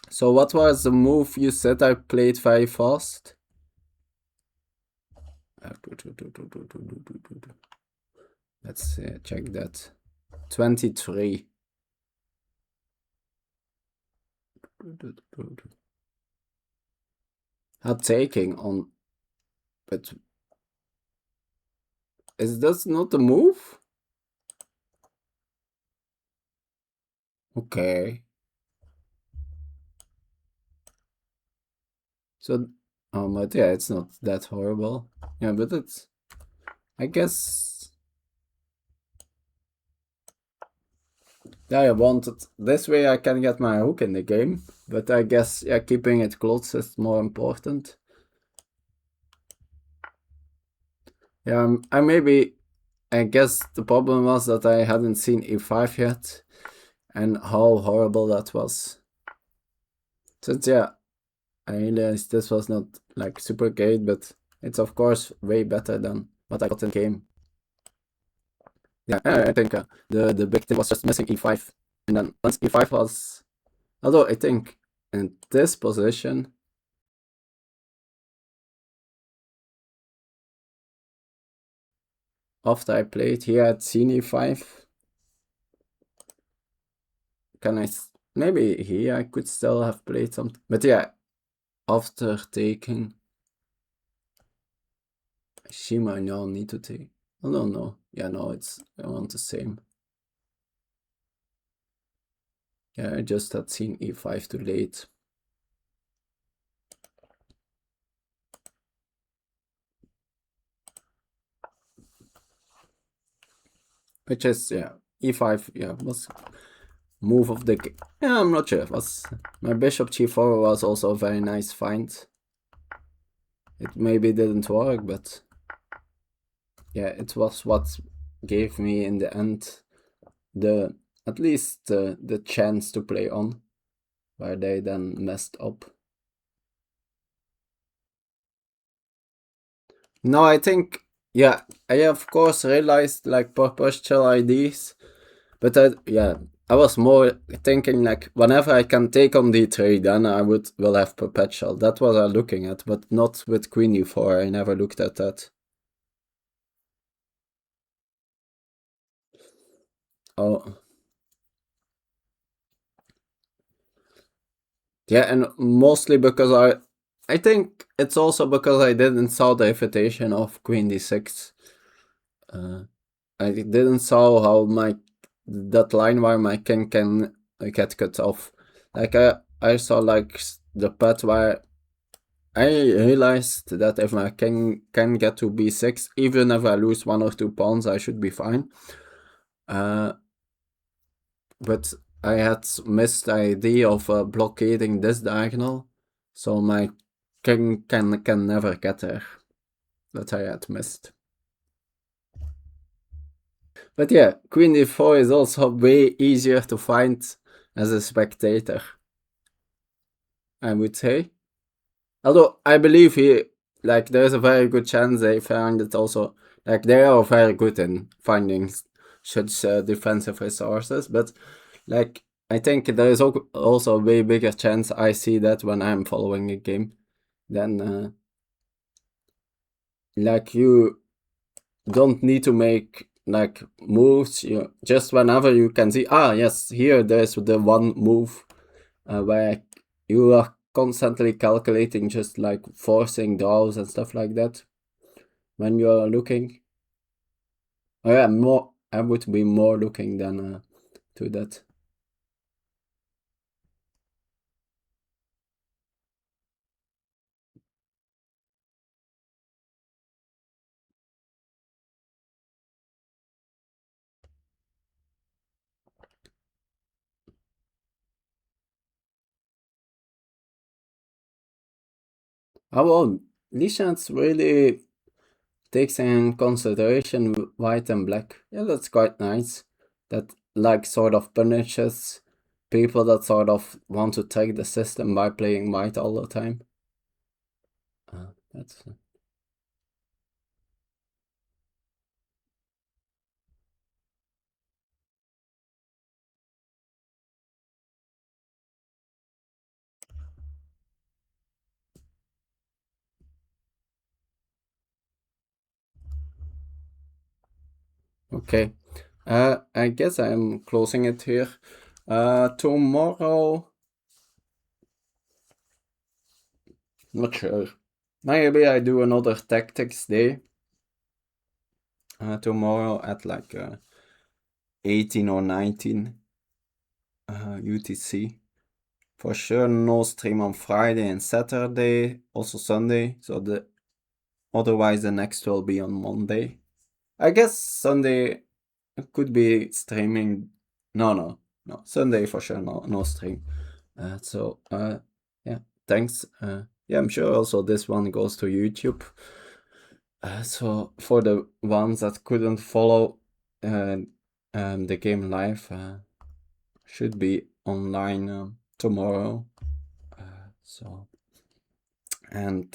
So what was the move you said I played very fast? Let's check that. 23. Had taking on, but is this not the move? Okay. So, but yeah, it's not that horrible. Yeah, but it's, I guess, yeah, I wanted, this way I can get my hook in the game, but I guess, yeah, keeping it close is more important. Yeah, I guess the problem was that I hadn't seen e5 yet, and how horrible that was. Since, yeah, I realized this was not like super great, but it's of course way better than what I got in the game. Yeah, I think the big thing was just missing e5, and then once e5 was, although I think in this position, after I played, he had seen e5. Can I, maybe here I could still have played something, but yeah, after taking, I assume I now need to take, oh no, yeah, no, it's around the same. Yeah, I just had seen e5 too late. which is, yeah, e5, yeah, was move of the game. Yeah, I'm not sure. Was my bishop g4 was also a very nice find. It maybe didn't work, but yeah, it was what gave me in the end the at least the chance to play on, where they then messed up. No, I think, yeah, I of course realized like perpetual IDs, but I was more thinking like whenever I can take on d3, then I will have perpetual. That was I looking at, but not with queen e4. I never looked at that. Oh, yeah, and mostly because I think it's also because I didn't saw the invitation of queen d6. I didn't saw how that line where my king can get cut off. Like I saw like the part where I realized that if my king can get to b6, even if I lose 1 or 2 pawns, I should be fine. But I had missed the idea of blockading this diagonal, so my king can never get there. That I had missed. But yeah, queen d4 is also way easier to find as a spectator, I would say. Although I believe there's a very good chance they found it also, like they are very good in finding such defensive resources, but like I think there is also a way bigger chance I see that when I'm following a game than like you don't need to make like moves. You just whenever you can see, yes, here there's the one move where you are constantly calculating, just like forcing draws and stuff like that when you are looking. Oh yeah, more I would be more looking than to that. Oh well, Lichess really takes in consideration white and black. Yeah, that's quite nice. That like sort of punishes people that sort of want to take the system by playing white all the time. That's okay. I guess I'm closing it here. Tomorrow, not sure. Maybe I do another tactics day. Tomorrow at like 18 or 19 UTC. For sure, no stream on Friday and Saturday, also Sunday. So otherwise the next will be on Monday. I guess Sunday could be streaming. No. Sunday for sure, no stream. Yeah, thanks. Yeah, I'm sure also this one goes to YouTube. So for the ones that couldn't follow the game live, should be online tomorrow. So and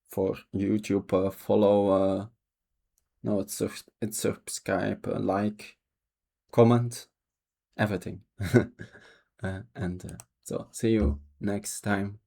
for YouTube, follow. No, it's subscribe, like, comment, everything. And so see you next time.